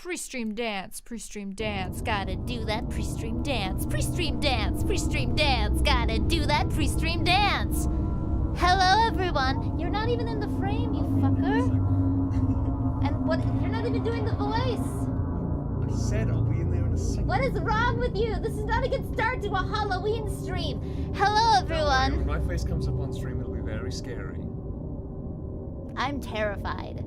Pre-stream dance, gotta do that pre-stream dance. Pre-stream dance, gotta do that pre-stream dance. Hello, everyone. You're not even in the frame, you fucker. And what? You're not even doing the voice. I said I'll be in there in a second. What is wrong with you? This is not a good start to a Halloween stream. Hello, everyone. When my face comes up on stream, it'll be very scary. I'm terrified.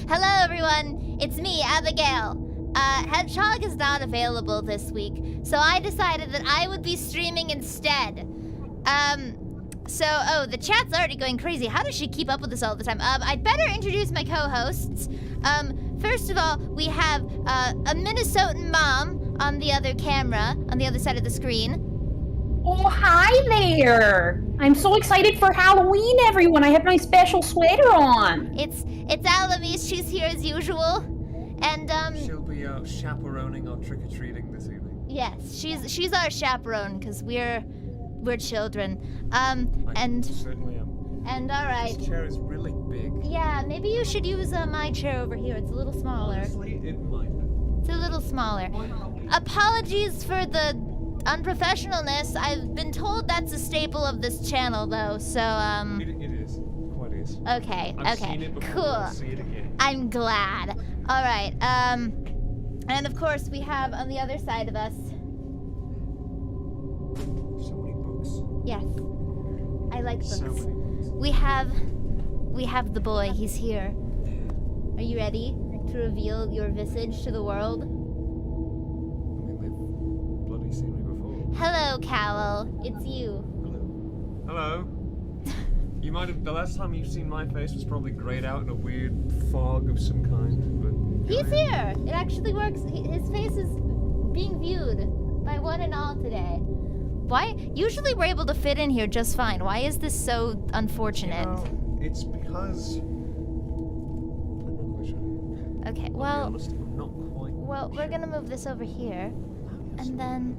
Hello, everyone. It's me, Abigail. Hedgehog is not available this week, so I decided that I would be streaming instead. The chat's already going crazy. How does she keep up with this all the time? I'd better introduce my co-hosts. First of all, we have a Minnesotan mom on the other camera, on the other side of the screen. Oh, hi there! I'm so excited for Halloween, everyone. I have my special sweater on. It's Allimiece. She's here as usual, and she'll be chaperoning our trick-or-treating this evening. Yes, she's our chaperone because we're children. I certainly am. And all right. This chair is really big. Yeah, maybe you should use my chair over here. It's a little smaller. Honestly, it might. It's a little smaller. Apologies for the unprofessionalness. I've been told that's a staple of this channel, though. So It is. Quite is. Okay. I've seen it before. Cool. I'll see it again. I'm glad. All right. And of course we have on the other side of us. So many books. Yes. I like books. So many books. We have the boy. He's here. Are you ready to reveal your visage to the world? I mean, they've bloody seen me before. Hello, Cowell. It's you. Hello. You might have. The last time you've seen my face was probably grayed out in a weird fog of some kind, but. He's here. It actually works. His face is being viewed by one and all today. Why? Usually we're able to fit in here just fine. Why is this so unfortunate? You know, it's because. I'm not quite sure. Okay, I'll be well, honest, I'm not quite we're sure. gonna move this over here, and then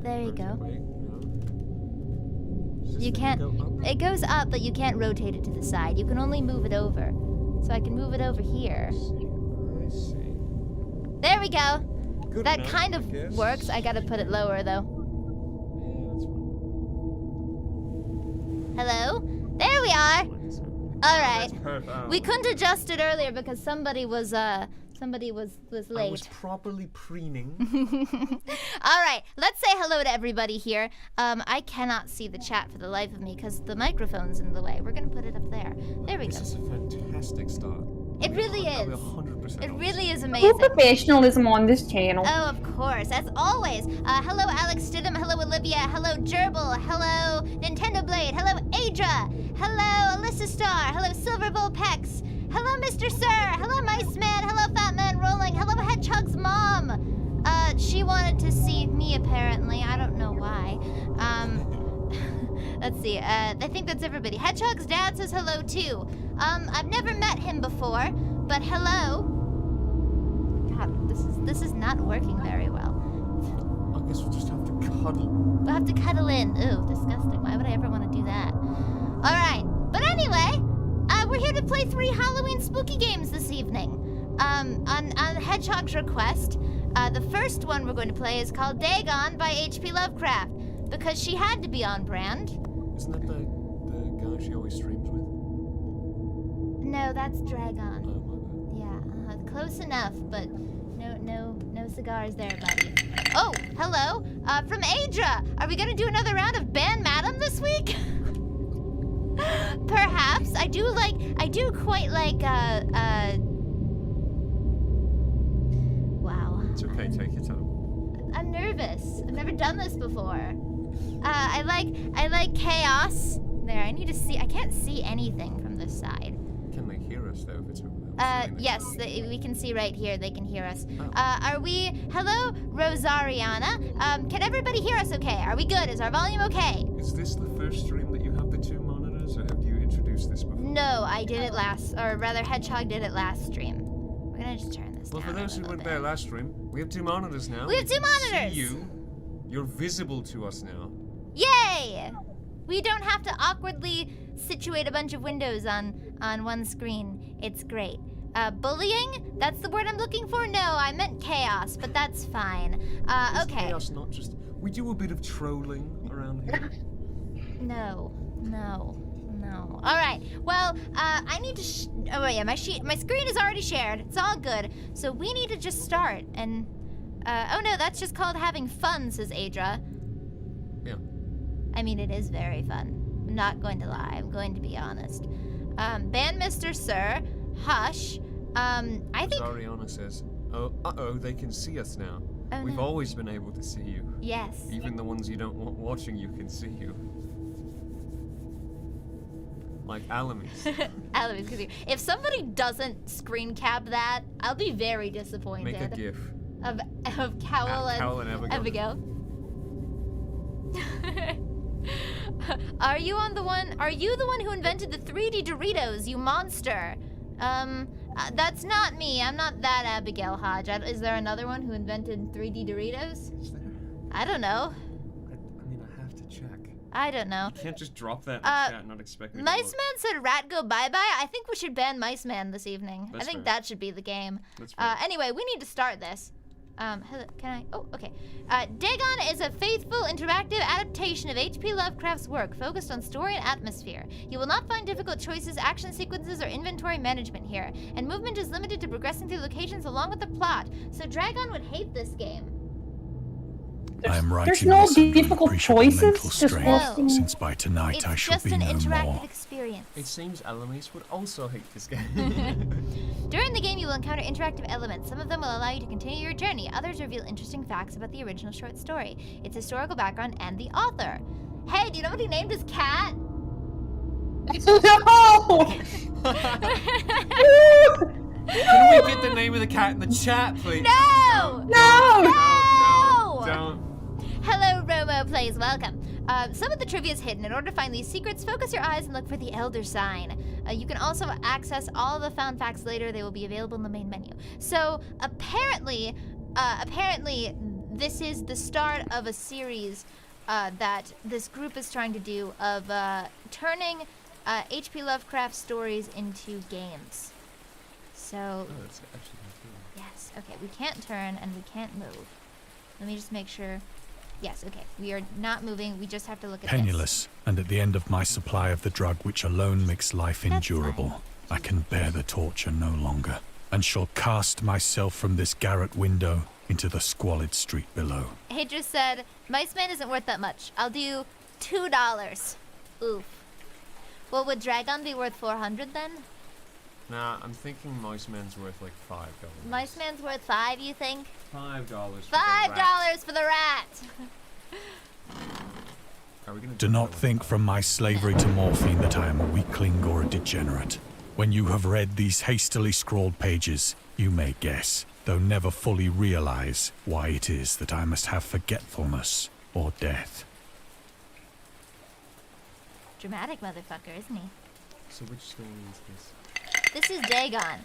there you go. Wait, no. Does this You thing can't. go up? It goes up, but you can't rotate it to the side. You can only move it over. So I can move it over here. I see. There we go. Good That enough, kind I of guess. works. I gotta put it lower though. Yeah, that's fine. Hello? There we are. All right. That's perfect. We couldn't adjust it earlier because somebody was late. I was properly preening. All right, let's say hello to everybody here. I cannot see the chat for the life of me because the microphone's in the way. We're gonna put it up there. There we This go. is a fantastic start. It really I'll be is. 100% It honest. really is Full amazing. professionalism on this channel. Oh, of course, as always. Hello, Alex Stidham. Hello, Olivia. Hello, Gerbil. Hello, Nintendo Blade. Hello, Adra. Hello, Alyssa Star. Hello, Silver Bull Pex. Hello, Mr. Sir. Hello, Mice Man. Hello, Fat Man Rolling. Hello, Hedgehog's mom. She wanted to see me apparently. I don't know why. Let's see. I think that's everybody. Hedgehog's dad says hello too. I've never met him before, but hello. God, this is not working very well. I guess we'll just have to cuddle. We'll have to cuddle in. Ooh, disgusting. Why would I ever want to do that? All right. But anyway, we're here to play 3 Halloween spooky games this evening. On Hedgehog's request, the first one we're going to play is called Dagon by H.P. Lovecraft because she had to be on brand. Isn't that the guy she always streams with? No, that's Dragon. Oh, my Yeah, close enough, but no cigars there, buddy. Oh, hello, from Adra. Are we gonna do another round of Ban Madam this week? Perhaps. I do quite like, wow. bad. It's okay, take your time. I'm nervous. I've never done this before. I like chaos. There, I need to see. I can't see anything from this side. Can they hear us though if it's over there? Yes, we can see right here. They can hear us. Oh. Are we? Hello, Rosariana. Can everybody hear us? Okay. Are we good? Is our volume okay? Is this the first stream that you have the 2 monitors, or have you introduced this before? No, I did it last, or rather, Hedgehog did it last stream. We're gonna just turn this Well, down. for those a who little weren't bit. there last stream, we have 2 monitors now. We have 2 can see monitors. you. You're visible to us now. Yay! We don't have to awkwardly situate a bunch of windows on one screen. It's great. Bullying? That's the word I'm looking for? No, I meant chaos, but that's fine. Is Okay. chaos not just... We do a bit of trolling around here. No. All right. Well, I need to. Oh yeah, my screen is already shared. It's all good. So we need to just start. And oh no, that's just called having fun, says Adra. Yeah. I mean, it is very fun. I'm not going to lie. I'm going to be honest. Ban Mr. Sir. Hush. I think. Ariana says, "Oh, they can see us now. Oh, We've no. always been able to see you. Yes. Even the ones you don't want watching you can see you. Like Allimiece. Allimiece, 'cause if somebody doesn't screen cap that, I'll be very disappointed. Make a gif. Of Cowell Cowell and Abigail. Are you the one who invented the 3D Doritos, you monster? That's not me. I'm not that Abigail Hodge. Is there another one who invented 3D Doritos? Is there? I don't know. I mean, I have to check. I don't know. You can't just drop that in the chat and not expect me to Mice look. Man said rat go bye-bye. I think we should ban Mice Man this evening. That's I think fair. that should be the game. That's fair. Anyway, we need to start this. Hello, can I? Oh, okay. Dagon is a faithful, interactive adaptation of H.P. Lovecraft's work, focused on story and atmosphere. You will not find difficult choices, action sequences, or inventory management here, and movement is limited to progressing through locations along with the plot. So Dragon would hate this game. I am There's writing no this under difficult appreciable choices, mental just strain, walking. since by tonight It's I shall just be an no interactive more. experience. It seems Allimiece would also hate this game. During the game, you will encounter interactive elements. Some of them will allow you to continue your journey. Others reveal interesting facts about the original short story, its historical background, and the author. Hey, do you know what he named his cat? No! Can we get the name of the cat in the chat, please? No! No! Don't. Hello, Romo Plays. Welcome. Some of the trivia is hidden. In order to find these secrets, focus your eyes and look for the Elder sign. You can also access all of the found facts later. They will be available in the main menu. So apparently, this is the start of a series that this group is trying to do of turning H.P. Lovecraft stories into games. So Oh, that's actually kind of cool. yes, okay, we can't turn and we can't move. Let me just make sure. Yes, okay, we are not moving. We just have to look at Penniless, and at the end of my supply of the drug which alone makes life That's endurable, I can bear the torture no longer, and shall cast myself from this garret window into the squalid street below. this. Hadra said, Mice Man isn't worth that much. I'll do $2. Oof. Well, would Dragon be worth 400 then? Nah, I'm thinking Mouse Man's worth like $5. Mice Man's worth 5, you think? $5 for $5 for the rat! Are we gonna Do not think from my slavery to morphine that I am a weakling or a degenerate. When you have read these hastily scrawled pages, you may guess, though never fully realize, why it is that I must have forgetfulness or death. Dramatic motherfucker, isn't he? So which story is this? This is Dagon.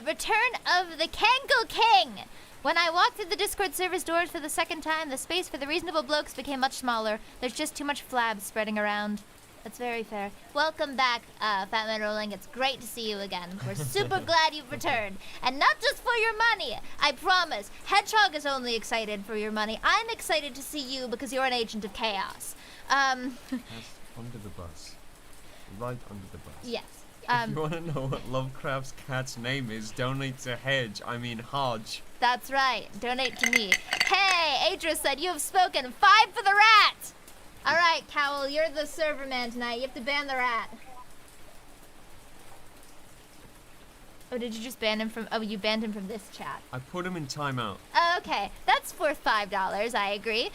Return of the Kangle King! When I walked through the Discord server's doors for the second time, the space for the reasonable blokes became much smaller. There's just too much flab spreading around. That's very fair. Welcome back, Fat Man Rolling. It's great to see you again. We're super glad you've returned. And not just for your money, I promise. Hedgehog is only excited for your money. I'm excited to see you because you're an agent of chaos. That's under the bus. Right under the bus. Yes. If you want to know what Lovecraft's cat's name is, donate to Hodge. That's right. Donate to me. Hey, Adra said you have spoken. 5 for the rat! Alright, Cowell, you're the server man tonight. You have to ban the rat. Oh, did you just ban him from... Oh, you banned him from this chat. I put him in timeout. Okay, that's worth $5. I agree.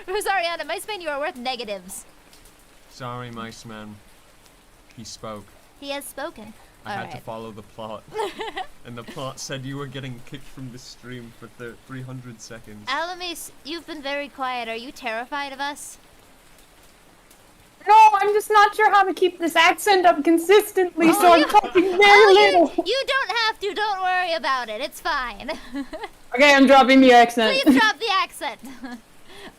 Rosariana, Mice Man, you are worth negatives. Sorry, Mice Man. He spoke. He has spoken. I had to Alright. follow the plot. And the plot said you were getting kicked from the stream for 300 seconds. Allimiece, you've been very quiet. Are you terrified of us? No, I'm just not sure how to keep this accent up consistently, so I'm talking very little. You don't have to. Don't worry about it. It's fine. Okay, I'm dropping the accent. Please drop the accent.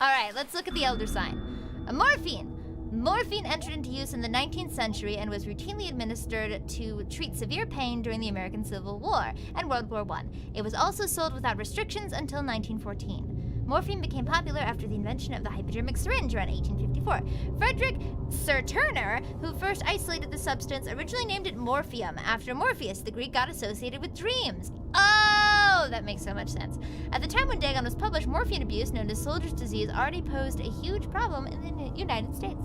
All right, let's look at the Elder sign. A morphine. Morphine entered into use in the 19th century and was routinely administered to treat severe pain during the American Civil War and World War I. It was also sold without restrictions until 1914. Morphine became popular after the invention of the hypodermic syringe around 1854. Frederick Sir Turner, who first isolated the substance, originally named it morphium after Morpheus, the Greek god associated with dreams. Oh, that makes so much sense. At the time when Dagon was published, morphine abuse, known as soldier's disease, already posed a huge problem in the United States.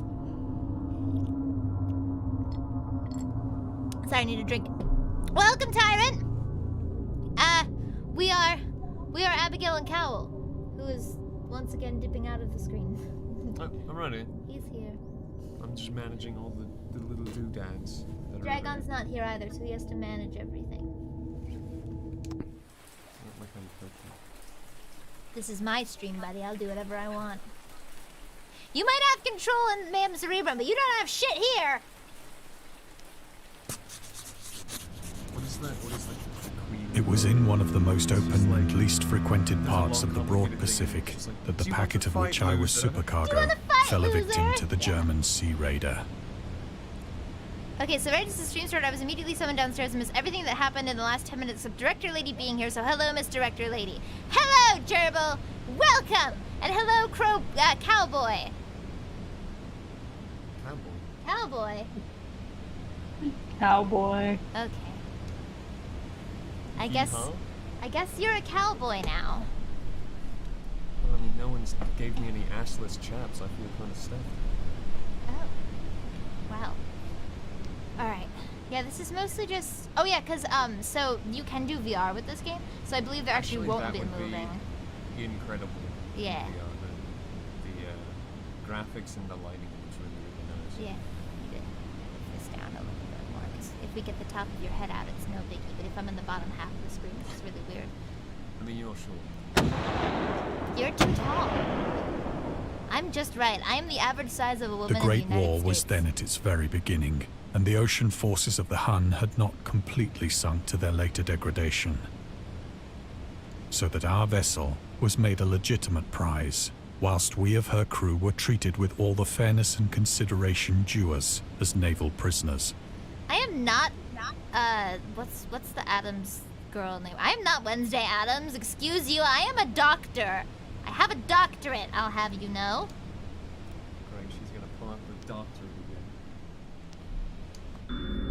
Sorry, I need a drink. Welcome, Tyrant! We are Abigail and Cowell, who is once again dipping out of the screen. I'm ready. He's here. I'm just managing all the little doodads. Dragon's not here either, so he has to manage everything. This is my stream, buddy. I'll do whatever I want. You might have control in Ma'am Cerebrum, but you don't have shit here! What is that? It was in one of the most open and least frequented parts of the broad Pacific that the packet of which I was supercargo fell a victim to the German sea raider. Okay, so right as the stream started, I was immediately summoned downstairs and missed everything that happened in the last 10 minutes of Director Lady being here, so hello, Miss Director Lady. Hello, Gerbil! Welcome! And hello, Cowboy. Cowboy? Cowboy. Okay. I guess you're a cowboy now. Well, I mean, no one's gave me any assless chaps. I feel kind of stuffed. Oh. Wow. Alright. Yeah, this is mostly just... Oh yeah, because, so you can do VR with this game, so I believe there actually won't be moving. Be incredible. Yeah. The graphics and the lighting looks really, really nice. Yeah. You need to move this down a little bit more, because if we get the top of your head out, it's no biggie, but if I'm in the bottom half of the screen, this is really weird. I mean, you're short. You're too tall. I'm just right. I am the average size of a woman The in the Great United War States. was then at its very beginning, and the ocean forces of the Hun had not completely sunk to their later degradation. So that our vessel was made a legitimate prize, whilst we of her crew were treated with all the fairness and consideration due us as naval prisoners. I am not, what's the Adams girl name? I am not Wednesday Adams, excuse you, I am a doctor. I have a doctorate, I'll have you know. Great, she's gonna pull up the doctorate again.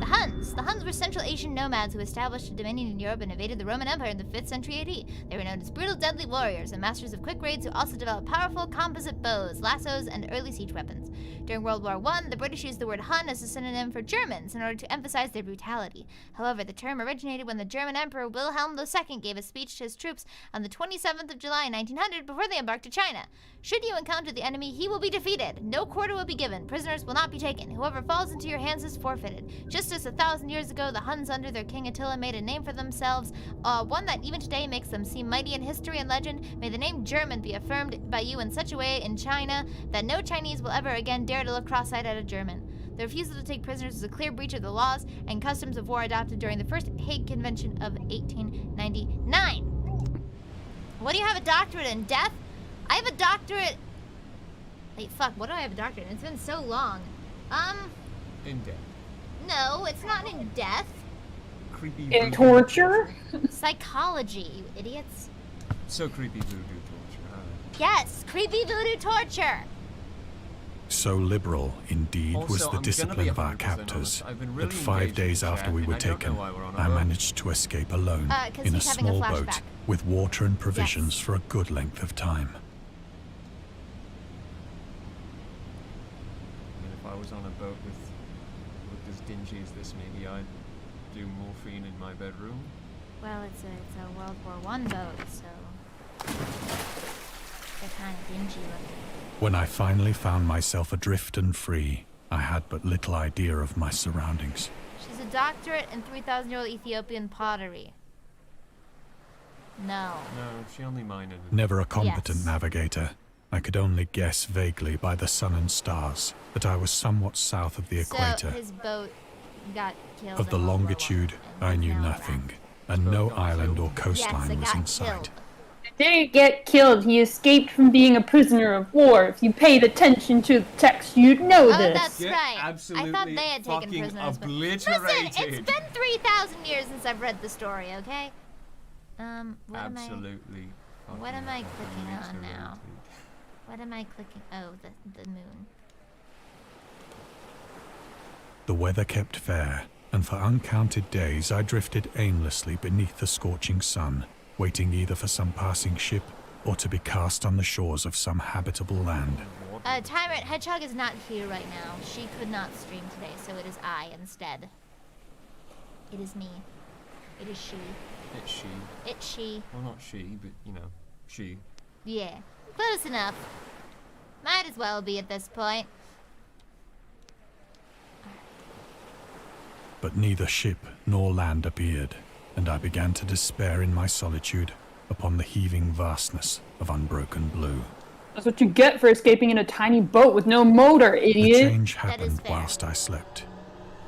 The Huns were Central Asian nomads who established a dominion in Europe and invaded the Roman Empire in the 5th century AD. They were known as brutal, deadly warriors and masters of quick raids who also developed powerful composite bows, lassos, and early siege weapons. During World War I, the British used the word Hun as a synonym for Germans in order to emphasize their brutality. However, the term originated when the German Emperor Wilhelm II gave a speech to his troops on the 27th of July 1900 before they embarked to China. Should you encounter the enemy, he will be defeated. No quarter will be given. Prisoners will not be taken. Whoever falls into your hands is forfeited. Just as 1,000 years ago, the Huns under their king Attila made a name for themselves, one that even today makes them seem mighty in history and legend, may the name German be affirmed by you in such a way in China that no Chinese will ever again dare to look cross-eyed at a German. The refusal to take prisoners was a clear breach of the laws and customs of war adopted during the First Hague Convention of 1899. What do you have a doctorate in? Death? I have a doctorate... Wait, fuck, what do I have a doctorate in? It's been so long. In death. No, it's not in death. Creepy. In torture? Psychology, you idiots. So creepy voodoo torture. Yes, creepy voodoo torture. So liberal, indeed, Also, was the I'm discipline gonna of be our 100% captors honest. I've been really that 5 engaged days in the after chat, we were and I don't taken, know why we're on a I boat. managed to escape alone 'cause in a he's having a small boat flashback. with water and provisions Yes. for a good length of time. I mean, if I was on a boat with as dingy as this, maybe I'd do morphine in my bedroom. Well, it's a World War I boat, so they're kind of dingy looking. When I finally found myself adrift and free, I had but little idea of my surroundings. She's a doctorate in 3,000-year-old Ethiopian pottery. No. No, she only minored. Never a competent Yes. navigator, I could only guess vaguely by the sun and stars that I was somewhat south of the So equator. his boat got killed. Of the in World War longitude, I, I and knew now nothing, back. and no Got island or killed? coastline Yes, it was got in sight. killed. didn't get killed. He escaped from being a prisoner of war. If you paid attention to the text, you'd know Oh, this. that's Get right. absolutely I thought they had taken fucking prisoners. But... obliterated. Listen, it's been 3,000 years since I've read the story, okay? Absolutely. What am I clicking on obliterated. now? What am I clicking? Oh, the moon. The weather kept fair, and for uncounted days I drifted aimlessly beneath the scorching sun, waiting either for some passing ship or to be cast on the shores of some habitable land. Tyrant Hedgehog is not here right now. She could not stream today, so it is I instead. It is me. It is she. It's she. It's she. Well, not she, but, you know, she. Yeah, close enough. Might as well be at this point. But neither ship nor land appeared, and I began to despair in my solitude upon the heaving vastness of unbroken blue. That's what you get for escaping in a tiny boat with no motor, The idiot. change That is happened fair. whilst I slept.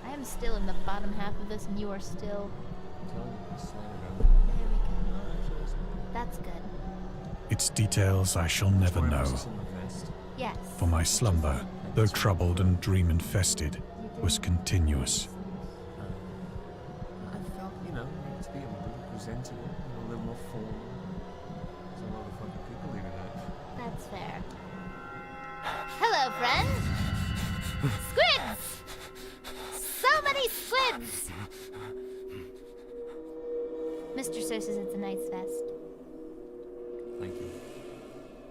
I am still in the bottom half of this, and you are still. Tell me, it's slide it There we go. That's good. Its details I shall never over. know, Where's my vest? Yes. for my slumber, though troubled and dream-infested, was continuous. I felt, you know, to be a little presentable, a little more formal. There's a lot of fucking people leaving out. That's fair. Hello, friend. Squids! So many squids! Mr. Sir says it's a nice vest. Thank you.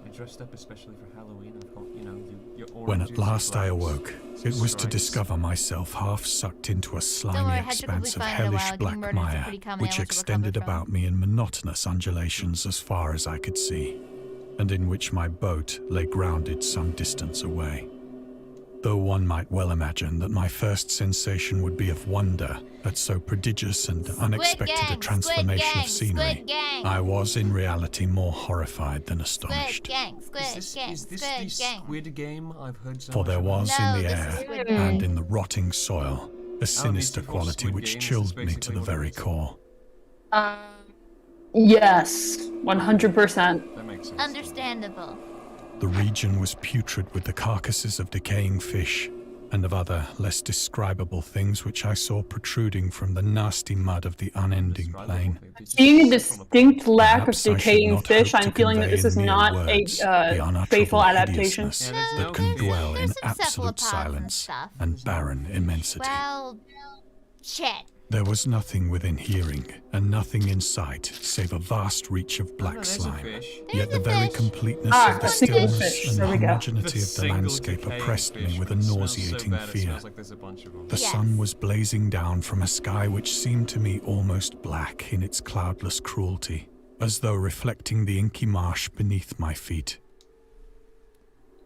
I dressed up especially for Halloween. I've got, you know, your oranges. When at your last I browns, awoke, some it was to stripes. discover myself half sucked into a Don't slimy worry, Hedgehog will be expanse of fine in a hellish while. black Getting murdered is a mire, pretty common which ailment to extended recover from. about me in monotonous undulations as far as I could see, and in which my boat lay grounded some distance away. Though one might well imagine that my first sensation would be of wonder at so prodigious and unexpected a gang, transformation squid gang, of scenery, squid gang. I was in reality more horrified than Squid astonished. gang, squid gang, Is this squid the gang. Squid Game I've heard so For much there about? was No, in the this is air Squid Gang. and in the rotting soil a sinister before quality Squid which Games is chilled me to basically the what it very is. core. Yes, 100%. That makes sense. Understandable. The region was putrid with the carcasses of decaying fish and of other, less describable things which I saw protruding from the nasty mud of the unending plain. Seeing a distinct lack of Perhaps I should decaying not fish, hope to I'm feeling that convey this in is mere not words the a unutterable faithful adaptation. hideousness Yeah, there's that no can fish. dwell in There's some absolute cephalopods and silence stuff. and barren immensity. Well, shit. There was nothing within hearing, and nothing in sight, save a vast reach of black there's a slime. fish. Yet the There's a very fish. completeness Ah, of the a single stillness fish. and There we go. homogeneity of the single landscape decaying oppressed fish, me with a but it smells so nauseating bad, it fear. smells like there's a bunch of them. The Yes. sun was blazing down from a sky which seemed to me almost black in its cloudless cruelty, as though reflecting the inky marsh beneath my feet.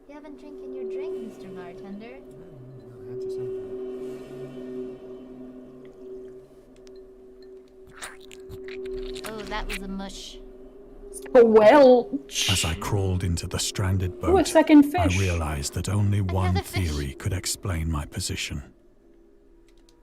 You haven't drinking your drink, Mr. Bartender. I had to say that. Oh, that was a mush. Welch. As I crawled into the stranded Ooh, a boat, second I fish. realized that only one Another fish. theory could explain my position.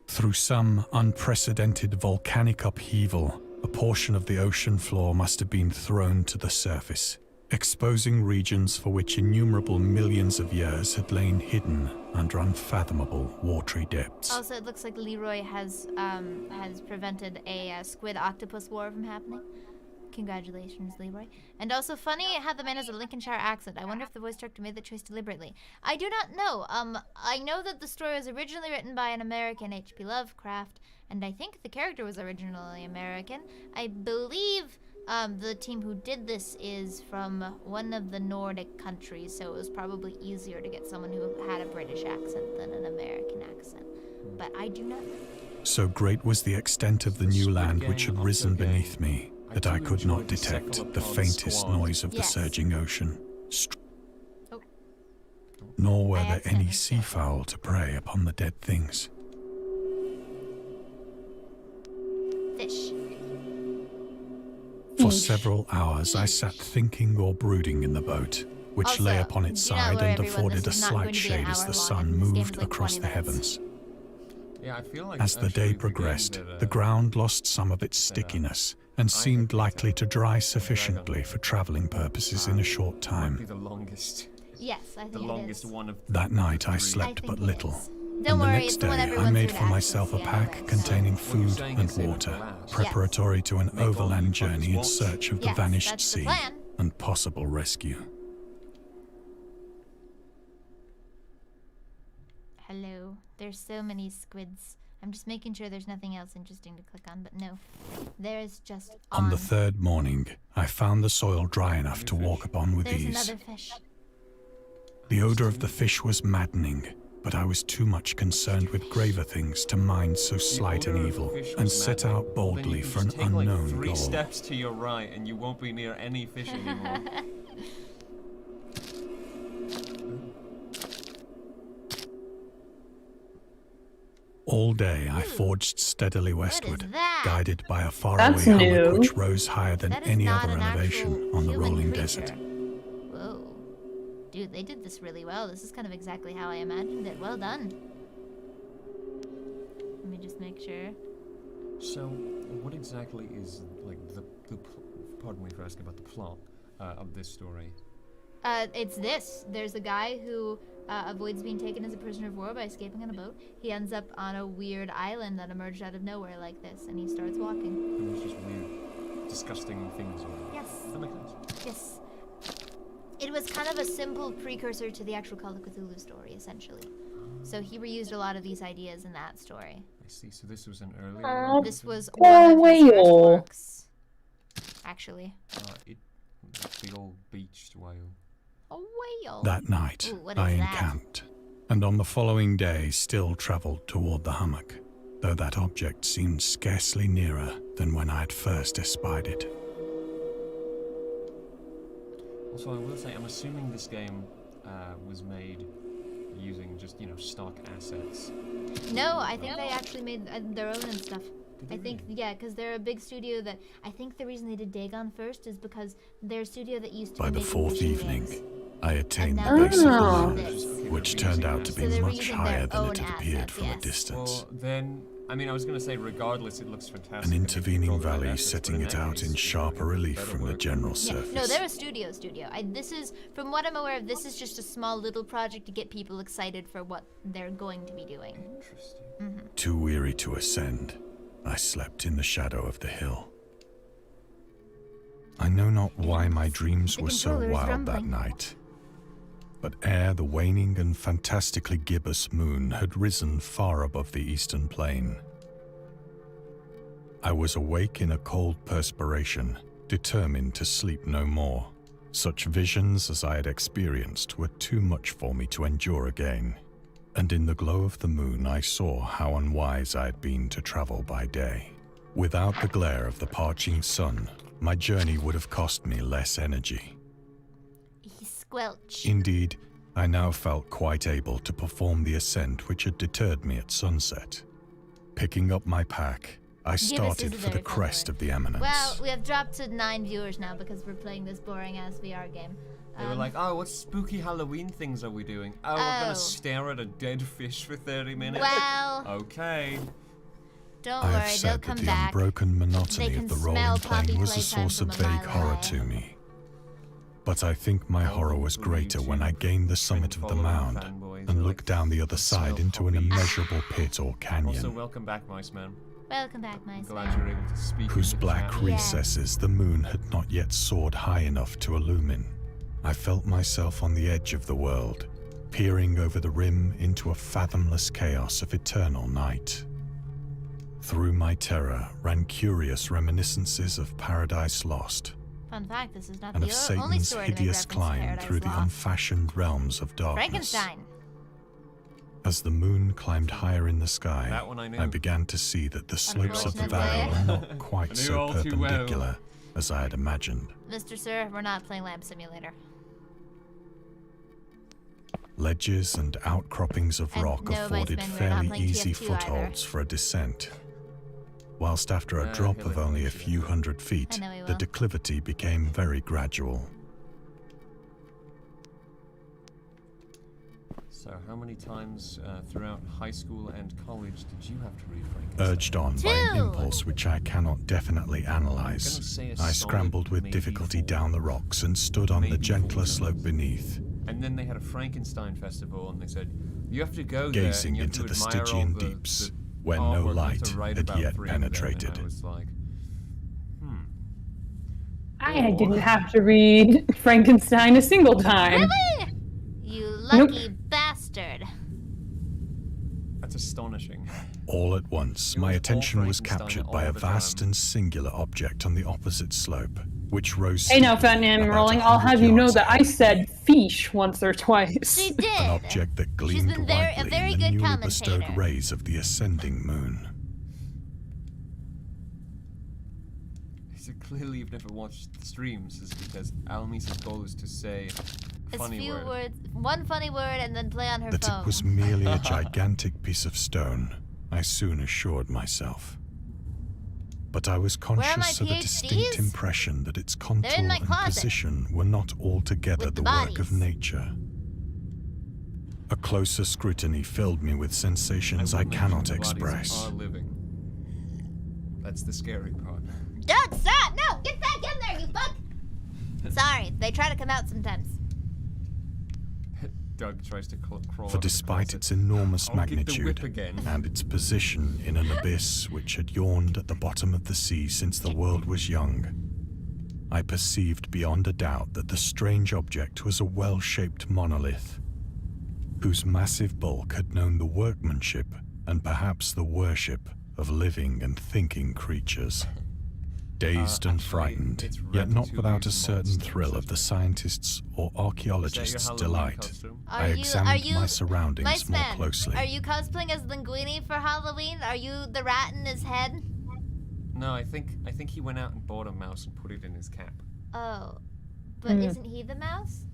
Through some unprecedented volcanic upheaval, a portion of the ocean floor must have been thrown to the surface, exposing regions for which innumerable millions of years had lain hidden under unfathomable watery depths. Also, it looks like Leroy has prevented a squid octopus war from happening. Congratulations, Leroy. And also funny how the man has a Lincolnshire accent. I wonder if the voice director made that choice deliberately. I do not know. I know that the story was originally written by an American, H.P. Lovecraft, and I think the character was originally American. I believe the team who did this is from one of the Nordic countries, so it was probably easier to get someone who had a British accent than an American accent. But I do not know. So great was the extent of the new Squid land Gang, which had Octo risen Gang. beneath me that I do could enjoy not the detect the cephalopod faintest squad. noise of the Yes. surging ocean. Oh. Nor were I there accidentally any said that. seafowl to prey upon the dead things. Fish. For Fish. several hours I sat thinking or brooding in the boat, which Also, lay upon its do not side worry, and everyone, afforded a this is not going slight to be an shade as hour the long, sun and this game moved is like across 20 the minutes. heavens. Yeah, I feel like As the actually day game progressed, that, the ground lost some of its stickiness and seemed likely to dry sufficiently for traveling purposes in a short might be time. the longest. Yes, I think The longest it is. one of That night I three. slept I but think it little. is. And Don't the worry, next it's the one day I everyone's made here for to myself a access, pack so- containing What you're food saying and is save it water, for last. preparatory to an Make all you overland fuckers journey in watch. search of the Yes, vanished that's the sea plan. and possible rescue. Hello. There's so many squids. I'm just making sure there's nothing else interesting to click on, but no. There is just On the third morning, I found the soil dry enough to walk upon with There's ease. another fish. The odor of the fish was maddening, but I was too much concerned with graver things to mind so slight an Odor of evil, fish and was set maddening. out Then boldly you can for an just take, like, unknown 3 goal. steps to your right and you won't be near any fish anymore. All day I forged steadily westward, that? guided by a That's faraway hummock new. which rose higher than That is any not other an elevation actual on the human rolling creature. desert. Whoa. Dude, they did this really well. This is kind of exactly how I imagined it. Well done. Let me just make sure. So, what exactly is like the pardon me for asking about the plot of this story? It's this. There's a guy who avoids being taken as a prisoner of war by escaping on a boat. He ends up on a weird island that emerged out of nowhere like this, and he starts walking. And there's just weird, disgusting things. Yes. That makes sense. Yes. It was kind of a simple precursor to the actual Call of Cthulhu story, essentially. So he reused a lot of these ideas in that story. I see. So this was an earlier. Oh, one? This was Poor one of his first whale. works, actually. It's the old beached whale. A whale. That night, Ooh, what I is that? encamped, and on the following day still travelled toward the hummock, though that object seemed scarcely nearer than when I had first espied it. Also, I will say, I'm assuming this game was made using just, stock assets. No, I think they actually made their own and stuff. Did I they think, really? yeah, because they're a big studio that... I think the reason they did Dagon first is because they're a studio that used to By be the making fourth fishing evening, games. I attained And the now base of the Oh. moon, which turned out to be So they were much using higher their than own it had appeared assets, from a yes. distance. Well, then, I was going to say, regardless, it looks fantastic. An and they intervening control their valley assets, setting but it in that out case, in they're sharper doing relief better from the work. general Yeah, surface. no, they're a studio. This is, from what I'm aware of, this is just a small little project to get people excited for what they're going to be doing. Interesting. Too weary to ascend, I slept in the shadow of the hill. I know not why my dreams The were so controller is wild that rumbling. night, but ere the waning and fantastically gibbous moon had risen far above the eastern plain, I was awake in a cold perspiration, determined to sleep no more. Such visions as I had experienced were too much for me to endure again, and in the glow of the moon I saw how unwise I had been to travel by day. Without the glare of the parching sun, my journey would have cost me less energy. He squelch. Indeed, I now felt quite able to perform the ascent which had deterred me at sunset. Picking up my pack, I started for the crest of the eminence. Well, we have dropped to 9 viewers now because we're playing this boring-ass VR game. They were like, oh, what spooky Halloween things are we doing? Oh, we're Oh. gonna stare at a dead fish for 30 minutes? Well, Okay. don't I worry, have they'll said come that the back. unbroken monotony They of the can rolling smell plain poppy was a playtime source of from a vague mile horror away. to me. But I think my horror was greater when I gained the summit of the mound and looked down the other side into an immeasurable pit or Also, canyon, welcome back, Mice Man. Welcome back, my I'm son. glad you're able to speak. whose in the black chat. recesses the moon had not yet soared high enough to illumine. I felt myself on the edge of the world, peering over the rim into a fathomless chaos of eternal night. Through my terror ran curious reminiscences of Paradise Lost, Fun fact, this is not and the of only Satan's story to make hideous reference to climb Paradise through the Lost. unfashioned realms of darkness. Frankenstein. As the moon climbed higher in the sky, That one I knew. I began to see that the slopes of the valley Unfortunately. were not quite I knew so all too well. perpendicular as I had imagined. Mr. Sir, we're not playing Lab Simulator. Ledges and outcroppings of And rock no, Vice afforded Men, we're not fairly playing easy TF2 either. footholds for a descent. Whilst after a drop he'll of only a eventually few get hundred feet, I know he the will. declivity became very gradual. So, how many times throughout high school and college did you have to read Frankenstein? Urged on by an impulse which I cannot definitely analyze, I scrambled with difficulty down the rocks and stood on the gentler slope beneath. And then they had a Frankenstein festival, and they said, you have to go there Gazing and you have into to the admire Stygian all the deeps, where no artwork light to write had about yet three of them, penetrated. And I was like, I didn't have to read Frankenstein a single time. Really? You lucky bastard. that's astonishing. All at once, It my was all attention was Frankenstein captured all by a the vast time. and singular object on the opposite slope, which rose Hey now, steeply Fat Name about Rolling, I'll 100 have you know yards that I ahead. said fish once or twice. She did. An object that gleamed been a whitely very in the good newly bestowed commentator. rays of the ascending moon. So clearly you've never watched the streams, is because Allimie's goal is to say a As funny few word. words, one funny word, and then play on her That phone. it was merely a gigantic piece of stone, I soon assured myself. But I was are my conscious of a distinct PhDs? impression that its contour in my and closet. position were not altogether With the the work of bodies. nature. A closer scrutiny filled me with sensations I will mention cannot the bodies express. are living. That's the scary part. Doug, stop! No! Get back in there, you fuck! Sorry, they try to come out sometimes. Doug tries to crawl For up the despite closet. its enormous I'll get the magnitude whip again. and its position in an abyss which had yawned at the bottom of the sea since the world was young, I perceived beyond a doubt that the strange object was a well-shaped monolith, whose massive bulk had known the workmanship and perhaps the worship of living and thinking creatures. Dazed and Actually, frightened, it's yet not Ratatouille's without a certain monster, thrill of isn't the it? scientist's or Is that your archaeologist's Halloween delight, costume? I examined my surroundings Mice more Man, closely. Are you cosplaying as Linguini for Halloween? Are you the rat in his head? No, I think he went out and bought a mouse and put it in his cap. Oh. But isn't he the mouse?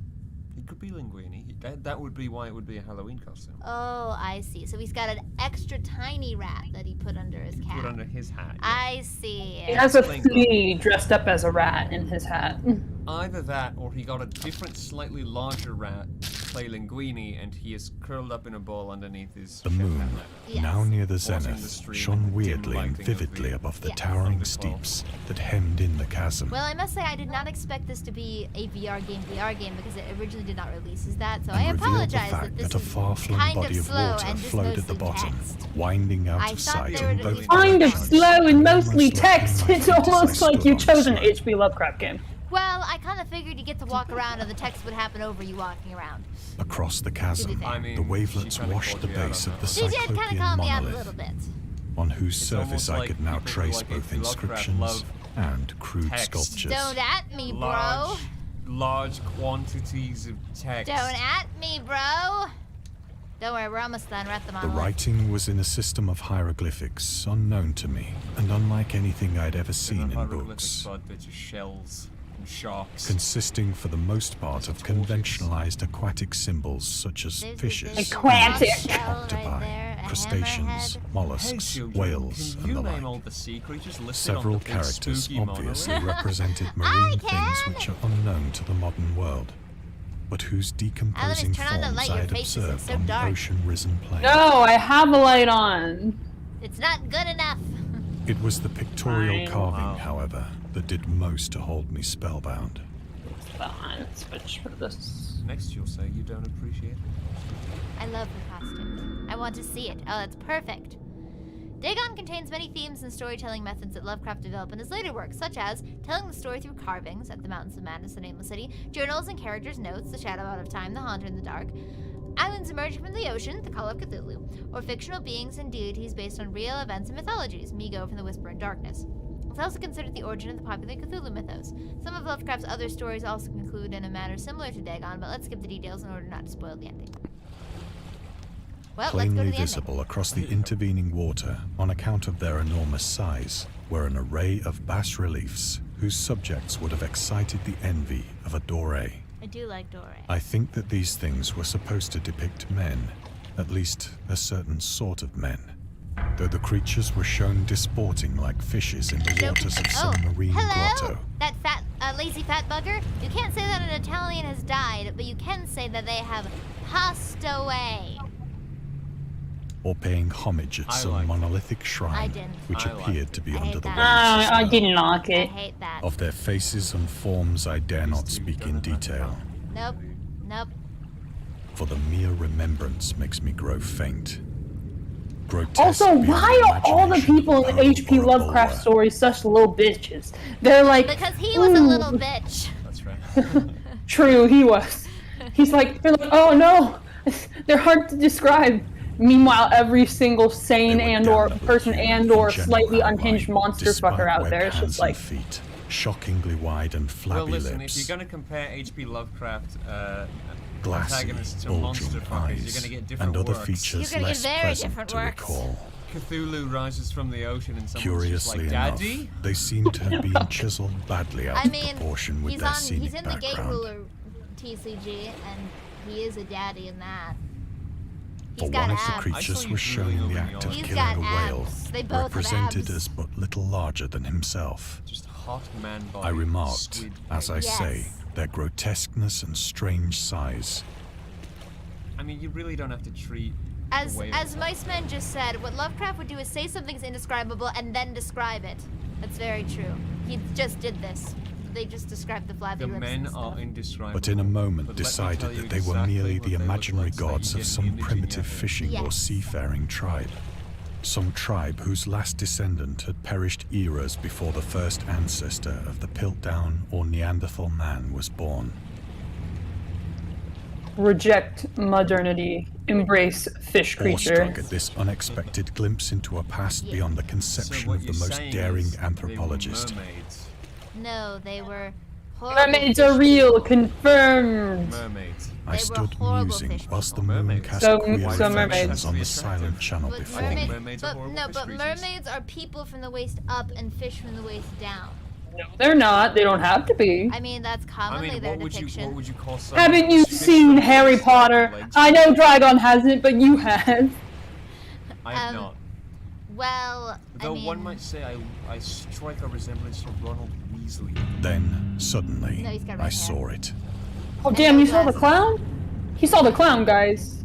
He could be Linguini. That would be why it would be a Halloween costume. Oh, I see. So he's got an extra tiny rat that he put under his cap. Put under his hat. yeah. I see. He has a Explain flea dressed up as a rat in his hat. Either that, or he got a different, slightly larger rat to play Linguini, and he is curled up in a ball underneath his. The chef moon, hat. Yes. now near the Watching the zenith, stream shone and the dim weirdly and lighting of vividly the- above the Yes. towering Thundercloud. steeps that hemmed in the chasm. Well, I must say I did not expect this to be a VR game because it originally did not release as that. So I and revealed the apologize fact that this that a is far-flung kind body of of slow water and just flowed at the mostly bottom, text. winding out I of thought sight there would on at both least Kind of sides, slow and almost mostly like text. my It's feet as I almost like stood you on the chose an slope. H.P. Lovecraft game. Well, I kind of figured you get to walk around and the text would happen over you walking around. Across the chasm, I mean, the she wavelets kinda washed called the you out base on of the that. She did kind of cyclopean call me out a monolith, little bit. on whose It's surface almost I like could now people who trace like both Lovecraft inscriptions love and crude text. sculptures. Don't at me, bro. Large quantities of text. Don't at me, bro. Don't worry, we're almost done. We're at the The monolith. writing was in a system of hieroglyphics unknown to me, and unlike anything I'd ever seen in books, But they're just shells and sharks. consisting for the most part of conventionalized aquatic symbols such as There's fishes, Aquatic. a shell right octopi, there, a crustaceans, hammerhead. mollusks, children, whales, can and you the name like. all the sea creatures listed Several on the big characters spooky obviously monolith? represented marine can. things which are unknown to the modern world, but whose decomposing turn on the forms light, I your had face isn't observed so on dark. ocean-risen plains. No, I have a light on. It's not good enough. It was the pictorial Fine. carving, Wow. however, that did most to hold me spellbound. Fine, switch for this. Next you'll say you don't appreciate it. I love her costume. I want to see it. Oh, that's perfect. Dagon contains many themes and storytelling methods that Lovecraft developed in his later works, such as telling the story through carvings at the Mountains of Madness and Nameless City, journals and characters' notes, The Shadow Out of Time, The Haunter in the Dark, islands emerging from the ocean, The Call of Cthulhu, or fictional beings and deities based on real events and mythologies, Migo from The Whisper in Darkness. It's also considered the origin of the popular Cthulhu mythos. Some of Lovecraft's other stories also conclude in a manner similar to Dagon, but let's skip the details in order not to spoil the ending. Well, let's go to Plainly the ending. visible across the intervening water, on account of their enormous size, were an array of bas-reliefs whose subjects would have excited the envy of a doré. I do like Dore. I think that these things were supposed to depict men, at least a certain sort of men. though the creatures were shown disporting like fishes in the Nope. waters of some marine hello? grotto. That fat, lazy fat bugger? You can't say that an Italian has died, but you can say that they have passed away. Or paying homage at I some like it. monolithic I shrine, didn't. which I like appeared to be I hate under the that. waves as I well. didn't like I it. hate that. Of their faces and forms I dare not speak in detail, Nope. Nope. for the mere remembrance makes me grow faint. Grotesque Also, beyond why are all the imagination, people in the Poe H.P. or a Lovecraft bowler. stories such little bitches? They're like, Because he was a "Ooh." little bitch. That's right. True, he was. He's like, they're like, oh no, they're hard to describe. Meanwhile, every single sane They were and/or damnably person human and/or in general slightly outline, unhinged monster despite fucker out webbed there. It's hands just like, and feet, shockingly wide and flabby Well, listen, lips, if you're gonna compare H.P. Lovecraft glassy, protagonists to bulging monster fuckers, eyes, you're gonna get different and other works. features You're gonna get less very pleasant different to works. recall. Cthulhu rises from the ocean and someone's just Curiously like, enough, Daddy? they seem to have been chiseled badly out I of mean, proportion with their scenic he's in the Gate background. Ruler TCG, and he is a daddy in that. For He's got one of the abs. creatures I saw you was shown in drooling the over act your of He's killing got a whale, abs. They both have represented abs. as but little larger than himself. Just hot man body. I remarked, squid as I head. Yes. say, their grotesqueness and strange size. I mean, you really don't have to treat As the whale Miceman just said, what Lovecraft would do is say something's indescribable and then describe it. That's very true. He just did this. They just described the flabby The lips men and are stuff. indescribable. But in a moment But let me decided tell you that they were exactly merely what the they look imaginary like so that gods you of get some an image in primitive your head. fishing or Yes. seafaring tribe. Some tribe whose last descendant had perished eras before the first ancestor of the Piltdown or Neanderthal man was born. reject modernity, embrace fish creature. Awestruck at this unexpected glimpse into a past Yeah. beyond the So conception what of the you're most saying daring is they were anthropologist. mermaids. No, they were horrible Mermaids fish are real, people. confirmed. Mermaids. I They were stood horrible musing fish whilst the people. moon Mermaids. cast So- queer so reflections mermaids. on the That's silent attractive. channel But before mermaids, me. Mermaids are but horrible no, fish but creatures. mermaids are people from the waist up and fish from the waist down. No, they're not. They don't have to be. I mean, that's I commonly mean, their what would depiction. you call someone Haven't you who's fish seen from the Harry waist up and Potter? legs I from know the- Dragon hasn't, but you have. I have not. Well, Though I mean, one might say I strike a resemblance to Ronald Weasley. Then, suddenly, No, he's got red I hair. saw it. Oh damn, you saw the clown? He saw the clown, guys.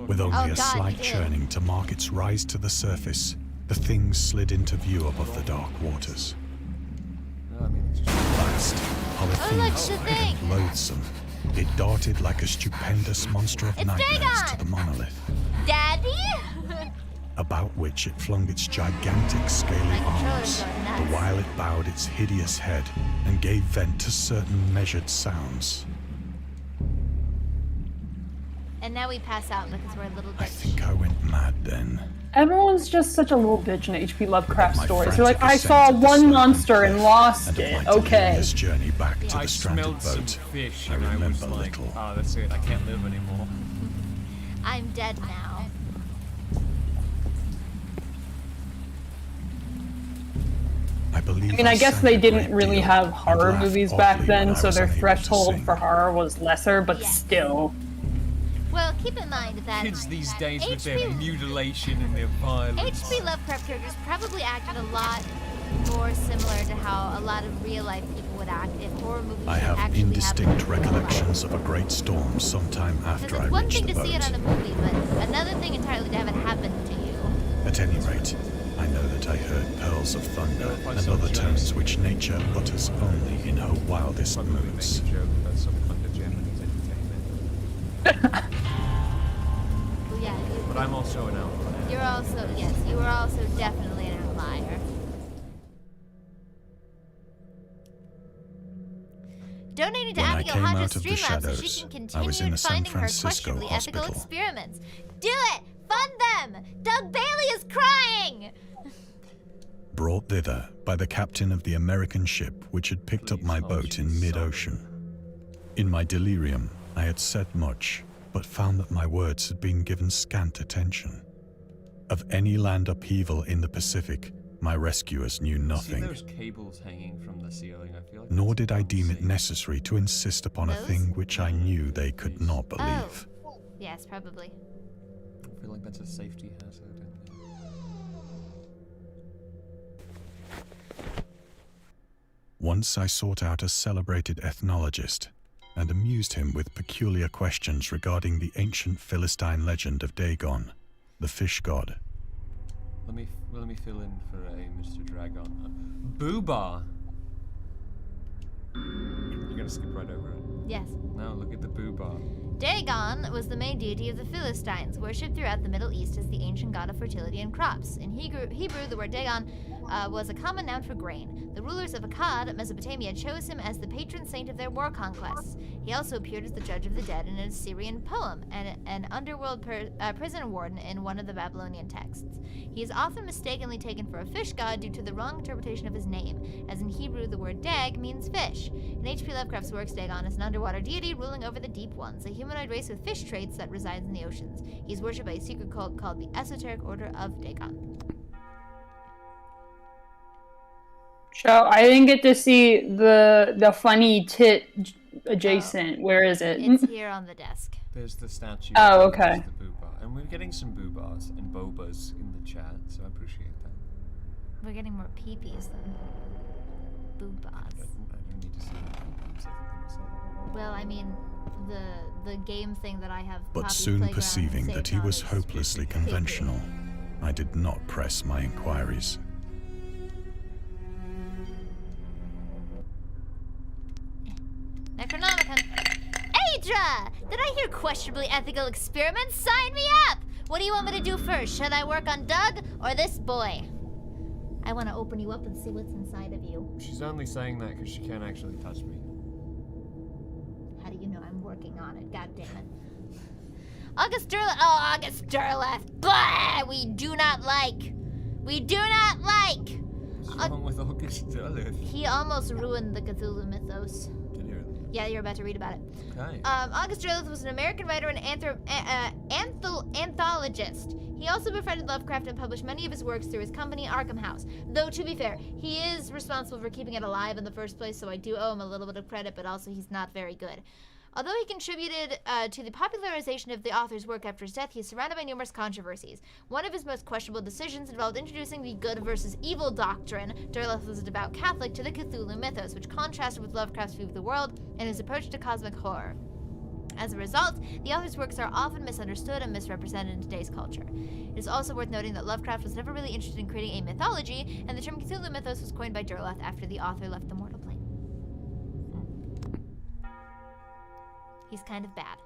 With only Oh, a God, slight he did. churning to mark its rise to the surface, the thing slid into view above the dark waters. No, I mean, it's just Vast, look, the thing. and loathsome, it darted like a stupendous monster of It's nightmares to Dagon! the monolith, Daddy? about which it flung its gigantic scaly My controller's arms, going the nuts. while it bowed its hideous head and gave vent to certain measured sounds. And now we pass out because we're a little I bitch. think I went mad then. Everyone's just such a little bitch in H.P. Lovecraft My stories. They're like, I frantic saw ascent of the one sloping monster and cliff lost and of it. my Okay. delirious journey back to I the stranded smelled some boat. fish I and I was remember like, little. oh, that's it. I can't live anymore. I'm dead now. I believe I mean, I guess sang they a didn't great really deal have and horror laughed movies back oddly then, when I so was their unable to threshold sing. for horror was lesser, but Yeah. still. Well, keep in mind that Kids these days with their HP mutilation and their violence. H.P. Lovecraft characters probably acted a lot more similar to how a lot of real-life people would act if horror movies I have actually indistinct happened in real life. recollections of a great storm sometime after Because I it's one reached thing the to see it on a boat. movie, but another thing entirely to have it happen to you. At any rate, I know that I heard pearls of thunder No, if I and saw other James- tones which nature utters only in her wildest Probably make moods. a joke about some kind of Japanese entertainment. Well, yeah, But I'm also an outlier. you're also, yes, you are also definitely an outlier. Donating to When I Abigail came Hodges out of the Streamlabs so shadows, she can I was in continue a San finding her Francisco questionably ethical hospital. experiments. Do it! Fund them! Doug Bailey is crying! Brought thither by the captain of the American ship which had picked up Please, my oh, boat in Jesus. mid-ocean. In my delirium, I had said much, but found that my words had been given scant attention. Of any land upheaval in the Pacific, my rescuers knew See nothing. those cables hanging from the ceiling? I feel like Nor that's did I deem it unsafe. necessary to insist upon a Those? thing which I knew they could not believe. Yes, probably. I feel like that's a safety hazard. Once I sought out a celebrated ethnologist and amused him with peculiar questions regarding the ancient Philistine legend of Dagon, the fish god. Let me fill in for Mr. Dragon. Boobar. You're gonna skip right over it. Yes. Now look at the Boobar. Dagon was the main deity of the Philistines, worshipped throughout the Middle East as the ancient god of fertility and crops. In Hebrew, the word Dagon was a common noun for grain. The rulers of Akkad, Mesopotamia, chose him as the patron saint of their war conquests. He also appeared as the judge of the dead in an Assyrian poem and an underworld prison warden in one of the Babylonian texts. He is often mistakenly taken for a fish god due to the wrong interpretation of his name, as in Hebrew the word dag means fish. In H.P. Lovecraft's works, Dagon is an underwater deity ruling over the deep ones, a humanoid race with fish traits that resides in the oceans. He is worshipped by a secret cult called the Esoteric Order of Dagon. So I didn't get to see the funny tit adjacent. Where is it? It's here on the desk. There's the statue. Oh, okay. There's the Boobar. And we're getting some Boobars and Bobas in the chat, so I appreciate that. We're getting more peepees than boobas. I don't need to see the peepees, I think they must say. Well, I mean, the game thing that I have. But Poppy's soon Playground perceiving saved that he on was is hopelessly peepee. conventional, I did not press my inquiries. Necronomicon. Aedra! Did I hear questionably ethical experiments? Sign me up! What do you want me to do first? Should I work on Doug or this boy? I want to open you up and see what's inside of you. She's only saying that because she can't actually touch me. How do you know I'm working on it? God damn it. August Derleth. Oh, August Derleth. Blah! We do not like. We do not like. What's wrong with August Derleth? He almost ruined the Cthulhu mythos. Did you really? Yeah, you're about to read about it. Okay. August Derleth was an American writer and anthologist. He also befriended Lovecraft and published many of his works through his company, Arkham House. Though, to be fair, he is responsible for keeping it alive in the first place, so I do owe him a little bit of credit, but also he's not very good. Although he contributed to the popularization of the author's work after his death, he is surrounded by numerous controversies. One of his most questionable decisions involved introducing the good versus evil doctrine. Derleth was a devout Catholic to the Cthulhu mythos, which contrasted with Lovecraft's view of the world and his approach to cosmic horror. As a result, the author's works are often misunderstood and misrepresented in today's culture. It is also worth noting that Lovecraft was never really interested in creating a mythology, and the term Cthulhu mythos was coined by Derleth after the author left the mortal plane. He's kind of bad.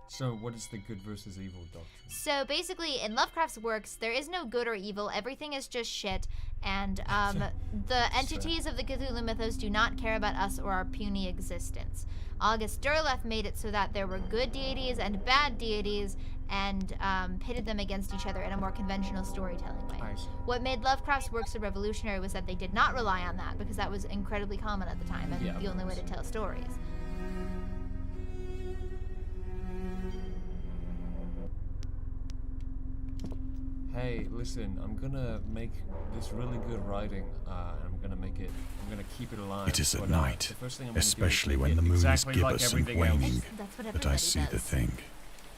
So what is the good versus evil doctrine? So basically, in Lovecraft's works, there is no good or evil. Everything is just shit. And the entities of the Cthulhu mythos do not care about us or our puny existence. August Derleth made it so that there were good deities and bad deities and pitted them against each other in a more conventional storytelling way. I see. What made Lovecraft's works so revolutionary was that they did not rely on that because that was incredibly common at the time and Yeah, the only way of to course. tell stories. Hey, listen, I'm gonna make this really good writing, and I'm gonna keep it alive. It is at but, night, the first thing I'm gonna do is especially make when it the moon is exactly like gibbous and everything else. waning, That's what that I everybody see the does. thing.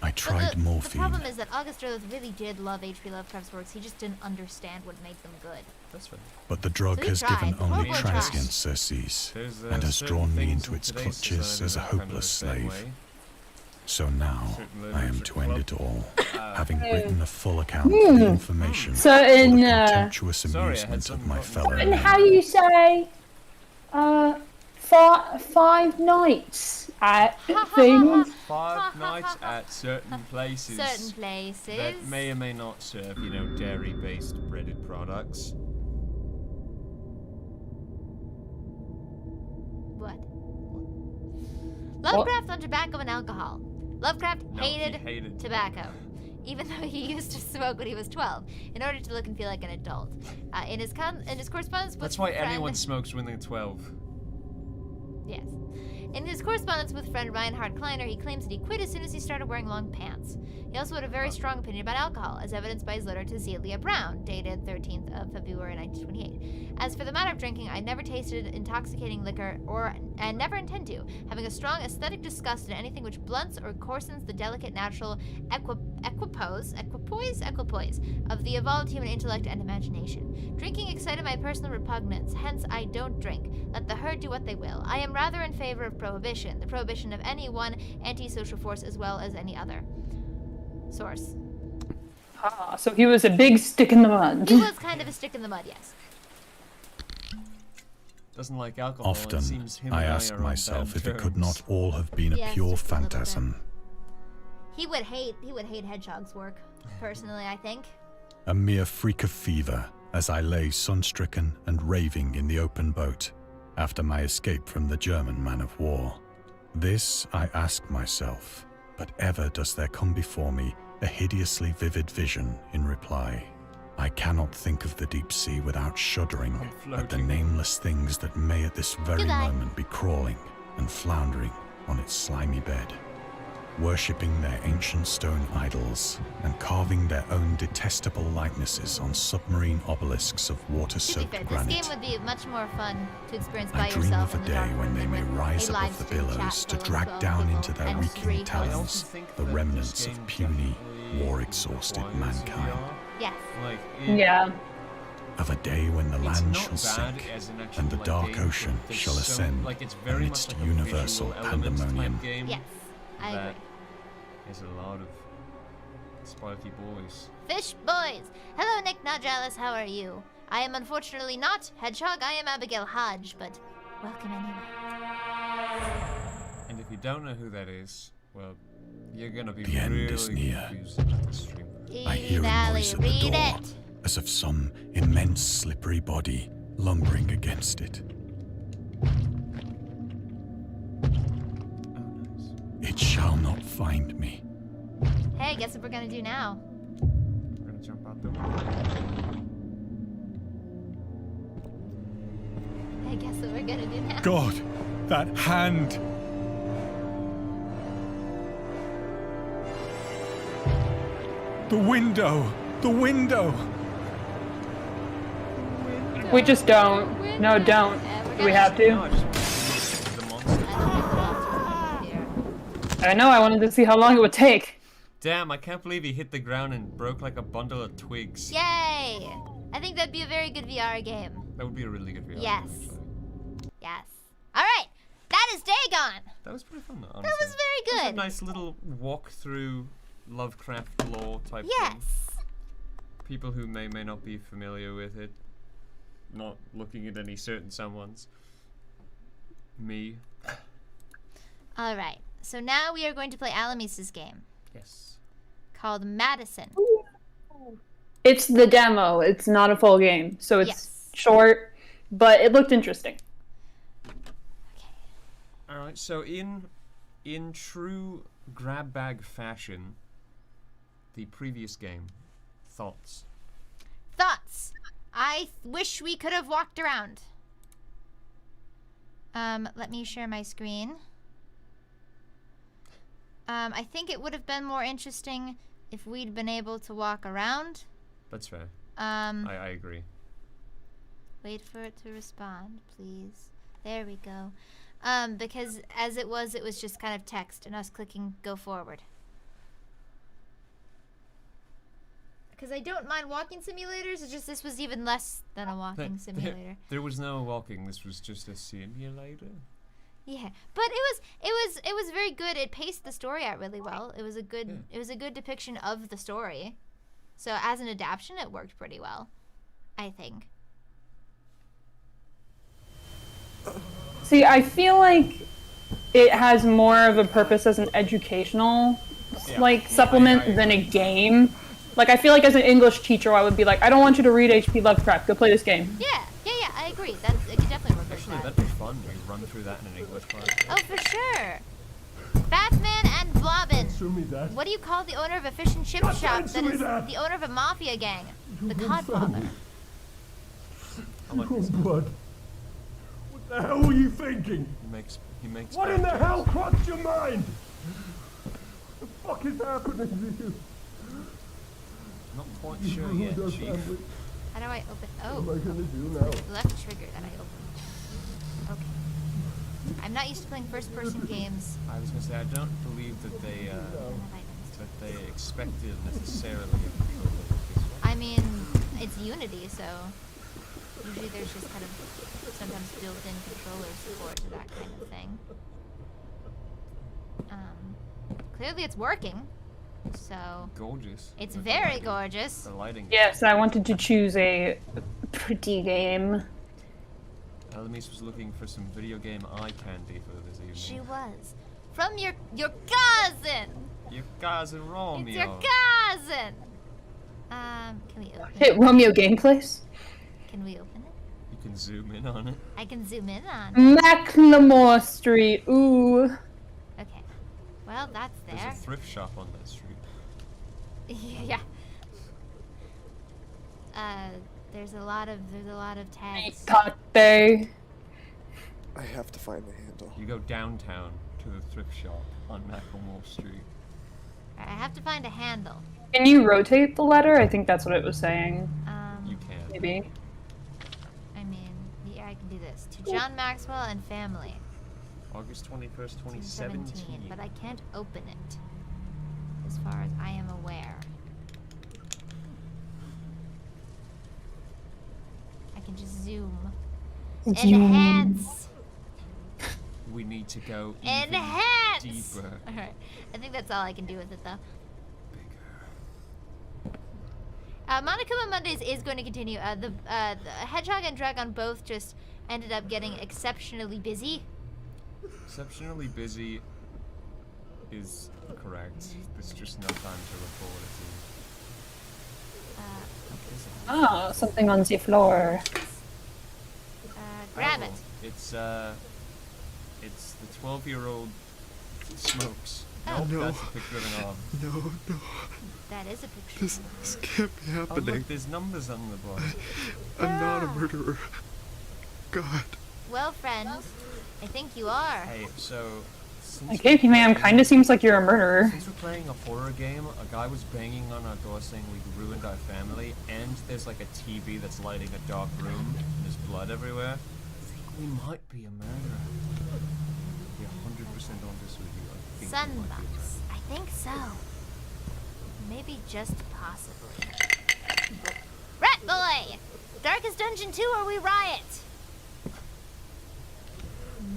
I But tried the morphine. problem is that August Derleth really did love H.P. Lovecraft's works. He just didn't understand what made them good. That's right. But the drug So he has tried. given The only horrible transient tried. surcease, There's, and has certain drawn me things into in its today's clutches society as a that are kind of hopeless the same slave. way. So now, Certain I am literature to end club. it all, having written a full account of the information So for the in contemptuous Sorry, I had amusement of something my rotten. fellow and men. how do you say 5 nights at things? 5 nights at certain places. Certain places. That may or may not serve, dairy-based breaded products. What? Lovecraft on tobacco and alcohol. Lovecraft No, he hated hated tobacco, even though he used to smoke when he was 12, in order to look and feel like an adult. In his correspondence with That's why friend, anyone smokes when they're 12. Yes. In his correspondence with friend Reinhard Kleiner, he claims that he quit as soon as he started wearing long pants. He also had a very strong opinion about alcohol, as evidenced by his letter to Zelia Brown, dated 13th of February 1928. As for the matter of drinking, I never tasted intoxicating liquor, and never intend to, having a strong aesthetic disgust in anything which blunts or coarsens the delicate natural equipoise of the evolved human intellect and imagination. Drinking excited my personal repugnance, hence I don't drink. Let the herd do what they will. I am rather in favor of prohibition, the prohibition of any one antisocial force as well as any other. Source. Ah, so he was a big stick in the mud. He was kind of a stick in the mud, yes. Doesn't like alcohol. It Often, seems him I and ask are on myself bad if it could terms. not all have been a Yes, pure just a little bit. phantasm. He would hate Hedgehog's work, personally, I think. A mere freak of fever as I lay sun-stricken and raving in the open boat after my escape from the German man of war. This I ask myself, but ever does there come before me a hideously vivid vision in reply. I cannot think of the deep sea without shuddering at the nameless things that may at this very Goodbye. moment be crawling and floundering on its slimy bed, worshipping their ancient stone idols and carving their own detestable likenesses on submarine obelisks of To be water-soaked fair, this granite. game would be much more fun to experience by I dream yourself of in a the day dark when room they than may with rise a live above the stream chat billows to full of drag 12 down people into their and reeking 3 hosts. I also talons think the that remnants this of game puny, definitely war-exhausted requires mankind. VR. Yes. Like, Yeah. Of a day when the it's land not shall bad sink as an actual, and the like, dark game, ocean but there's shall so, ascend like, it's very amidst much like a universal visual elements type pandemonium. game. Yes. I that agree. There's a lot of sparky boys. Fish boys! Hello, Nick Najalis, how are you? I am unfortunately not Hedgehog, I am Abigail Hodge, but welcome anyway. And if you don't know who that is, well, you're gonna be The end really is near. confused about the stream. I hear a Valley, noise at the read door, it! as of some immense slippery body lumbering against it. Oh, nice. It shall not find me. Hey, guess what we're gonna do now? We're gonna jump out the window. Hey, guess what we're gonna do now? God, that hand! The window! The window! We just don't. No, don't. Do we have No, I to? just want to the monster. I know, I wanted to see how long it would take. Damn, I can't believe he hit the ground and broke like a bundle of twigs. Yay! I think that'd be a very good VR game. That would be a really good video. Yes. actually. Yes. Alright, that is Dagon! That was pretty fun, honestly. That was very It was good. a nice little walk through Lovecraft lore type thing. Yes. People who may not be familiar with it, not looking at any certain someone's. Me. Alright, so now we are going to play Allimiece's game Yes. called Madison. It's the demo, it's not a full game. So it's Yes. short, but it looked interesting. All right. So in true grab bag fashion, the previous game, thoughts. Thoughts? I wish we could have walked around. Let me share my screen. I think it would have been more interesting if we'd been able to walk around. That's fair. I I agree. wait for it to respond, please. There we go. Because as it was just kind of text and us clicking go forward. Because I don't mind walking simulators, it's just this was even less than a walking simulator. There was no walking. This was just a simulator. Yeah, but it was very good. It paced the story out really well. It was a good depiction of the story. So as an adaptation, it worked pretty well, I think. See, I feel like it has more of a purpose as an educational supplement than a game. Like, I feel like as an English teacher, I would be like, I don't want you to read H.P. Lovecraft. Go play this game. Yeah, I agree. It could definitely work Actually, with that. that'd be fun. We run through that in an English class. Oh, for sure. Batman and Blobbin. What do you call the owner of a fish and chip shop that is the owner of a mafia gang? The Codfather. I like this. Blood. What the hell were you thinking? He makes. What bad in the jokes. hell crossed your mind? What the fuck is happening to you? Not quite sure yet, Your Chief. family. How do I open? What Oh, am I gonna do now? left trigger that I opened. Okay. I'm not used to playing first-person games. I was gonna say I don't believe that they. I don't have items that they expected necessarily a controller like this one. I mean, it's Unity, so usually there's just kind of sometimes built-in controller support to that kind of thing. Clearly it's working, so Gorgeous. it's The very lighting- gorgeous. The lighting. Yes, I wanted to choose a pretty game. Allimiece was looking for some video game eye candy for this evening. She was. From your cousin! Your cousin Romeo. It's your cousin! Can we open Hit it? Romeo gameplays. Can we open it? You can zoom in on it. I can zoom in on it. Macklemore Street. Ooh. Okay. Well, that's There's there. a thrift shop on that street. Yeah. There's a lot of tags. Tate. I have to find the handle. You go downtown to the thrift shop on Macklemore Street. I have to find a handle. Can you rotate the letter? I think that's what it was saying. You can. Maybe. I mean, yeah, I can do this. To John Maxwell and family. August 21st, 2017, 2017. but I can't open it. As far as I am aware. I can just zoom. Enhance! We need to go even Enhance! deeper. Alright. I think that's all I can do with it though. Bigger. Monokuma Mondays is going to continue. The Hedgehog and Dragon both just ended up getting exceptionally busy. Exceptionally busy is correct. There's just no time to record it. What is it? Ah, something on the floor. Grab Oh, it. It's the 12-year-old smokes. Oh. Nope, No. that's a picture of an arm. No. That is a picture. This can't be Oh happening. look, there's numbers on the board. I'm not a Ah. murderer. God. Well, friend, I think you are. Hey, so since Like, hey, man, kind of seems like you're a murderer. Since we're playing a horror game, a guy was banging on our door saying we ruined our family, and there's like a TV that's lighting a dark room, and there's blood everywhere. I think we might be a murderer. Be 100% honest with you. I think we might be a Sunbox. murderer. I think so. Maybe just possibly. Rat Boy! Darkest Dungeon 2 or we riot!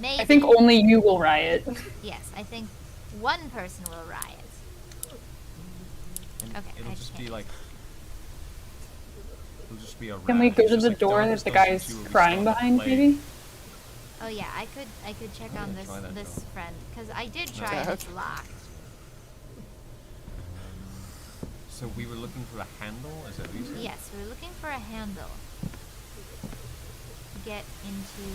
Maybe. I think only you will riot. Yes, I think one person will riot. And Okay, it'll I just can't. be like. It'll just be a Can we rat. go It's to just the like door that Darkest the Dungeon guy's 2 will be crying starting to behind, play. maybe? Oh yeah, I could check on this try that, this though. friend because I did try and Dad? it's locked. So we were looking for a handle, is that what you said? Yes, we're looking for a handle to get into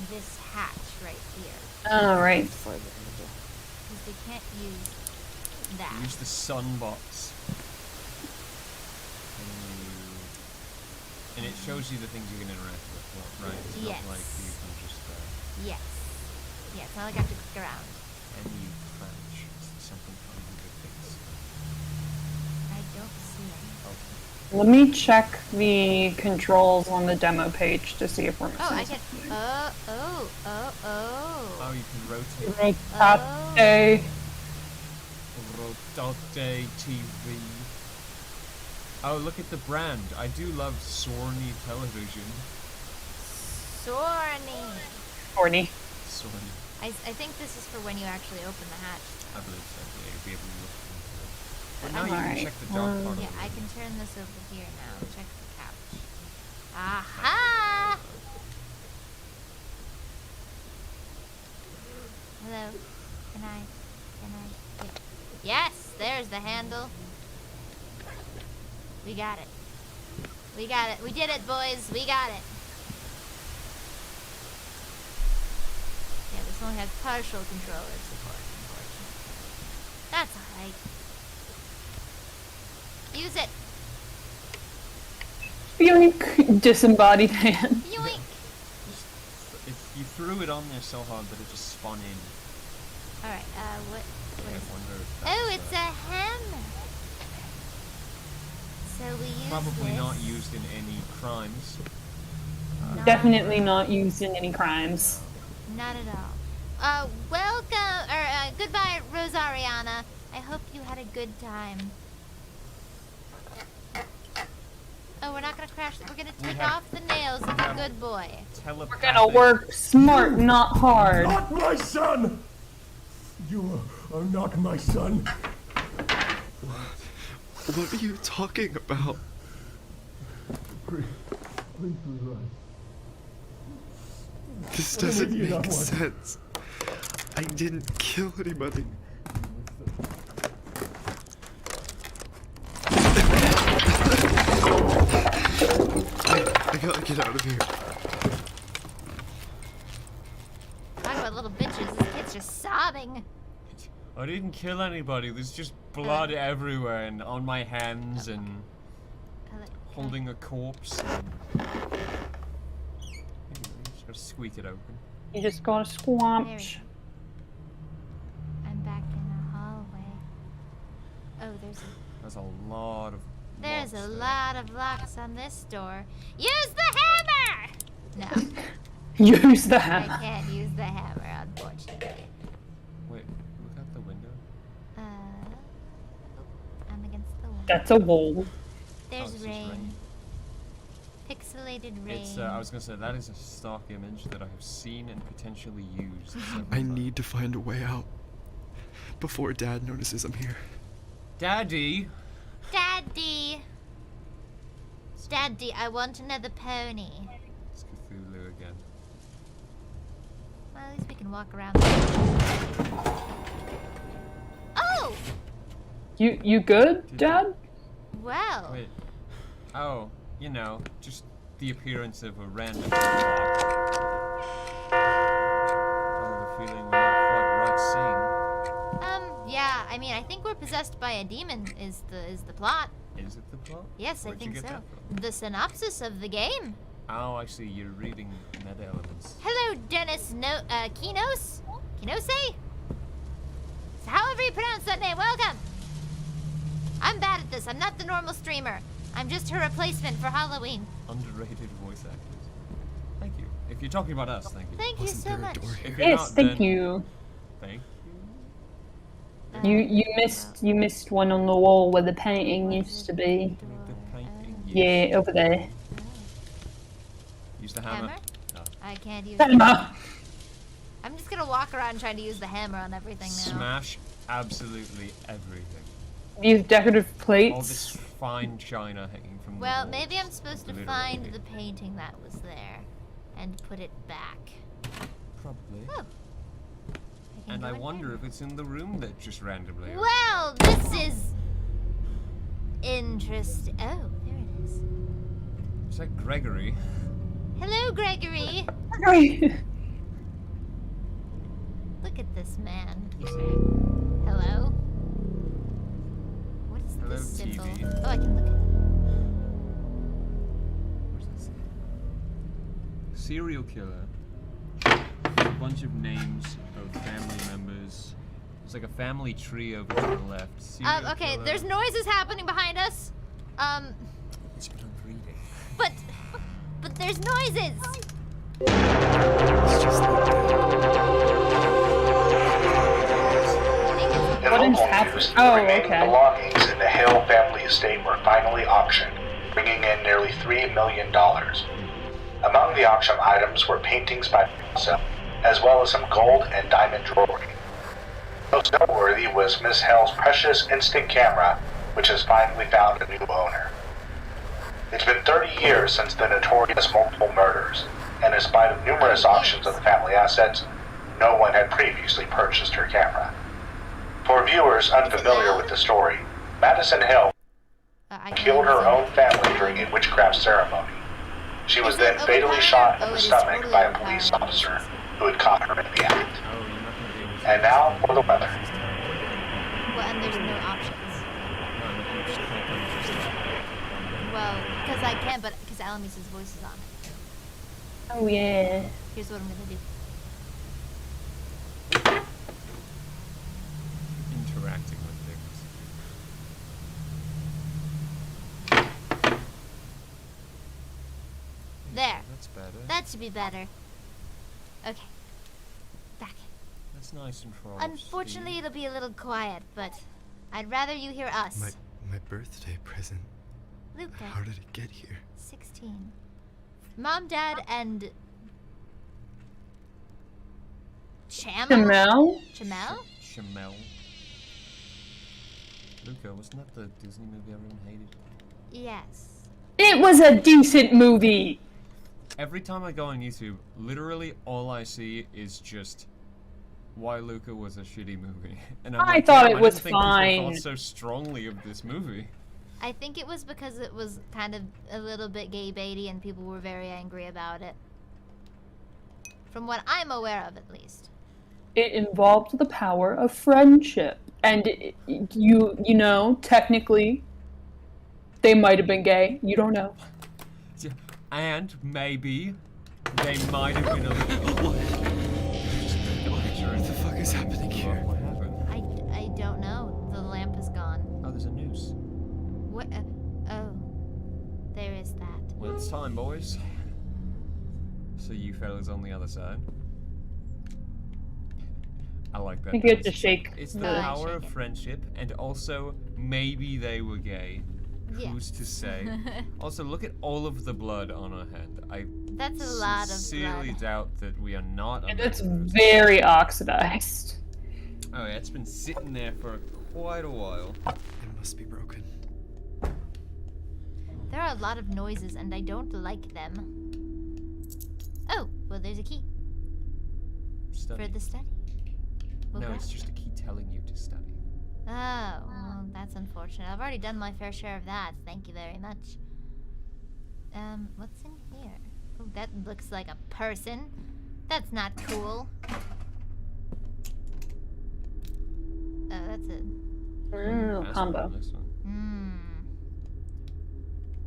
this hatch right here Oh, right. Find the handle. because they can't use that. Use the sun box. And it shows you the things you can interact with, well, right? It's Yes. not like you can just Yes. Yeah, it's not like I have to click around. any crouch. Something trying to do good things. I don't see any. Okay. Let me check the controls on the demo page to see if we're missing Oh, I can. something. Oh, you can rotate. Rotate. Rotate TV. Oh, look at the brand. I do love Sony television. Sorny. Horny. Sony. I think this is for when you actually open the hatch. I believe so. Yeah, you'll be able to look into it. But I'm now you can alright. check the dark part Yeah, of the I room. can turn this over here now. Check the couch. Aha! Hello. Can I get... Yes, there's the handle. We got it. We got it. We did it, boys. We got it. Yeah, this only has partial controller support, unfortunately. That's alright. Use it. Yoink. Disembodied hand. Yoink. You threw it on there so hard that it just spun in. Alright, what I is it? wonder if Oh, that's, it's a hammer. So we use probably this. not used in any crimes. Not- Definitely not used in any crimes. Not at all. Welcome, goodbye, Rosariana. I hope you had a good time. Oh, we're not gonna crash. We're gonna take off the nails of a good boy. We're gonna work smart, not hard. Not my son! You are not my son. What are you talking about? Please relax. This doesn't do you not make want? sense. I didn't kill anybody. I gotta get out of here. Talk about little bitches. This kid's just sobbing. I didn't kill anybody. There's just blood everywhere and on my hands and holding a corpse. And... just gotta squeak it open. You just gotta There we squamch. go. I'm back in the hallway. Oh, There's a lot of. there's locks a there. lot of locks on this door. Use the hammer! No, Use the I hammer. can't use the hammer, unfortunately. Wait, look out the window. I'm against the wall. That's a wall. There's it's just rain. rain. Pixelated rain. It's. I was gonna say that is a stock image that I have seen and potentially used. several I times. need to find a way out before Dad notices I'm here. Daddy. Daddy! Daddy, I want another pony. It's Cthulhu again. Well, at least we can walk around. Oh! You good, Dad? Well. Wait. Oh, you know, just the appearance of a random block. I have a feeling we're not quite right sane. Yeah, I mean, I think we're possessed by a demon is the plot. Is it the plot? Yes, Where'd I you think get so. that from? The synopsis of the game. Oh, I see. You're reading meta elements. Hello, Dennis Kinos? Kinose? However you pronounce that name, welcome! I'm bad at this. I'm not the normal streamer. I'm just her replacement for Halloween. Underrated voice actors. Thank you. If you're talking about us, thank you. Thank you Wasn't so there a much. door here? If you're Yes, not, thank then you. Thank you. You missed one on the wall where the painting used to be. The painting. Yeah, over there. Use the hammer. Hammer? No. I can't use Hammer. I'm just gonna walk around trying to use the hammer on everything now. Smash absolutely everything. These decorative All plates. this fine china hanging from the Well, walls. maybe I'm supposed to Literally. find the painting that was there and put it back. Probably. Oh. can And go I in wonder there. if it's in the room that just randomly. Well, this is interesting. Oh, there it is. Is that Gregory? Hello, Gregory. Look at this man. Hello. What is Hello, this symbol? TV. Oh, I can look at it. What's that say? Serial killer. A bunch of names of family members. It's like a family tree over to the left. Serial Okay, killer. there's noises happening behind us. It's what I'm reading. But there's noises. It's just like In What is local happening? news, Oh, the remaining okay. belongings in the Hill family estate were finally auctioned, bringing in nearly $3 million. Among the auction items were paintings by Picasso, as well as some gold and diamond jewelry. Most noteworthy was Miss Hill's precious instant camera, which has finally found a new owner. It's been 30 years since the notorious multiple murders, and in spite of numerous auctions of the family assets, no one had previously purchased her camera. For viewers unfamiliar with the story, Madison Hill I killed her own family during a witchcraft ceremony. She was then fatally shot in the stomach by a police officer who had caught her in the act. Oh, you're not gonna be able to. And now for the weather. Well, and there's no options. No, you just can't put it just like- Well, because I can, but because Allimie's voice is on it. Oh yeah. Here's what I'm gonna do. interacting with things. There. That's better. That should be better. Okay. Back. It's nice and frosty. Unfortunately, it'll be a little quiet, but I'd rather you hear us. My birthday present. Luca, How did it get here? 16. Mom, Dad, and... Jamel? Chamel? Chamel. Luca, wasn't that the Disney movie everyone hated? Yes. It was a decent movie. Every time I go on YouTube, literally all I see is just why Luca was a shitty movie. And I'm I like, thought damn, it was I didn't think people fine. thought so strongly of this movie. I think it was because it was kind of a little bit gay baity and people were very angry about it. From what I'm aware of, at least. It involved the power of friendship. And you know, technically, they might have been gay. You don't know. And maybe they might have been a little. What the fuck is happening here? What happened? I don't know. The lamp is gone. Oh, there's a noose. What? Oh. There is that. Well, it's time, boys. So you fellas on the other side. I like that. You get to shake. It's the No, I power shake of it. friendship, and also maybe they were gay. Yeah. Who's to say? Also, look at all of the blood on her hand. I That's a lot of sincerely blood. doubt that we are not. And it's unbelievers. very oxidized. Oh yeah, it's been sitting there for quite a while. It must be broken. There are a lot of noises and I don't like them. Oh, well there's a key Study. for the study. We'll No, grab it's it. just a key telling you to study. Oh, well, that's unfortunate. I've already done my fair share of that. Thank you very much. What's in here? Oh, that looks like a person. That's not cool. Oh, that's a... Mm, That's combo. on this one. Hmm.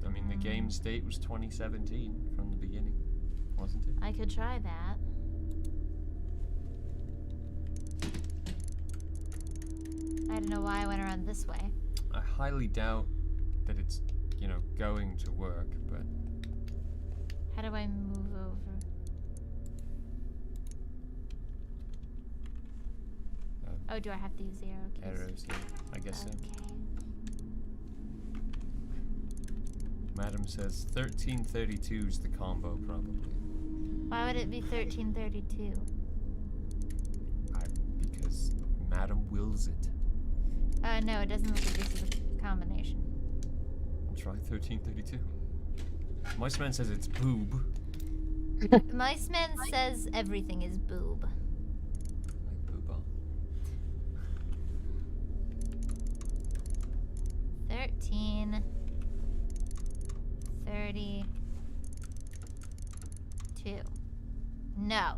I mean, the game's date was 2017 from the beginning, wasn't it? I could try that. I don't know why I went around this way. I highly doubt that it's, you know, going to work, but How do I move over? Oh, do I have to use the arrow keys? arrows, yeah, I guess so. Okay. Madam says 1332 is the combo, probably. Why would it be 1332? Because Madam wills it. No, it doesn't look like this is a combination. Try 1332. Moist Man says it's boob. Mice Man says everything is boob. Like booba. 1332. No.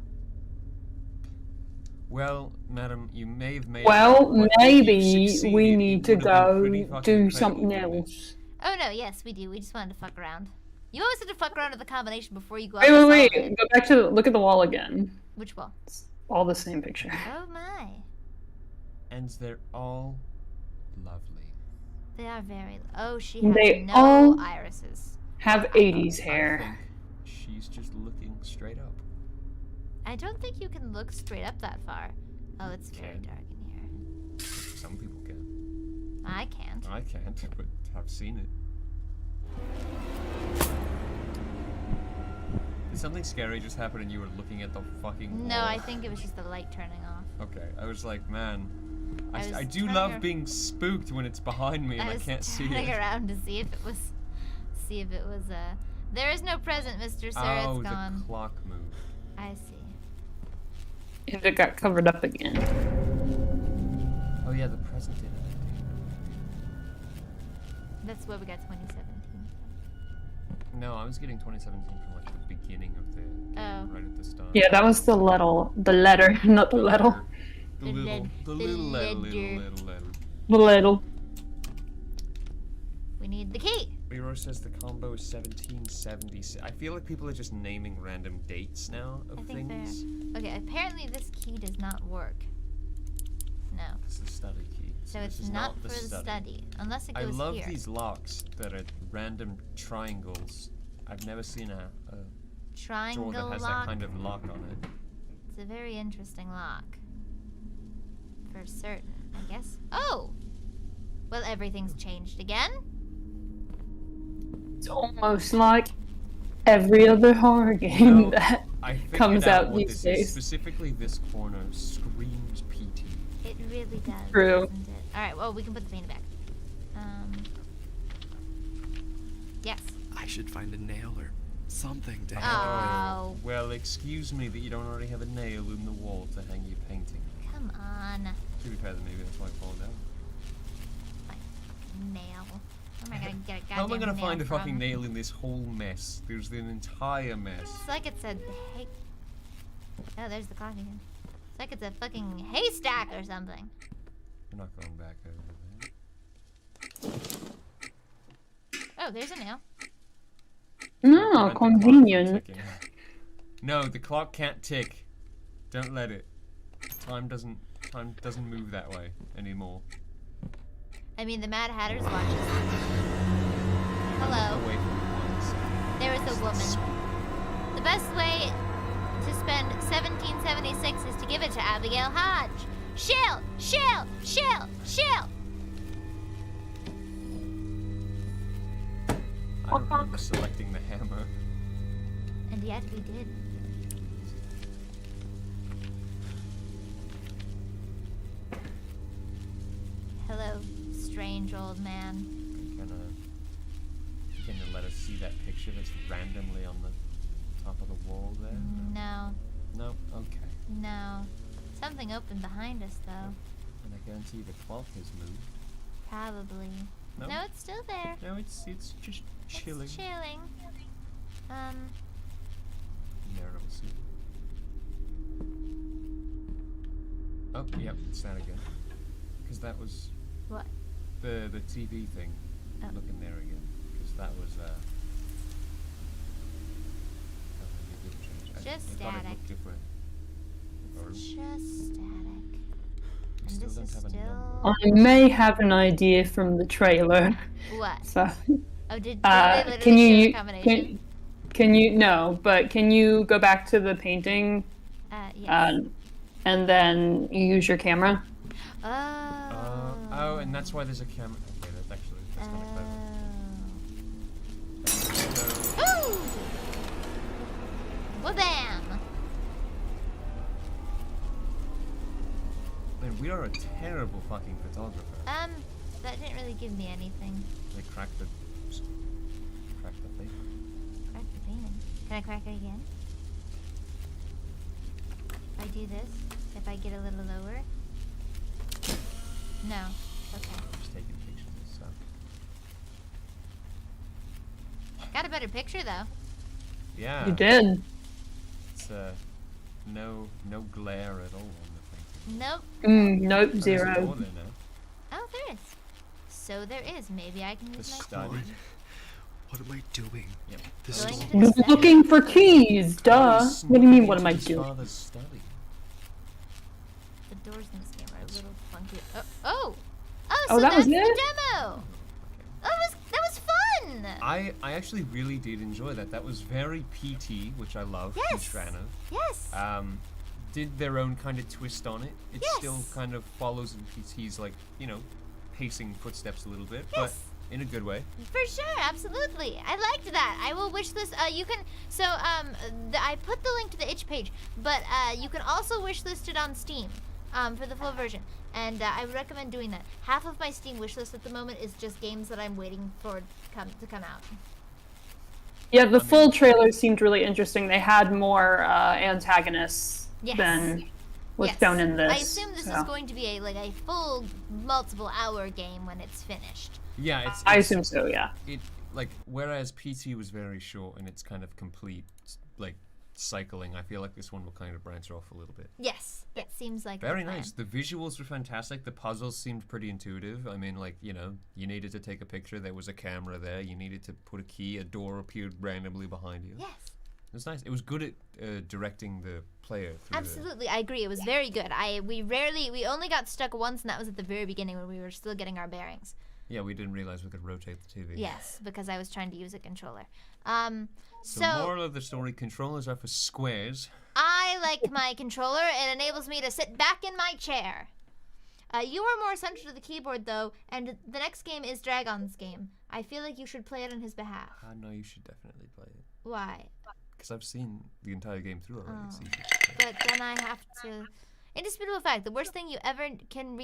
Well, Madam, you may have made. Well, but if maybe you succeeded, we it need to would have been pretty go fucking do incredible, something wouldn't it? else. Oh no, yes, we do. We just wanted to fuck around. You always have to fuck around with the combination before you go Wait, out to wait, solve wait. it. Go back to look at the wall again. Which wall? It's all the same picture. Oh my. And they're all lovely. They are very... Oh, she has They no all- irises. Have 80s I hair. think she's just looking straight up. I don't think you can look straight up that far. Oh, it's very Can. dark in here. Some people can. I can't. I can't, but I've seen it. Did something scary just happen and you were looking at the fucking No, wall? I think it was just the light turning off. Okay, I was like, man, I was I do turning love ar- being spooked when it's behind me and I was can't see turning it. around to see if it was... There is no present, Mr. Sir. Oh, It's gone. the clock moved. I see. And it got covered up again. Oh yeah, the present did it. That's where we got 2017. No, I was getting 2017 from like the beginning of the game, Oh. right at the start. Yeah, that was the letter, not the letter. The little, the little letter, ledger. little letter. The little. We need the key. Leroy says the combo is 1776. I feel like people are just naming random dates now of I think things. Okay, apparently this key does not work. No. This is the study key. So this it's is not the for the study. Unless it I goes love here. these locks that are random triangles. I've never seen a door Triangle that has lock. that kind of lock on it. It's a very interesting lock. for certain, I guess. Oh! Well, everything's changed again. It's almost like every other horror game No, that I figured comes out what these this is. days. Specifically, this corner screams PT. It really does, True. doesn't it? Alright, well, we can put the painting back. Yes. I should find a nail or something to hang it Oh, Well, excuse me that you don't already have a nail in the wall to hang your painting. come on. To be fair, then maybe that's why I fall down. My nail. Where am I gonna get a goddamn How am I gonna nail find a from? fucking nail in this whole mess? There's an entire mess. It's like it's a Oh, there's the clock again. It's like it's a fucking haystack or something. We're not going back over Oh, there's a nail. there. No, Prevent the clock from convenient. ticking. No, the clock can't tick. Don't let it. Time doesn't move that way anymore. I mean, the Mad Hatter's watches. Hello. Away from the ones. There is a woman. The best way to spend 1776 is to give it to Abigail Hodge. Shill! Shill! Shill! Shill! I don't remember selecting the hammer. And yet we did. Hello, strange old man. Gonna let us see that picture that's randomly on the top of the wall there? No, No? Okay. no. Something open behind us, though. And I guarantee the clock has moved. Probably. No? No, it's still there. No, it's just chilling. It's chilling. Marital suit. Oh, yep, it's that again. Because that was What? the TV thing. Oh. Looking there again. Because that was maybe it did change. Just I thought it static. looked different. Or Just static. we And still this don't is have a still. number. I may have an idea from the trailer. What? So, Oh, did they literally can show you the combination? can you no? But can you go back to the painting Yes. and then you use your camera? Oh. And that's why there's a camera. Okay, that's kind of clever. So, Ooh! Wha-bam! man, we are a terrible fucking photographer. That didn't really give me anything. They cracked the thing. Crack the painting. Can I crack it again? If I do this, if I get a little lower. No. Okay. Just taking pictures. So. Got a better picture though. Yeah. You did. It's no glare at all on the thing. Nope. Nope, Oh, there's a zero. door there now. Oh, there is. So there is. Maybe I can The use my study. Lord, what am I doing? Yep. This Going is into the You're study. looking for keys, duh. He's What do you mean, sneaking what am I into his doing? father's study. The doors in this game are a little funky. Oh, so Oh, that that's was the it? demo. That was fun. I actually really did enjoy that. That was very PT, which I love. Yes. Huge fan of. Yes. Did their own kind of twist on it. It Yes. still kind of follows in PT's, like, pacing footsteps a little bit, Yes. but in a good way. For sure, absolutely. I liked that. I will wish list. You can. So I put the link to the itch page, but you can also wish list it on Steam, for the full version. And I would recommend doing that. Half of my Steam wish list at the moment is just games that I'm waiting for to come out. Yeah, the full trailer seemed really interesting. They had more antagonists Yes. than was Yes. shown in this. I assume this is going to be a full multiple hour game when it's finished. Yeah, it's I assume so, yeah. it like whereas PT was very short and it's kind of complete like cycling, I feel like this one will kind of branch off a little bit. Yes, it seems like Very the plan. nice. The visuals were fantastic. The puzzles seemed pretty intuitive. I mean, like, you needed to take a picture. There was a camera there. You needed to put a key. A door appeared randomly behind you. Yes. It was nice. It was good at directing the player through Absolutely, I agree. It was very good. We only got stuck once, and that was at the very beginning when we were still getting our bearings. Yeah, we didn't realize we could rotate the TV. Yes, because I was trying to use a controller. So moral of the story, controllers are for squares. I like my controller. It enables me to sit back in my chair. You are more central to the keyboard, though, and the next game is Dragon's game. I feel like you should play it on his behalf. I know you should definitely play it. Why? Because I've seen the entire game through already. So you should But then I have to... Indisputable fact, the worst thing you can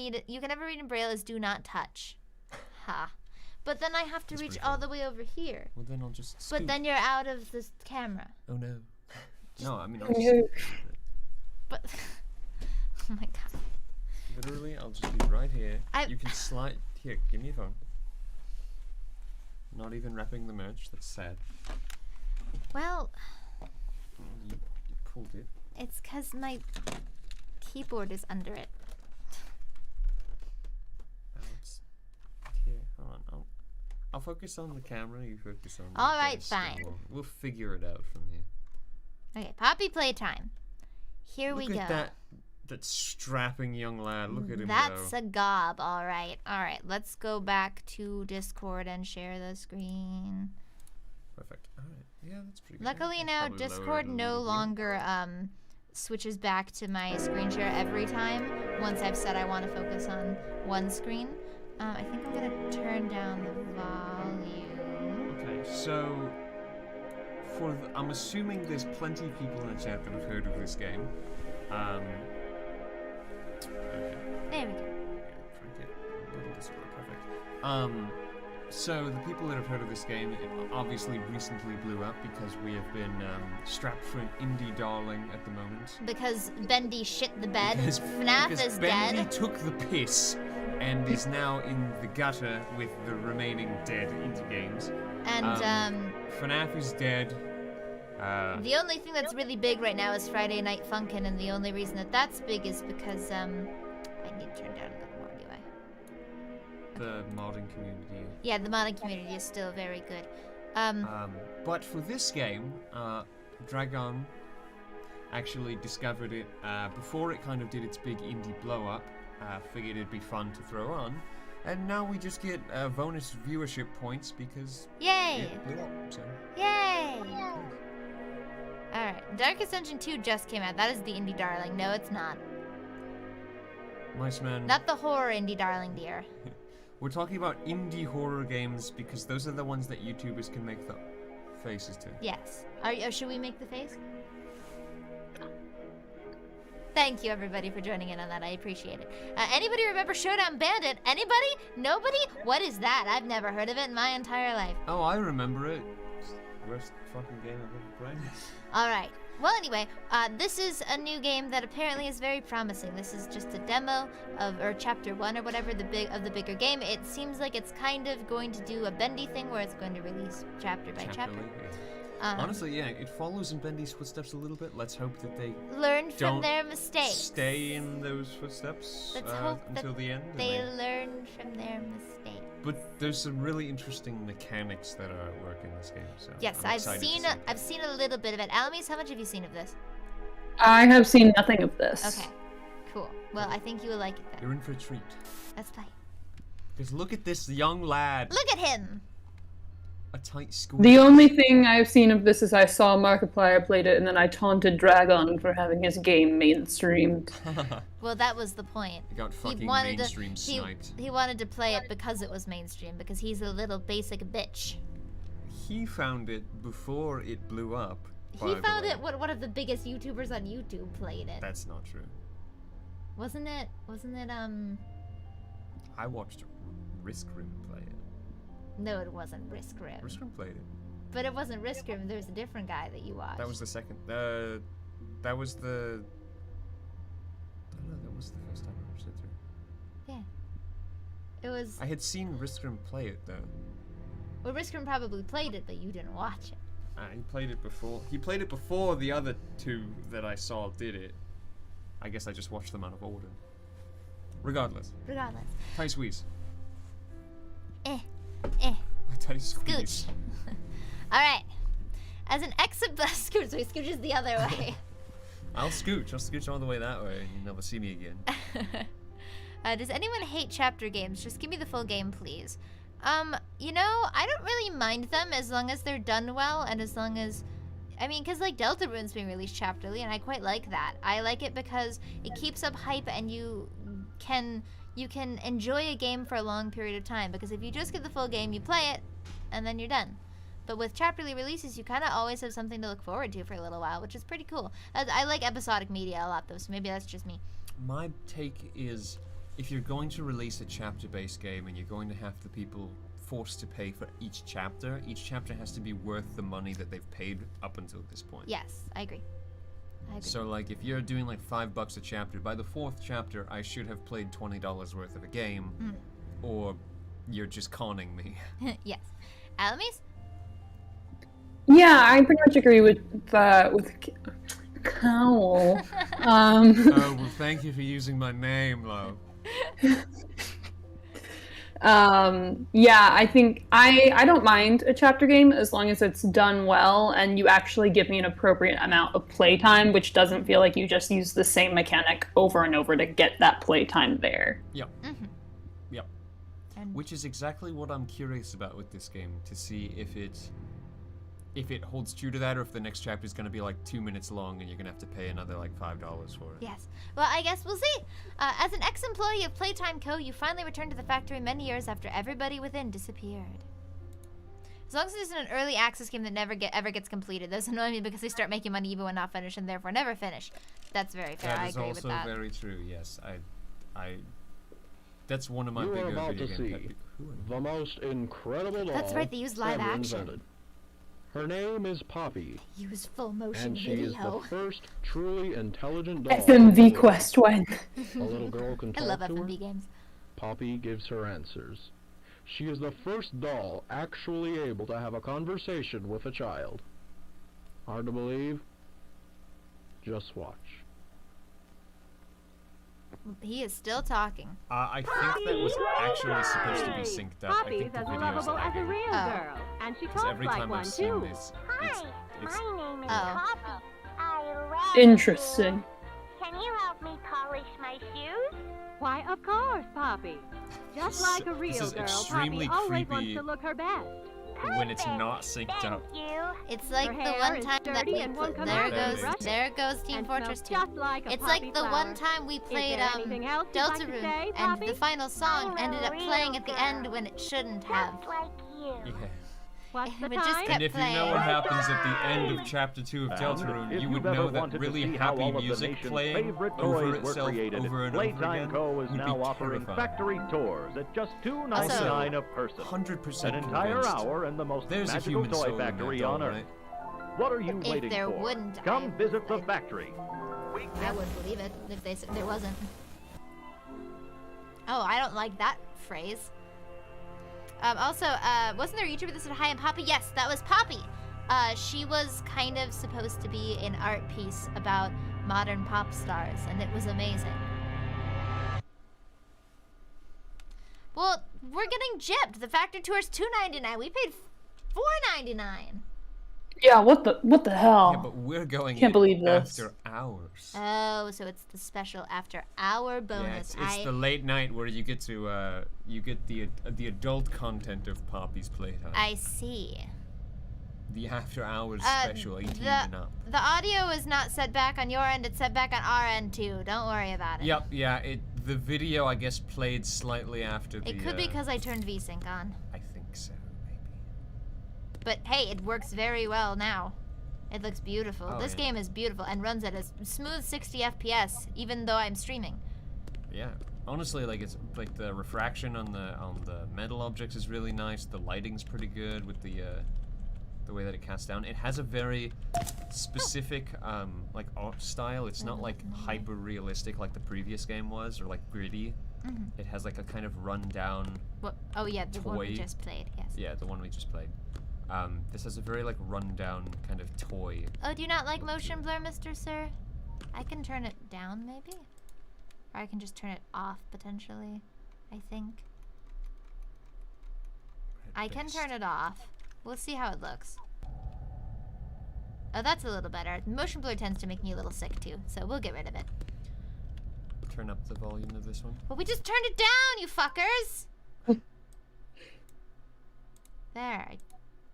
ever read in Braille is do not touch. Ha. But then I have to reach all the way over here. Well, then I'll just But scoot. then you're out of the camera. Oh, no. No, I mean, I'll just... But... oh my god. Literally, I'll just be right here. You can slide... Here, give me your phone. Not even wrapping the merch. That's sad. Well... You pulled it. It's because my keyboard is under it. Oh, it's here. Hold on. I'll focus on the camera. You focus on. All the right, desk, and fine. We'll figure it out from here. Okay, Poppy playtime. Here we go. Look at that strapping young lad. Look at him That's go. a gob. All right. Let's go back to Discord and share the screen. Perfect. All right. Yeah, that's pretty good. Luckily I'll now probably lower Discord it a no little bit. longer switches back to my screen share every time once I've said I want to focus on one screen. I think I'm gonna turn down the volume. Okay, so I'm assuming there's plenty of people in the chat that have heard of this game. Okay. There we go. Try and get a little this way. Perfect. So the people that have heard of this game, it obviously recently blew up because we have been strapped for an indie darling at the moment. Because Bendy shit the bed. Because FNAF is Bendy dead. took the piss and is now in the gutter with the remaining dead indie games. And FNAF is dead. the only thing that's really big right now is Friday Night Funkin', and the only reason that that's big is because I need to turn down a little more, do I? The modding community. Yeah, the modding community is still very good. But for this game, Dragon actually discovered it before it kind of did its big indie blow up. Figured it'd be fun to throw on, and now we just get bonus viewership points because Yay! it blew up. So. Yay! Alright, Darkest Dungeon 2 just came out. That is the indie darling. No, it's not. Mice Man. Not the horror indie darling, dear. We're talking about indie horror games because those are the ones that YouTubers can make the faces to. Yes. Should we make the face? Thank you, everybody, for joining in on that. I appreciate it. Anybody remember Showdown Bandit? Anybody? Nobody? What is that? I've never heard of it in my entire life. Oh, I remember it. It's the worst fucking game I've ever played. All right. Well, anyway, this is a new game that apparently is very promising. This is just a demo or chapter 1 or whatever of the bigger game. It seems like it's kind of going to do a Bendy thing where it's going to release chapter by chapter. Honestly, yeah, it follows in Bendy's footsteps a little bit. Let's hope that they learn from don't their mistakes. Stay in those footsteps Let's hope until that the end. they learn from their mistakes. But there's some really interesting mechanics that are at work in this game. So Yes, I'm I've excited to seen see it. I've seen a little bit of it. Allimiece, how much have you seen of this? I have seen nothing of this. Okay, cool. Well, I think you will like it then. You're in for a treat. Let's play. Because look at this young lad. Look at him. A tight school. The only thing I've seen of this is I saw Markiplier played it, and then I taunted Dragon for having his game mainstreamed. Well, that was the point. He got fucking wanted mainstream sniped. He wanted to play it because it was mainstream, because he's a little basic bitch. He found it before it blew up. He found it when one of the biggest YouTubers on YouTube played it. That's not true. Wasn't it, I watched Risk Room play it. No, it wasn't Risk Room. Risk Room played it. But it wasn't Risk Room, there was a different guy that you watched. That was the second. That was the. I don't know. That was the first time I ever sit through. Yeah. It was. I had seen Risk Room play it though. Well, Risk Room probably played it, but you didn't watch it. He played it before. He played it before the other two that I saw did it. I guess I just watched them out of order. Regardless. Tie squeeze. Eh. Tie squeeze. Scooch. Alright. As an scooch, so he scooches the other way. I'll scooch all the way that way and you'll never see me again. Does anyone hate chapter games? Just give me the full game, please. You know, I don't really mind them as long as they're done well and as long as... I mean, because, like, Deltarune's being released chapterly, and I quite like that. I like it because it keeps up hype and you you can enjoy a game for a long period of time, because if you just get the full game, you play it, and then you're done. But with chapterly releases, you kind of always have something to look forward to for a little while, which is pretty cool. I like episodic media a lot, though, so maybe that's just me. My take is, if you're going to release a chapter-based game and you're going to have the people forced to pay for each chapter has to be worth the money that they've paid up until this point. Yes, I agree. So, like, if you're doing like $5 a chapter, by the 4th chapter, I should have played $20 worth of a game, or you're just conning me. Yes. Allimiece? Yeah, I pretty much agree with Cowl. Oh, well, thank you for using my name, love. Yeah, I think I don't mind a chapter game as long as it's done well and you actually give me an appropriate amount of playtime, which doesn't feel like you just use the same mechanic over and over to get that playtime there. Yep. Yep. Which is exactly what I'm curious about with this game, to see if it holds true to that, or if the next chapter is going to be like 2 minutes long and you're going to have to pay another like $5 for it. Yes. Well, I guess we'll see. As an ex-employee of Playtime Co., you finally returned to the factory many years after everybody within disappeared. As long as it's an early access game that never ever gets completed, those annoy me because they start making money even when not finished and therefore never finish. That's very fair. I agree with that. That is also very true. Yes, I. That's one of my bigger about video to game see pet peeves. the most incredible doll That's right, they used live ever action. invented. Her name is Poppy, Use full motion and she is video. the first truly intelligent doll. FMV Quest 1. A little girl can I talk love to her. FMV games. Poppy gives her answers. She is the first doll actually able to have a conversation with a child. Hard to believe? Just watch. He is still talking. I think that was actually supposed to be synced up. I Poppy's think the as video's lovable as a lagging. real Oh. girl, and she Because talks every like time one I've seen too. this, Hi, it's my name is Oh. Poppy. I love Interesting. you. Can you help me polish my shoes? Why, of course, Poppy. Just like a real This is girl, extremely Poppy always creepy wants to look her best. when it's Perfect. not synced Thank up. you. It's like Her the hair one is time that sturdy we and won't come there out when you brush it. goes Team And Fortress 2. smells just like a It's poppy like the flower. one time we Is played there anything else you'd like to Deltarune, say, and Poppy? the final song I'm a ended up real playing at the girl. end when it shouldn't have. Just like you. Yeah. What's the It just time? kept And if you know playing. what happens at the end of Chapter 2 of And Deltarune, if you you've would ever know that wanted to really see how happy all of the music nation's playing favorite over toys were itself created, over and over Playtime again Co. is would now be offering terrifying. factory tours at just $2.99 a person. 100% An entire convinced. hour in the most There's a magical human soul toy in that factory doll, on Earth. right? What are you If waiting there for? wouldn't, Come visit the factory. I would believe it if they said there wasn't. Oh, I don't like that phrase. Also, wasn't there a YouTuber that said hi, I'm Poppy? Yes, that was Poppy. She was kind of supposed to be an art piece about modern pop stars, and it was amazing. Well, we're getting gypped. The factory tour's $2.99. We paid $4.99. Yeah, what the hell? Yeah, but we're going Can't in believe this. after hours. Oh, so it's the special after-hour Yeah, bonus. it's the late night where you get to you get the adult content of Poppy's playtime. I see. The after hours special, 18 the, and up. The audio is not set back on your end, it's set back on our end too. Don't worry about it. Yep, yeah, the video I guess played slightly after the It could be because I turned VSync on. I think so, maybe. But hey, it works very well now. It looks beautiful. Oh, This yeah. game is beautiful and runs at a smooth 60 FPS, even though I'm streaming. Yeah. Honestly, like it's like the refraction on the metal objects is really nice. The lighting's pretty good with the way that it casts down. It has a very specific like art style. It's not like hyper realistic like the previous game was, or like gritty. It has like a kind of rundown. What? Oh yeah, the one we Toy. just played. Yes. Yeah, the one we just played. This has a very like rundown kind of toy. Oh, do you not like motion blur, Mr. Sir? I can turn it down, maybe, or I can just turn it off potentially. I think I can turn it off. We'll see how it looks. Oh, that's a little better. Motion blur tends to make me a little sick too, so we'll get rid of it. Turn up the volume of this one. But we just turned it down, you fuckers! There, I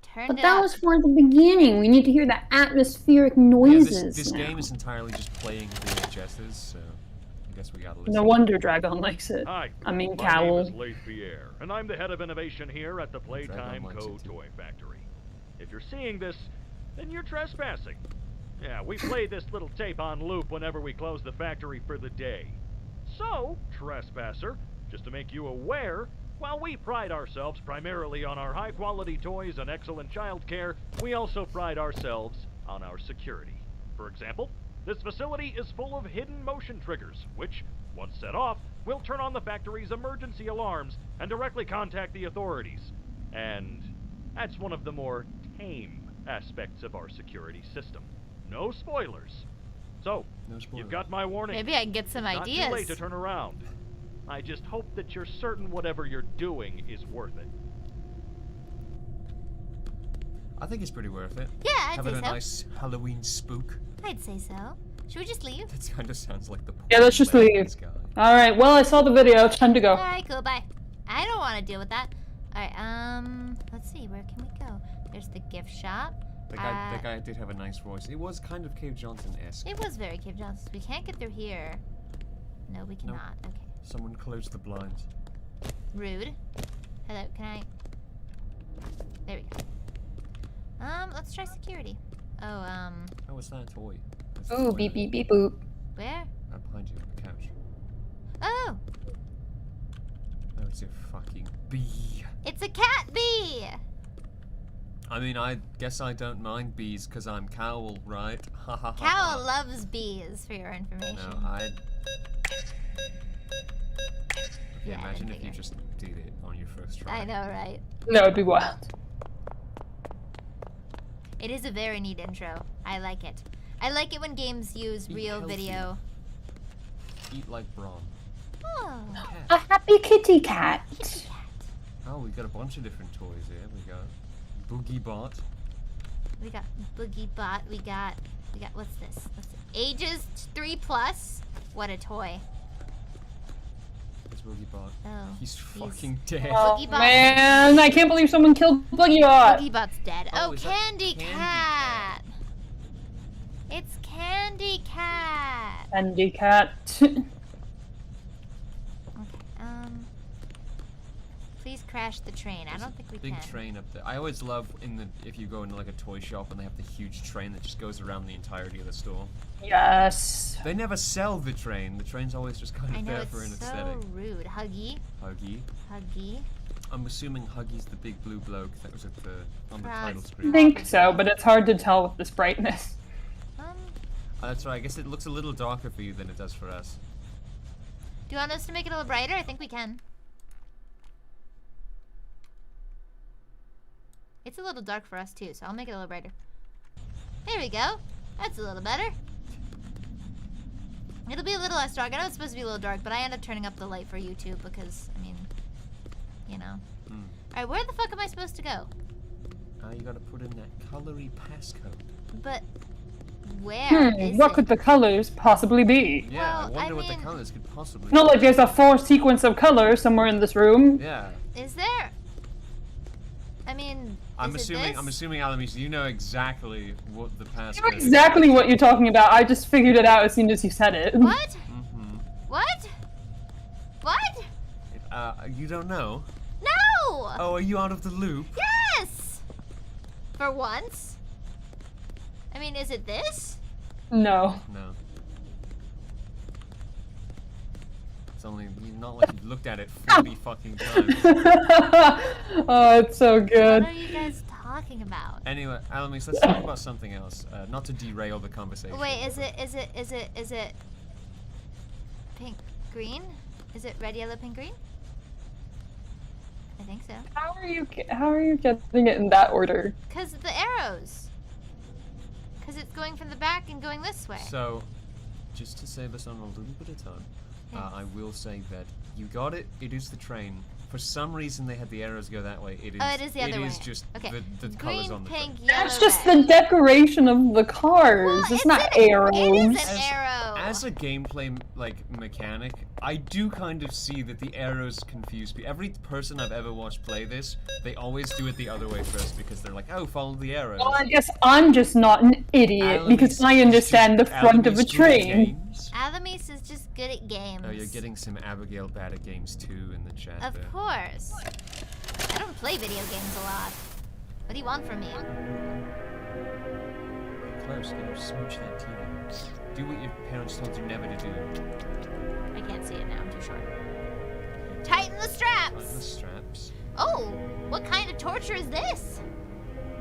turned But it that up. was for the beginning. We need to hear the atmospheric Yeah, noises. this now. game is entirely just playing VHSs, so you guess we gotta listen. No wonder Dragon likes it. Hi, I mean, my Cowl. name is Leith Pierre, and I'm the head of innovation here at the Playtime likes Co. it too. Toy Factory. If you're seeing this, then you're trespassing. Yeah, we play this little tape on loop whenever we close the factory for the day. So, trespasser, just to make you aware, while we pride ourselves primarily on our high-quality toys and excellent child care, we also pride ourselves on our security. For example, this facility is full of hidden motion triggers, which, once set off, will turn on the factory's emergency alarms and directly contact the authorities. And that's one of the more tame aspects of our security system. No spoilers. So, No spoilers. you've got my warning. Maybe I can get some Not ideas. too late to turn around. I just hope that you're certain whatever you're doing is worth it. I think it's pretty worth it. Yeah, I'd Having say a so. nice Halloween spook. I'd say so. Should we just leave? That kind of sounds like the Yeah, let's just point of leave. this guy. Alright, well, I saw the video. Time to go. Alright, cool, bye. I don't want to deal with that. Alright, let's see, where can we go? There's the gift shop. That guy did have a nice voice. It was kind of Cave Johnson-esque. It was very Cave Johnson. We can't get through here. No, we cannot. Okay. Someone closed the blinds. Rude. Hello, can I? There we go. Let's try security. Oh, Oh, what's that toy? That's a Ooh, toy. beep beep beep boop. where? Behind you on the couch. Oh, Oh, it's a fucking bee. it's a cat bee! I mean, I guess I don't mind bees because I'm Cowl, right? Ha ha ha. Cowl loves bees, for your information. No, I. Yeah, I Imagine didn't if you figure. just did it on your first try. I know, right? That would be wild. It is a very neat intro. I like it. I like it when games use Eat real healthy. video. Eat like Braun. Oh, A happy kitty cat. Oh, we got a bunch of different toys here. We got Boogie Bot. we got Boogie Bot. We got what's this? Ages 3+. What a toy. It's Boogie Bot. Oh, He's fucking dead. Oh, Boogie Bot. man, I can't believe someone killed Boogie Bot. Boogie Bot's dead. Oh, Oh, is that Candy Candy Cat. It's Candy Cat. Candy cat. Okay. Please crash the train. I don't think we Big can. train up there. I always love if you go into like a toy shop and they have the huge train that just goes around the entirety of the store. Yes. They never sell the train. The train's always just kind I of know there it's for an so aesthetic. rude. Huggy, Huggy. Huggy. I'm assuming Huggy's the big blue bloke that was on the title I screen. think so, but it's hard to tell with this brightness. That's right. I guess it looks a little darker for you than it does for us. Do you want us to make it a little brighter? I think we can. It's a little dark for us too, so I'll make it a little brighter. There we go. That's a little better. It'll be a little less dark. I know it's supposed to be a little dark, but I end up turning up the light for YouTube because, I mean, you know. Alright, where the fuck am I supposed to go? You gotta put in that colory passcode. But where is What it? could the colors possibly be? Yeah, Well, I wonder I what the mean- colors could possibly Not like there's a 4 sequence of colors somewhere in this room. Yeah. Is there? I mean, I'm is assuming it I'm this? assuming Allimiece, you know exactly what the I know passcode is. exactly what you're talking about. I just figured it out as soon as you said it. What? Mm-hmm. What? What? You don't know? No! Oh, are you out of the loop? Yes! For once? I mean, is it this? No. No. It's only not like you've looked at it 40 fucking times. Oh, it's so good. What are you guys talking about? Anyway, Allimiece, let's talk about something else. Not to derail the conversation. Wait, is it pink, green? Is it red, yellow, pink, green? I think so. How are you getting it in that order? Cause the arrows. Cause it's going from the back and going this way. So, just to save us on a little bit of time, I will say that you got it. It is the train. For some reason, they had the arrows go that way. It is. Oh, it is the other way. It is just Okay. the Green, colors on the pink, train. yellow, That's just red. the decoration of the cars. Well, it's not It arrows. is an arrow. As a gameplay mechanic, I do kind of see that the arrows confuse people. Every person I've ever watched play this, they always do it the other way first because they're like, oh, follow the arrows. Well, I guess I'm just not an idiot because I understand the front of a train. Allimiece is just good at games. Oh, you're getting some Abigail bad at games too in the chat. Of there. course. I don't play video games a lot. What do you want from me? Close, can you smooch that TV? Do what your parents told you never to do. I can't see it now, I'm too short. Tighten the straps! Tighten the straps. Oh, what kind of torture is this?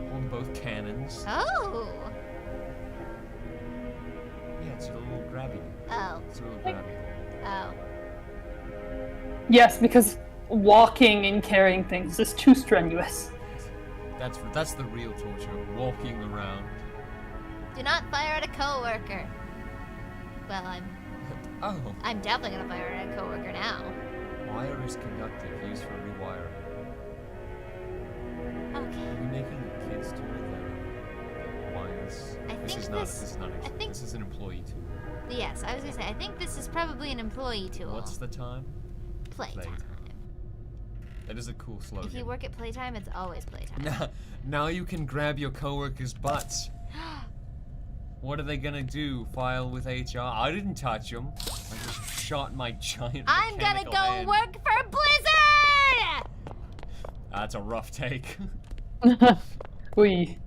Hold both cannons. Oh. Yeah, it's a little grabby. Oh. It's a little grabby. Oh. Yes, because walking and carrying things is too strenuous. That's the real torture. Walking around. Do not fire at a coworker. Well, I'm definitely gonna fire at a coworker now. Wire is conductive, used for rewiring. Okay. Are we making the kids do it then? Wires. This is an employee tool. Yes, I was gonna say, I think this is probably an employee tool. What's the time? Playtime. That is a cool slogan. If you work at playtime, it's always playtime. Now you can grab your coworkers' butts. What are they gonna do? File with HR? I didn't touch them. I just shot my giant I'm gonna go hand. work for Blizzard! That's a rough take. Oi.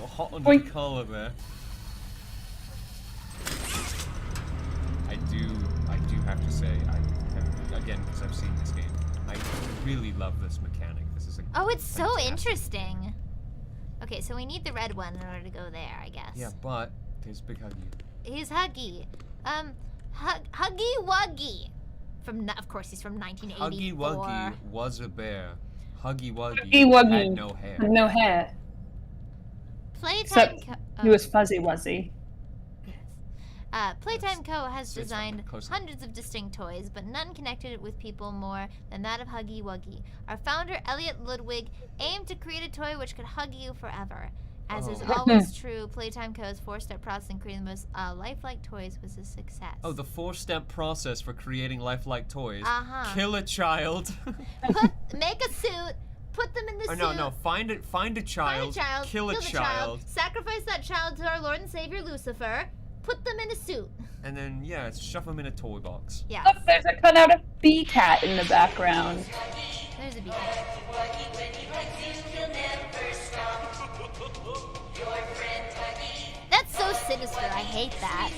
Hot under the collar there. I do have to say, again, because I've seen this game, I really love this mechanic. This is it's so interesting. Okay, so we need the red one in order to go there, I guess. Yeah, but there's Big Huggy. He's Huggy. Huggy Wuggy. Of course, he's from 1984. Huggy Wuggy was a bear. Huggy Wuggy had no hair. No hair. Playtime he was Fuzzy Wuzzy. Playtime Co. has designed hundreds of distinct toys, but none connected with people more than that of Huggy Wuggy. Our founder, Elliot Ludwig, aimed to create a toy which could hug you forever. As is always true, Playtime Co.'s four-step process in creating the most lifelike toys was a success. Oh, the four-step process for creating lifelike toys. Uh-huh. Kill a child. Make a suit. Put them in the suit. No. Find a child. Kill a child. Sacrifice that child to our Lord and Savior Lucifer. Put them in a suit. And then, yeah, shove them in a toy box. Yeah. Oh, there's a cutout of Bee Cat in the background. There's a Bee Cat. That's so sinister. I hate that.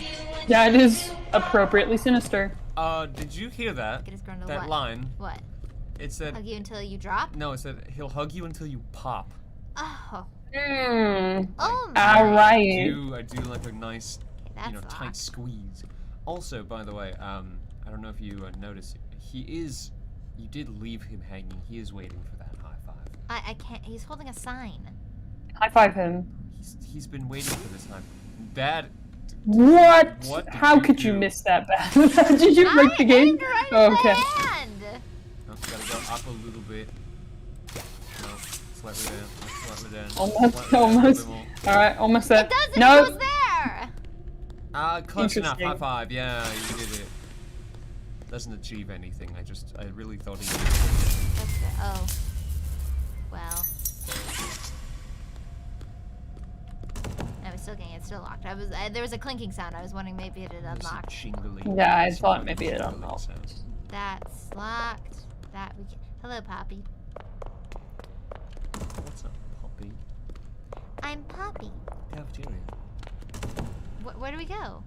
Yeah, it is appropriately sinister. Did you hear that? That what? line. What? It said... Hug you until you drop? No, it said he'll hug you until you pop. Oh. Oh my. Alright. I do like a nice, tight squeeze. Also, by the way, I don't know if you noticed, you did leave him hanging. He is waiting for that high five. I can't, he's holding a sign. High five him. He's been waiting for this time. That... What? How could you miss that bad? Did you break the game? Right okay. Gotta go up a little bit. No, slightly down. Almost. Alright, almost there. It doesn't. No. It was there. Close enough. High five. Yeah, you did it. Doesn't achieve anything. I really thought he did. That's good. Oh. Well. No, it's still getting it. It's still locked. There was a clinking sound. I was wondering maybe it had unlocked. Yeah, I thought maybe it unlocked. That's locked. That we can. Hello, Poppy. What's up, Poppy? I'm Poppy. Cafeteria. Where do we go?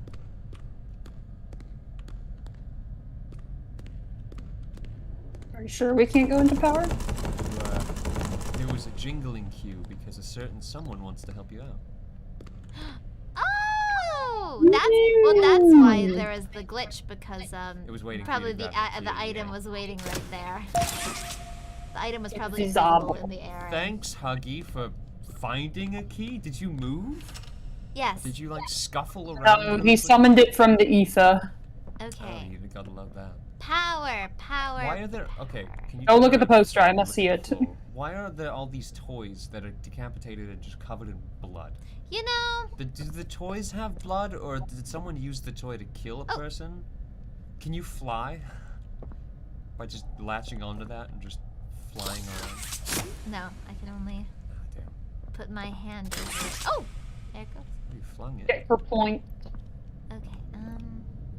Are you sure we can't go into power? There was a jingling cue because a certain someone wants to help you out. Oh, that's why there was the glitch, because it was waiting probably for you the item was waiting right there. The item was probably It's visible in the air. Thanks, Huggy, for finding a key. Did you move? Yes. Did you scuffle around? No, he summoned it from the ether. Okay. Oh, you gotta love that. Power. Why are there? Okay, can you? Oh, look at the poster. I must see it. why are there all these toys that are decapitated and just covered in blood? You know... Did the toys have blood, or did someone use the toy to kill a person? Can you fly? By just latching onto that and just flying around? No, I can only Damn. put my hand over it. Oh! There it goes. You flung it. Get her point. Okay,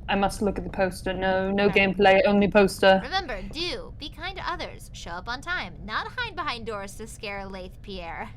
I must look at the poster. No gameplay, only poster. remember, do be kind to others. Show up on time. Not hide behind doors to scare Lath Pierre.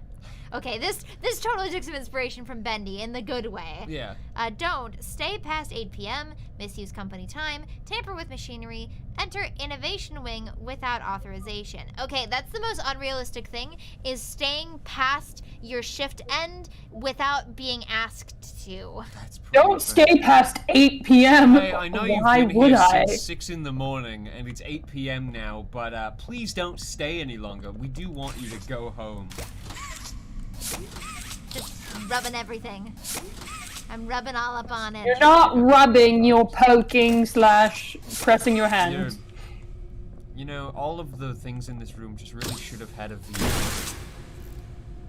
Okay, this totally took some inspiration from Bendy in the good way. Yeah. Don't stay past 8 p.m., misuse company time, tamper with machinery, enter Innovation Wing without authorization. Okay, that's the most unrealistic thing, is staying past your shift end without being asked to. That's Don't stay past 8 p.m. I know Why you've been would here I? since 6 in the morning, and it's 8 p.m. now, but please don't stay any longer. We do want you to go home. Just rubbing everything. I'm rubbing all up on it. You're not rubbing, you're poking / pressing your hand. You know, all of the things in this room just really should have had a view.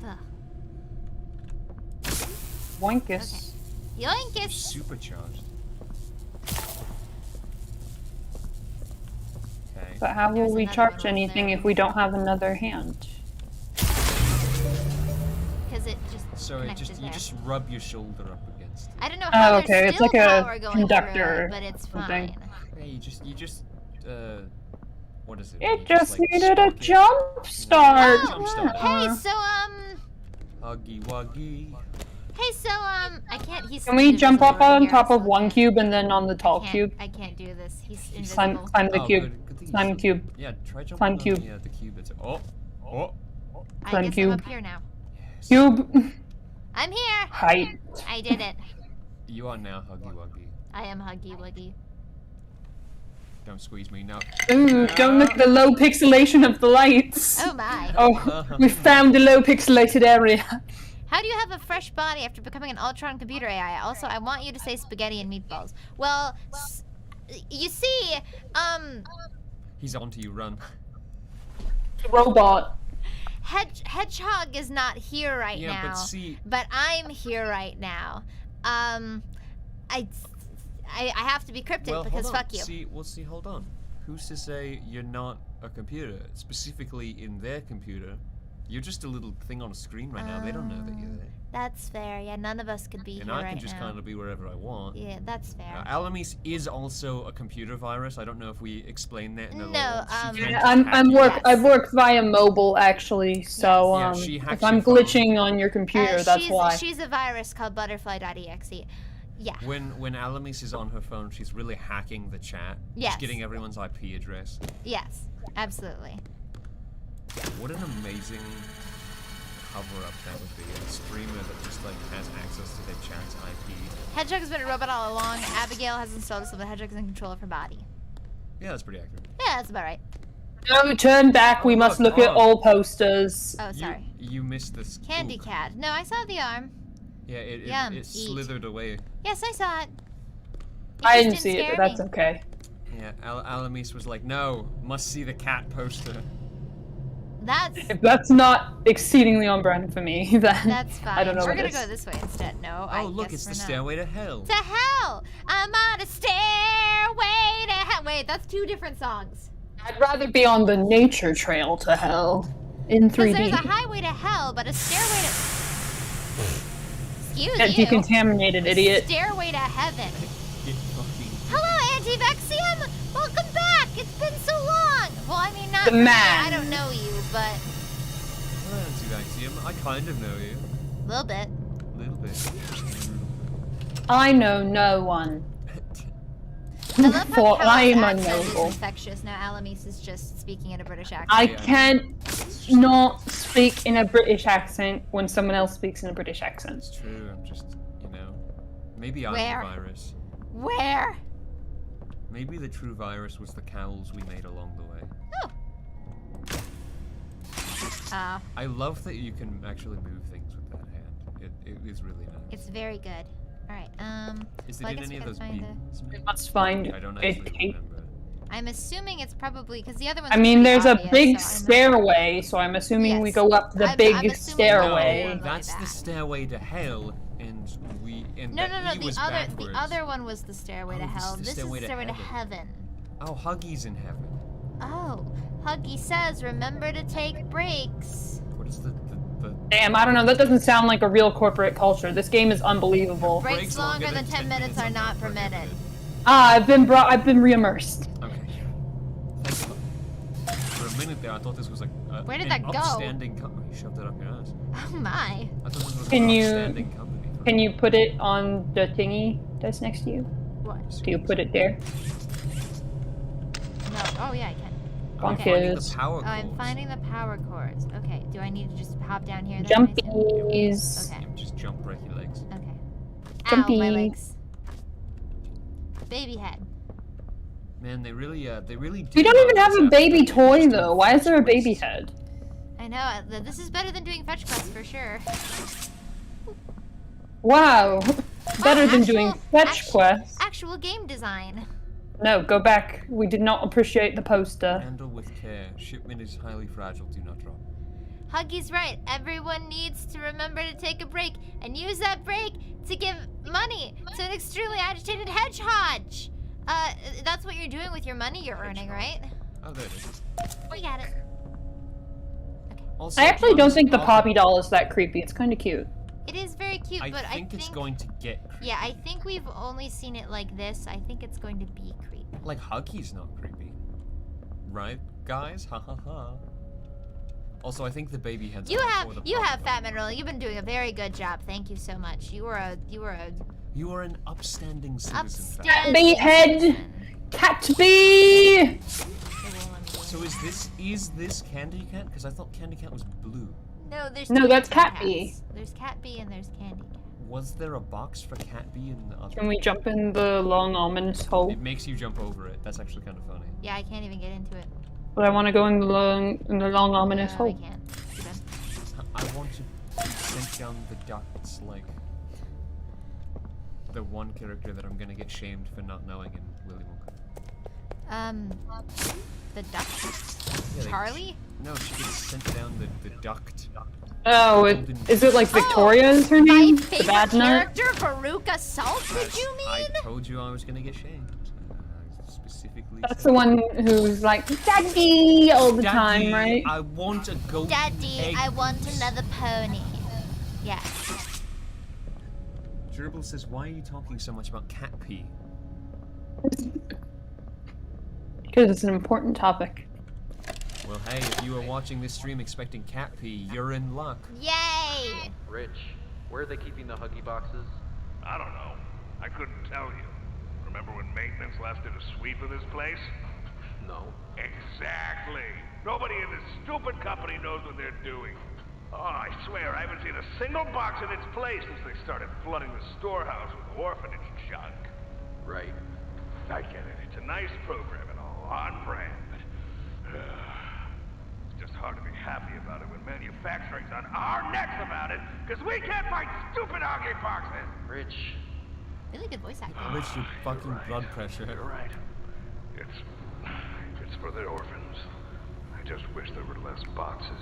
Ugh. Boinkus. Okay. Yoinkus! Supercharged. Okay. But how will There's we another charge one over anything there. if we don't have another hand? Because it just So connected you there. just rub your shoulder up against it. I don't know how okay, there's it's still like a power going conductor through it, but it's something. fine. Yeah, you just what is it? It You just like, needed a spark it. jump start. Oh, Jumpstart. hey, so, Huggy wuggy. hey, so, I can't, he's Can we jump up invisible over on here, top so of I one can't- cube and then on the tall I cube? can't do this. He's Climb invisible. the Oh, cube. good thing you Climb said- cube. Yeah, try jumping Climb on cube. the cube. It's I Climb guess cube. I'm up here now. Yes. Cube. I'm here! Height. I did it. You are now Huggy Wuggy. I am Huggy Wuggy. Don't squeeze me, no. Ooh, don't look at the low pixelation of the lights. Oh my. Oh, we found the low pixelated area. How do you have a fresh body after becoming an Ultron computer AI? Also, I want you to say spaghetti and meatballs. Well, you see, He's onto you, run. Robot. Hedgehog is not here right Yeah, now. but see- But I'm here right now. I have to be cryptic Well, because hold on. fuck you. See, hold on. Who's to say you're not a computer? Specifically in their computer. You're just a little thing on a screen right now. They don't know that you're there. That's fair. Yeah, none of us could be And here I right can just now. kind of be wherever I want. Yeah, that's fair. Allimiece is also a computer virus. I don't know if we explained that in the No, lore. She can Yeah, just hack you. Yes. I've worked via mobile actually, so Yeah, she hacks if I'm your phone. glitching on your computer, that's why. She's a virus called butterfly.exe. Yeah. When Allimiece is on her phone, she's really hacking the chat. Yes. Just getting everyone's IP address. Yes, absolutely. What an amazing cover-up that would be. A streamer that just like has access to their chat's IP. Hedgehog has been a robot all along. Abigail has installed so the Hedgehog is in control of her body. Yeah, that's pretty accurate. Yeah, that's about right. No, turn back. We Oh, must look, look at oh. all posters. Oh, sorry. You missed this. Candy Ooh. cat. No, I saw the arm. Yeah, Yum, it eat. slithered away. Yes, I saw it. I just didn't see it, scare but that's me. okay. Yeah, Allimiece was like, no, must see the cat poster. That's If that's not exceedingly on brand for me, then that's fine. I don't know We're what gonna is. go this way instead. No, Oh, look, it's the stairway to hell. To hell! I'm on a stairway to hell. Wait, that's two different songs. I'd rather be on the nature trail to hell in Because 3D. there's a highway to hell, but a stairway to. Excuse Get you. decontaminated, idiot. Stairway to heaven. Get fucking... Hello, Anti-Vexium! Welcome back! It's been so long! Well, I mean, not The for me. man. I don't know you, but Well, Anti-Vaxium, I kind of know you. a little bit. A little bit. I know no one. I love how For I Callum's am accent is unknowable. infectious. Now Allimiece is just speaking in a British accent. I Yeah. can't not speak in a British accent when someone else speaks in a British accent. It's true, I'm just, you know... Maybe I'm Where? the virus. Where? Maybe the true virus was the cowls we made along the way. Oh, I love that you can actually move things with that hand. It is really nice. it's very good. All right. Is it well, I in guess any we of gotta those find beans? We must find I don't a actually tape. remember. I'm assuming it's probably because the other one's I mean, pretty there's a obvious, big so I'm stairway, so I'm assuming we Yes. go up the I'm big assuming stairway. No. That's the that. stairway to hell, and No. he The was other backwards. one was the stairway to Oh, this is hell. the This is stairway the to stairway to heaven. heaven. Oh, Huggy's in heaven. Oh, Huggy says, remember to take breaks. What is the Damn, I don't know. That doesn't sound like a real corporate culture. This game is unbelievable. Breaks longer than 10 minutes are not permitted. I've been re-immersed. Okay. Thank you. For a minute there, I thought this was like Where did an that go? upstanding company. You shoved it up your ass. Oh my. I thought this was Can an you- upstanding company. Can you put it on the thingy that's next to you? What? Do you put it there? No. Oh yeah, I can. I'm Okay. finding the power Oh, I'm cords. finding the power cords. Okay. Do I need to just hop down here? Then, I Jumpies. Okay. Yeah, just jump, break your legs. assume? Okay. Ow, Jumpy. my legs. Baby head. Man, they really do. We don't even have a this baby after toy just though. Why is there a baby twists. head? I know. This is better than doing fetch quests for sure. Wow. Better than doing actual- fetch quests. Actual game design. No, go back. We did not appreciate the poster. Handle with care. Shipment is highly fragile. Do not drop. Huggy's right. Everyone needs to remember to take a break and use that break to give money to an extremely agitated hedgehog. That's what you're doing with your money you're earning, right? Oh, there it is. We got it. Also, I actually don't think the Poppy- Poppy doll is that creepy. It's kind of cute. It is very cute, but I think it's going to get creepy. Yeah, I think we've only seen it like this. I think it's going to be creepy. Like Huggy's not creepy, right, guys? Ha ha ha. Also, I think the baby heads. You are have for the you Poppy have doll. Fat Man Rolling. You've been doing a very good job. Thank you so much. You are an upstanding citizen. Fat. upstanding. Bee head! citizen. Cat bee! It won't let me do it. So is this Candy Cat? Because I thought Candy Cat was blue. No, there's No, two that's different Cat Bee. cats. There's Cat Bee and there's Candy Cat. Was there a box for Cat Bee in the other? Can we jump in the long ominous hole? It makes you jump over it. That's actually kind of funny. Yeah, I can't even get into it. But I want to go in the long ominous No, I hole. can't. Too bad. I want to be sent down the ducts like the one character that I'm gonna get shamed for not knowing in Willy Wonka. The duck. Yeah, they- Charlie? No, she gets sent down the duct. Oh, is it like Victoria is her name? My The favorite bad nut? character, Veruca Salt, did you mean? I told you I was gonna get shamed. I specifically That's said, the one who's like, Daddy! All the time, Daddy, right? I want a goat Daddy, egg. I want another pony. Yes. Gerbil says, why are you talking so much about cat pee? Because it's an important topic. Well, hey, if you were watching this stream expecting cat pee, you're in luck. Yay! Rich, where are they keeping the Huggy boxes? I don't know. I couldn't tell you. Remember when maintenance last did a sweep of this place? No. Exactly. Nobody in this stupid company knows what they're doing. Oh, I swear, I haven't seen a single box in its place since they started flooding the storehouse with orphanage junk. Right. I get it. It's a nice program and all on brand, but it's just hard to be happy about it when manufacturing's on our necks about it, because we can't find stupid Huggy boxes. Rich. Really good voice acting. Rich, your fucking blood pressure. You're right. It's for the orphans. I just wish there were less boxes.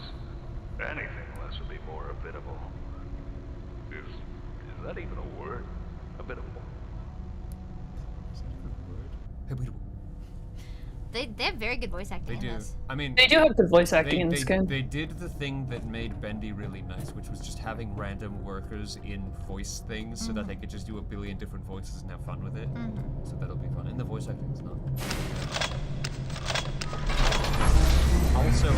Anything less would be more habitable. Is that even a word? Habitable. Habitable. They have very good voice acting They in do. this. I mean, They do have good voice acting in this game. They did the thing that made Bendy really nice, which was just having random workers in voice things so that they could just do a billion different voices and have fun with it. So that'll be fun. And the voice acting is not. Also,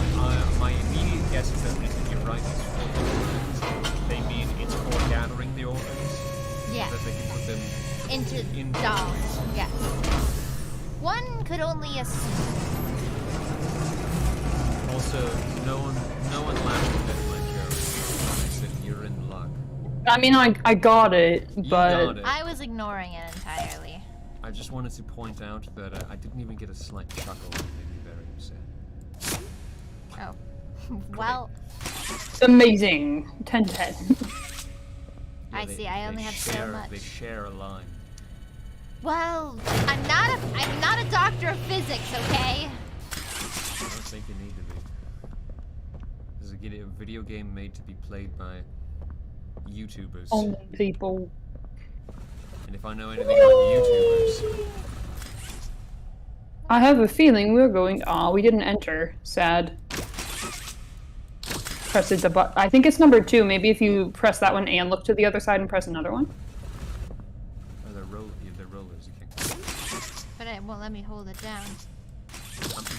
my immediate guess is that you're right, it's for the orphans. They mean it's for gathering the orphans. Yeah. So that they can put them Into in dolls. Yes. One could only assume. Also, no one laughed at my joke. I said you're in luck. I mean, I got it, You but got it. I was ignoring it entirely. I just wanted to point out that I didn't even get a slight chuckle that made me very upset. Oh. Well, it's amazing. 10/10. I see, I only have so much. They share a line. Well, I'm not a doctor of physics, video game made to be played by YouTubers. Only people. And if I know anything about YouTubers, I have a feeling we're going. Aw, we didn't enter. Sad. Press it the button. I think it's number 2. Maybe if you press that one and look to the other side and press another one. oh, they're rollers. You can't. But it won't let me hold it down.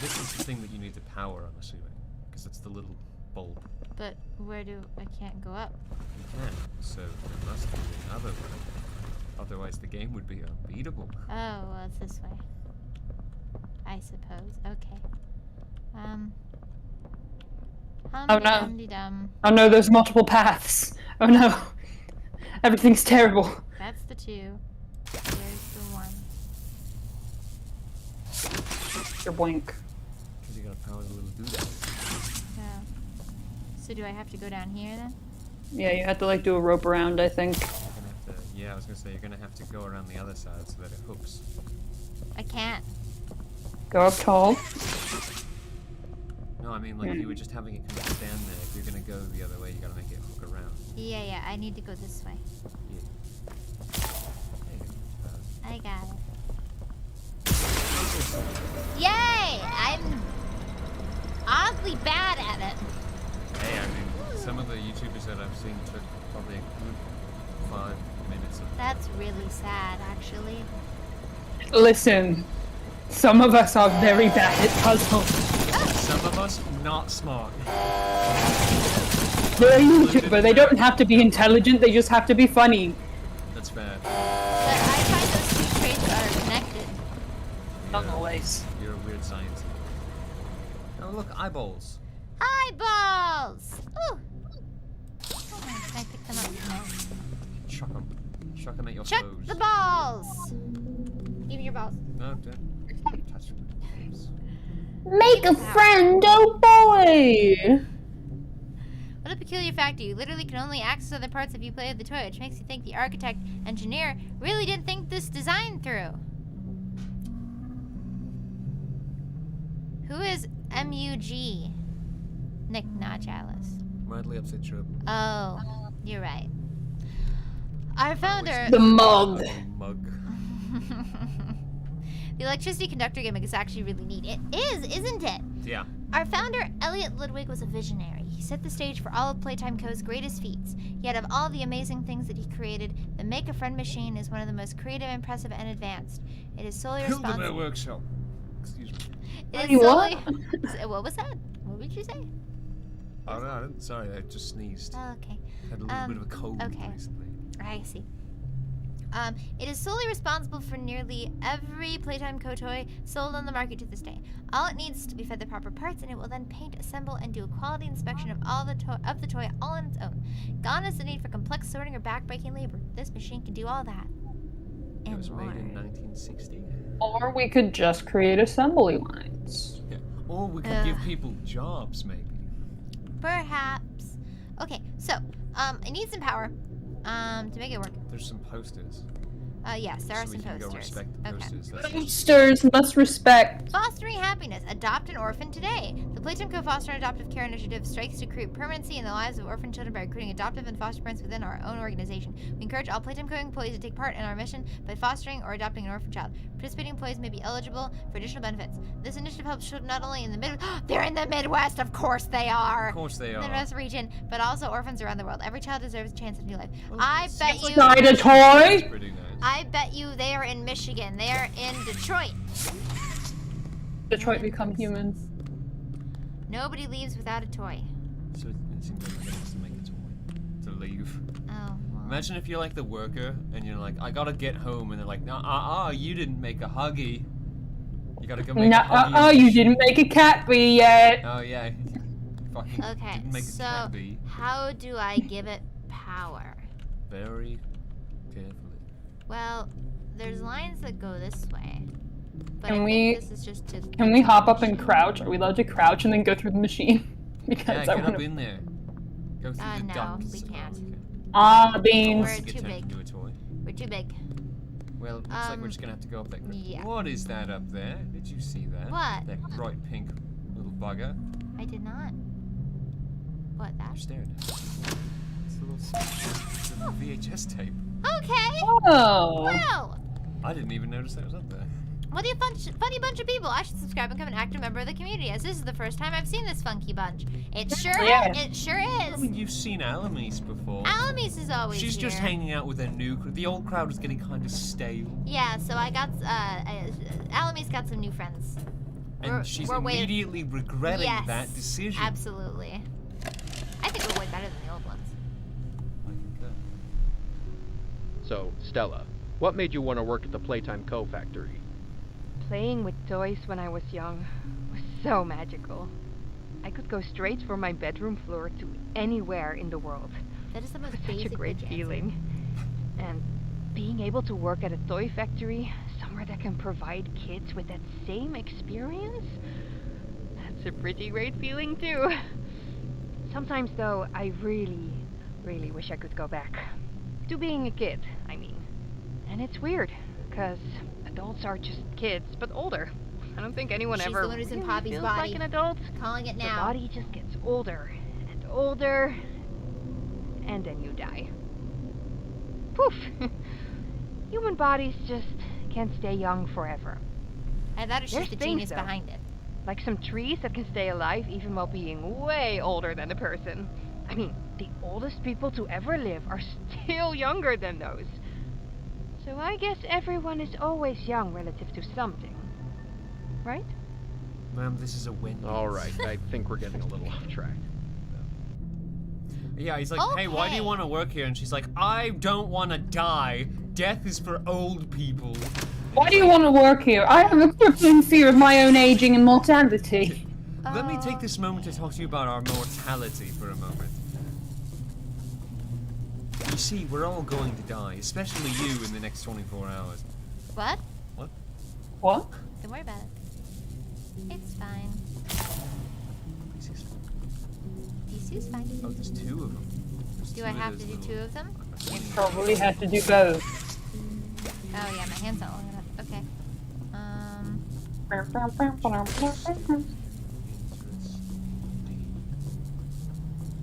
This is the thing that you need to power, I'm assuming, because it's the little bulb. But where do I can't go up? You can, so there must be another way. Otherwise, the game would be unbeatable. Oh, well, it's this way. I suppose. Okay. Oh no. Hum-de-dum-de-dum. Oh no, there's multiple paths. Oh no. Everything's terrible. That's the 2. There's the 1. Your boink. Because you gotta power the little doodle. Oh. So do I have to go down here then? Yeah, you have to like do a rope around, I think. You're gonna have to, yeah, I was gonna say you're gonna have to go around the other side so that it hooks. I can't. Go up tall. No, I mean like you were just having it kind of stand there. If you're gonna go the other way, you gotta make it hook around. Yeah, I need to go this way. Yeah. I got it. Yay! I'm oddly bad at it. Hey, I mean, some of the YouTubers that I've seen took probably a good 5 minutes of. That's really sad, actually. Listen, some of us are very bad at puzzles. Some of us not smart. They're a YouTuber. They don't have to be intelligent. They just have to be funny. That's bad. But I find those 2 traits are connected. Not always. You're a weird scientist. Oh look, eyeballs. Eyeballs! Ooh! Oh, can I pick them up? No. Chuck them. Chuck them at your Chuck foes. the balls! Give me your balls. No, don't touch them. Make a friend, oh boy! What a peculiar fact. You literally can only access other parts if you play with the toy, which makes you think the architect, engineer, really didn't think this design through. Who is MUG? Nick, not Chalice. Mildly upset trouble. Oh, you're right. Our founder... The mug. Mug. The electricity conductor gimmick is actually really neat. It is, isn't it? Yeah. Our founder, Elliot Ludwig, was a visionary. He set the stage for all of Playtime Co.'s greatest feats. Yet of all the amazing things that he created, the Make-A-Friend machine is one of the most creative, impressive, and advanced. It is solely responsible... Hildemeyer Workshop. Excuse me. It is solely... What was that? What did you say? Oh no, I didn't, sorry, I just sneezed. Oh, okay. Had a little bit of a cold recently. I see. It is solely responsible for nearly every Playtime Co. toy sold on the market to this day. All it needs is to be fed the proper parts, and it will then paint, assemble, and do a quality inspection of all the the toy all on its own. Gone is the need for complex sorting or back-breaking labor. This machine can do all that. It was made in 1960. Or we could just create assembly lines. Yeah. Or we could give people jobs, maybe. Perhaps. Okay, so, it needs some power, to make it work. There's some posters. Yes, there are So we some can go posters. respect the posters. That's Posters must respect. Fostering happiness. Adopt an orphan today. The Playtime Co. Foster and Adoptive Care Initiative strikes to create permanency in the lives of orphan children by recruiting adoptive and foster parents within our own organization. We encourage all Playtime Co. employees to take part in our mission by fostering or adopting an orphan child. Participating employees may be eligible for additional benefits. This initiative helps children not only in the they're in the Midwest, of course they are. Of course they are. Midwest region, but also orphans around the world. Every child deserves a chance at a new life. I bet you. Inside a toy. pretty nice. I bet you they are in Michigan. They are in Detroit. Detroit become humans. Nobody leaves without a toy. So it seems like we're gonna have to make a toy to leave. Oh. Well. Imagine if you're like the worker and you're like, I gotta get home, and they're like, no, you didn't make a Huggy. You gotta go make a Huggy. You didn't make a cat bee yet. Oh yeah. Fucking Okay, didn't make a so cat bee. how do I give it power? Very carefully. Well, there's lines that go this way. But Can I we- think this is just to... Can we hop up and crouch? Are we allowed to crouch and then go through the machine? Because Yeah, I get wanna... up in there. Go through the no, ducts. we can't. Ah, beans. We're Get too turned big. into a toy. We're too big. Well, looks like we're just gonna have to go up that. Yeah. What is that up there? Did you see that? What? That bright pink little bugger. I did not. What, that? You're staring at it. It's a little VHS tape. Okay. Oh. Wow. I didn't even notice that was up there. What a funny bunch of people. I should subscribe and become an active member of the community, as this is the first time I've seen this funky bunch. It sure is. I mean, you've seen Allimiece before. Allimiece is always She's here. just hanging out with a new the old crowd was getting kind of stale. Yeah, so I got, Allimiece got some new friends. And she's immediately regretting that decision. Absolutely. I think we're way better than the old ones. So, Stella, what made you want to work at the Playtime Co. factory? Playing with toys when I was young was so magical. I could go straight from my bedroom floor to anywhere in the world. That is the most Such a great feeling. And being able to work at a toy factory, somewhere that can provide kids with that same experience, that's a pretty great feeling too. Sometimes though, I really, really wish I could go back. To being a kid, I mean. And it's weird, because adults are just kids, but older. I don't think anyone She's ever the one who's in really Poppy's feels body. like an adult. Calling it now. The body just gets older and older, and then you die. Poof! Human bodies just can't stay young forever. And that is just the genius though, behind it. Like some trees that can stay alive even while being way older than the person. I mean, the oldest people to ever live are still younger than those. So I guess everyone is always young relative to something. Right? Ma'am, this is a win. Alright, I think we're getting a little off track. Yeah, he's like, hey, why do you want to work here? And she's like, I don't want to die. Death is for old people. Why do you want to work here? I have a crippling fear of my own aging and mortality. Let me take this moment to talk to you about our mortality for a moment. You see, we're all going to die, especially you in the next 24 hours. What? What? What? Don't worry about it. It's fine. DC's fine. Oh, there's two of them. Do I have to do two of them? You probably have to do both. Oh yeah, my hand's not long enough. Okay.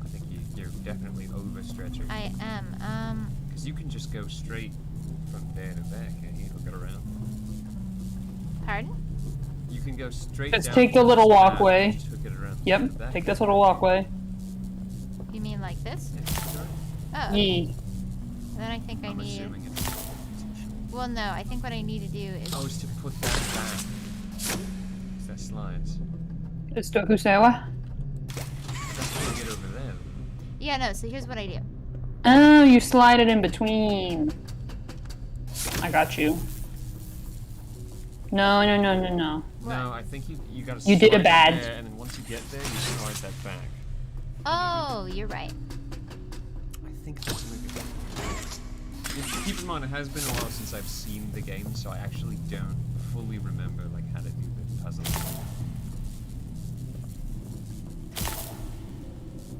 I think you're definitely overstretching. I am. Because you can just go straight from there to there, can't you? Look it around. Pardon? You can go straight Just down. take the little walkway. Just hook it around to the Yep, back. take this little walkway. You mean like this? Yeah, Oh. Yee. Then I think I I'm need. assuming it's Well, no. I think what I need to do is. Oh, it's to put that back. Because that slides. It's Dokusawa. That's how you get over there. Yeah, no. So here's what I do. Oh, you slide it in between. I got you. No. No, I think you gotta You did a slide bad. there, and then once you get there, you slide that back. Oh, you're right. I think that's maybe. Keep in mind, it has been a while since I've seen the game, so I actually don't fully remember like how to do the puzzle.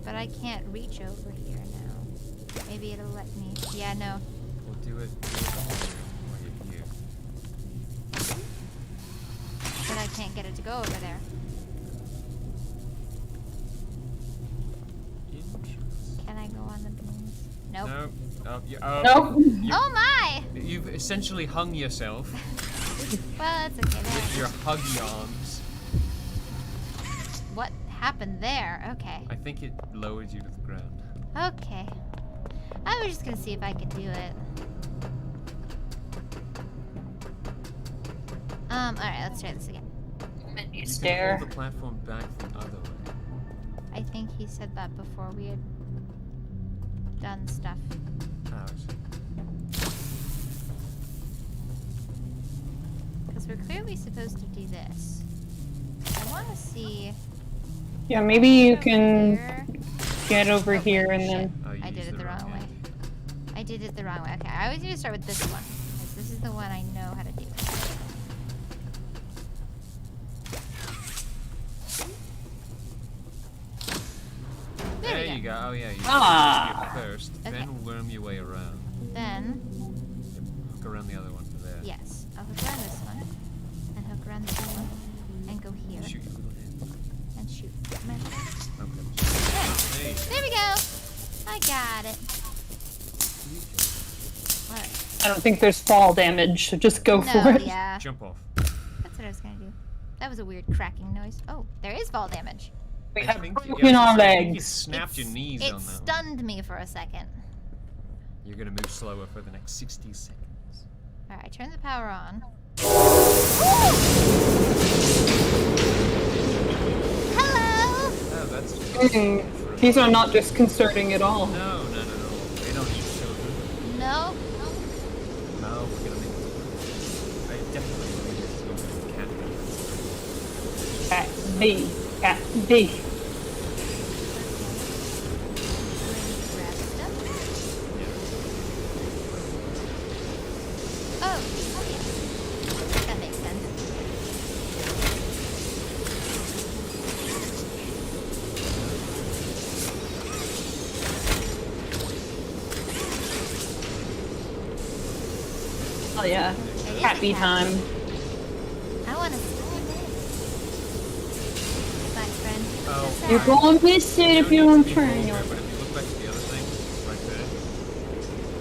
But I can't reach over here now. Maybe it'll let me. Yeah, no. We'll do it while you're here. But I can't get it to go over there. Can I go on the beams? Nope. Nope. Nope. Oh my! You've essentially hung yourself Well, it's okay. There. with your huggy arms. What happened there? Okay. I think it lowered you to the ground. Okay. I was just gonna see if I could do it. Alright, let's try this again. You Stare. can hold the platform back the other way. I think he said that before we had done stuff. Because we're clearly supposed to do this. I want to see. Yeah, maybe you can Here. get over here and then. Oh, you I did used it the wrong way. hand. I did it the wrong way. Okay, I always need to start with this one. Because this is the one I know how to do. There you go. Oh yeah, you Ah. skip first, Okay. then worm your way around. Then, Hook around the other one to there. yes, I'll hook around this one. And hook around this one. And go here. Shoot your little hand. And shoot. Remember? Okay. There. There you go. got it. Alright. I don't think there's fall damage, so just go for it. Yeah. Jump off. That's what I was gonna do. That was a weird cracking noise. Oh, there is fall damage. We I have think broken our I think you legs. snapped your knees It on that one. stunned me for a second. You're gonna move slower for the next 60 seconds. Alright, turn the power on. Hello! Oh, that's These are not disconcerting at all. No. They don't need children. No? No, we're gonna make I definitely need to cat. Cat B. Cat B. Oh, yeah. That makes sense. Oh yeah. Happy time. I want to swim in. Goodbye, friend. Oh, So You're sad. gonna miss it if you don't turn But your. if you look back at the other thing, right there,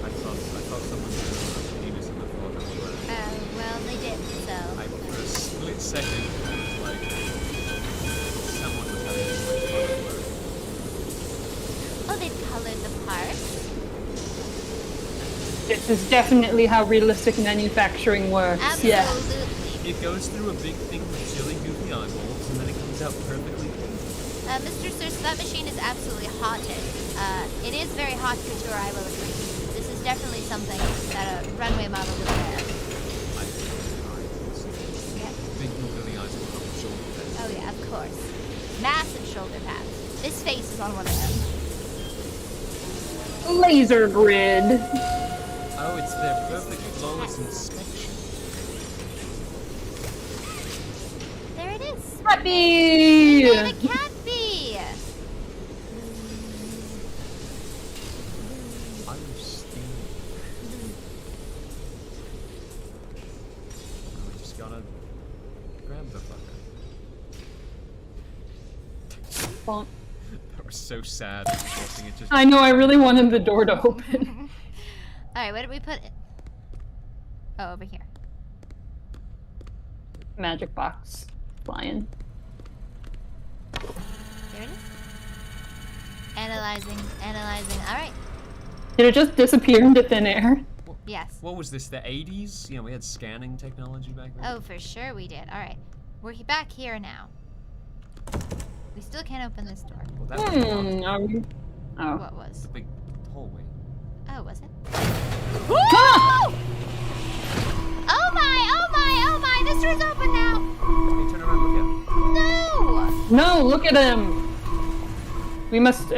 I thought someone drew a penis in the floor. Well, they did, so. For a split second, I was like, someone was having too much fun at work. Oh, they've colored the parts. This is definitely how realistic manufacturing works. Yeah. Absolutely. It goes through a big thing with silly, goofy eyeballs, and then it comes out perfectly clean. Mr. Sir, so that machine is absolutely haunted. It is very hot couture, I will agree. This is definitely something that a runway model would wear. Yeah. Big googly eyes with a shoulder pads. Oh yeah, of course. Massive shoulder pads. This face is on one of them. Laser grid. Oh, it's their perfect flawless inspection. There it is. Happy. We made a cat bee. I was stealing. We just gotta grab the fucker. Bonk. That was so sad. Watching it just. I know. I really wanted the door to open. All right, where did we put it? Oh, over here. Magic box. Flying. There it is. Analyzing. All right. Did it just disappear into thin air? Yes. What was this? The 80s? You know, we had scanning technology back then. Oh, for sure we did. All right. We're back here now. We still can't open this door. Well, that was one. Are we? Oh. What was? The big hallway. Oh, was it? Ah! Oh my! This door's open now! Hey, turn around, look at No! No, look at him. We must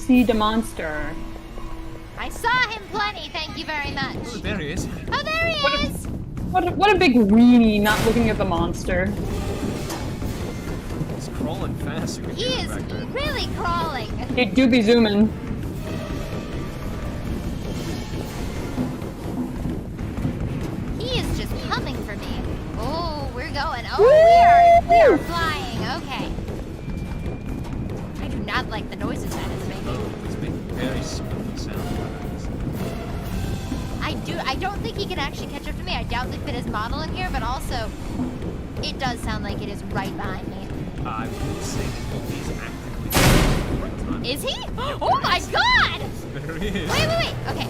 see the monster. I saw him plenty, thank you very much. him. Oh, there he is. Oh, there he is! What a big weenie not looking at the monster. He's crawling fast. You can He hear him is back there. really crawling. He do be zooming. He is just coming for me. Oh, we're going. Oh, we are flying. Okay. I do not like the noises that it's making. Oh, he's making very spooky sounds. I don't think he can actually catch up to me. I doubt they fit his model in here, but also, it does sound like it is right behind me. I would say that he's actively right time. Is he? Yep, Oh there my he is. god! There he is. Wait. Okay.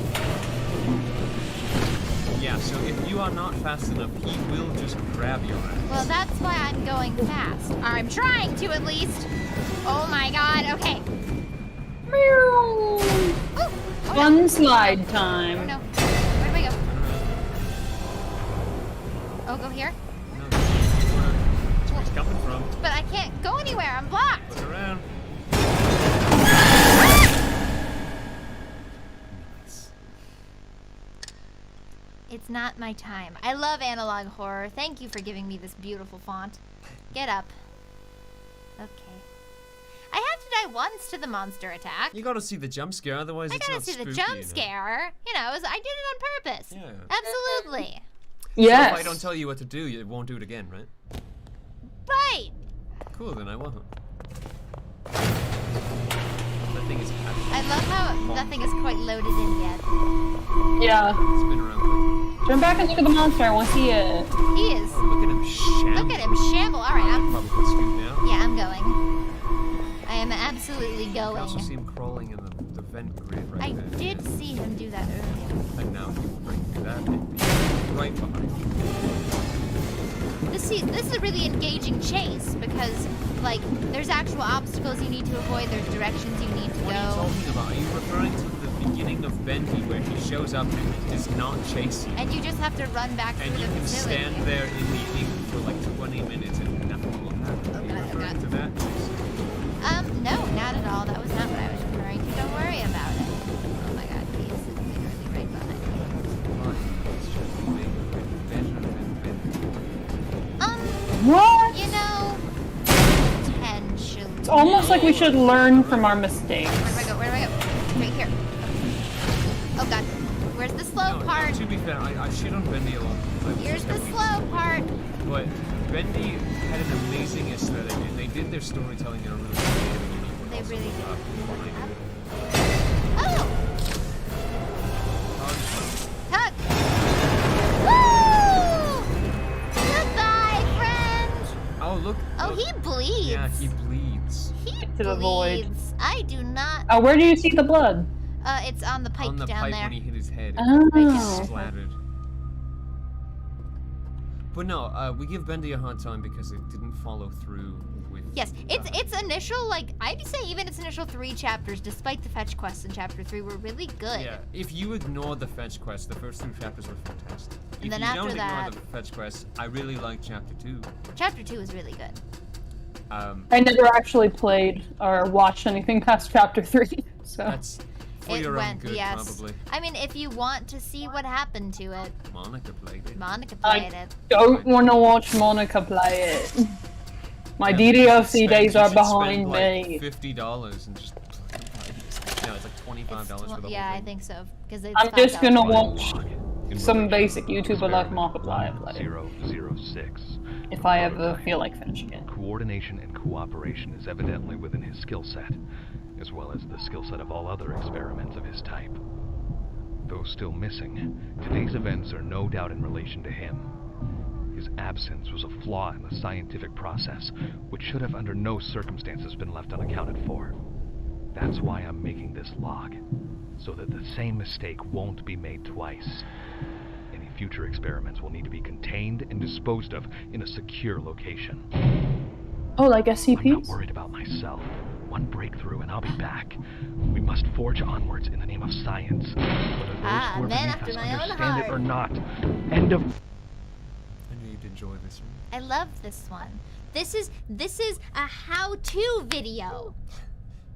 Yeah, so if you are not fast enough, he will just grab your ass. Well, that's why I'm going fast. Or I'm trying to, at least. Oh my god. Okay. Meow. Oh, Fun slide oh time. no. Where do we go? Oh, go here? No, that's where he's coming from. But I can't go anywhere. I'm blocked. Look around. Nice. It's not my time. I love analog horror. Thank you for giving me this beautiful font. Get up. Okay. I have to die once to the monster attack. You gotta see the jump scare, otherwise I it's gotta not see the spooky, jump you know? scare. You know, I did it on purpose. Yeah. Absolutely. Yes. So if I don't tell you what to do, you won't do it again, right? Right. Cool, then I won't. nothing is actually. I love how nothing is quite loaded in yet. Yeah. It's been around. Turn back and look at the monster. I want to see it. He is. Oh, look at him shamble. Look at him shamble. All right, I'm. Probably could scoot now. Yeah, I'm going. I am absolutely You can also going. see him crawling in the vent grid right I there. did see him do that earlier. And now he will break through that and be right behind you. This is a really engaging chase because, like, there's actual obstacles you need to avoid. There's directions you need to What are you go. talking about? Are you referring to the beginning of Bendy where he shows up and does not chase you? And you just have to run back And through you the can facility. stand there in the ink for like 20 minutes and nothing will happen. Are you referring to that? No, not at all. That was not what I was referring to. Don't worry about it. Oh my god, he is literally right behind me. What? You know, potentially. It's almost like we should learn from our mistakes. Where do I go? Right here. Oh god. Where's the slow part? To be fair, I shit on Bendy a lot. Here's the slow part. But Bendy had an amazing aesthetic, and they did their storytelling in a really creative and unique way. They really did. Oh! Oh! Tuck! Woo! Goodbye, friend! Oh, look. Oh, look. he bleeds. Yeah, he bleeds. He To the void. bleeds. I do not. Oh, where do you see the blood? It's on the pipe On the down pipe there. when he hit his head. Oh. It just splattered. But no, we give Bendy a hard time because it didn't follow through with... Yes, its initial, like, I'd say even its initial 3 chapters, despite the fetch quests in chapter 3, were really good. Yeah, if you ignore the fetch quest, the first 3 chapters were fantastic. And If then you after don't that- ignore the fetch quest, I really like chapter 2. Chapter 2 is really good. I never actually played or watched anything past chapter 3, so. That's for your own good, yes. probably. I mean, if you want to see what happened to it, Monica played it. Monica played I it. don't want to watch Monica play it. My Yeah, DDLC you days are should behind spend, me. Like, $50 and just... No, it's like $25 for the whole Yeah, I thing. think so. Because I'm just gonna watch In some relation basic to YouTuber like experiment Markiplier play it. 1006. If I ever feel like finishing it. Coordination and cooperation is evidently within his skill set, as well as the skill set of all other experiments of his type. Though still missing, today's events are no doubt in relation to him. His absence was a flaw in the scientific process, which should have under no circumstances been left unaccounted for. That's why I'm making this log, so that the same mistake won't be made twice. Any future experiments will need to be contained and disposed of in a secure location. Oh, like I'm not SCPs? worried about myself. One breakthrough and I'll be back. We must forge onwards in the name of science, whether those who are man beneath after us my own understand it heart. or not. End of... I knew you'd enjoy this one. I love this one. This is a how-to video.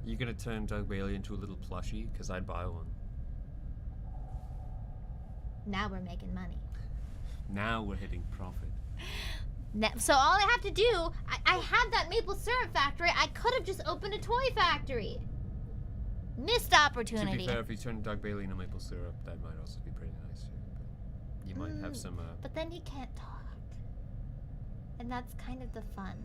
You gonna turn Doug Bailey into a little plushie? Because I'd buy one. Now we're making money. Now we're hitting profit. So all I have to do, I have that maple syrup factory. I could have just opened a toy factory. Missed To opportunity. be fair, if you turn Doug Bailey into maple syrup, that might also be pretty nice too. But you might have some. But then he can't talk, and that's kind of the fun.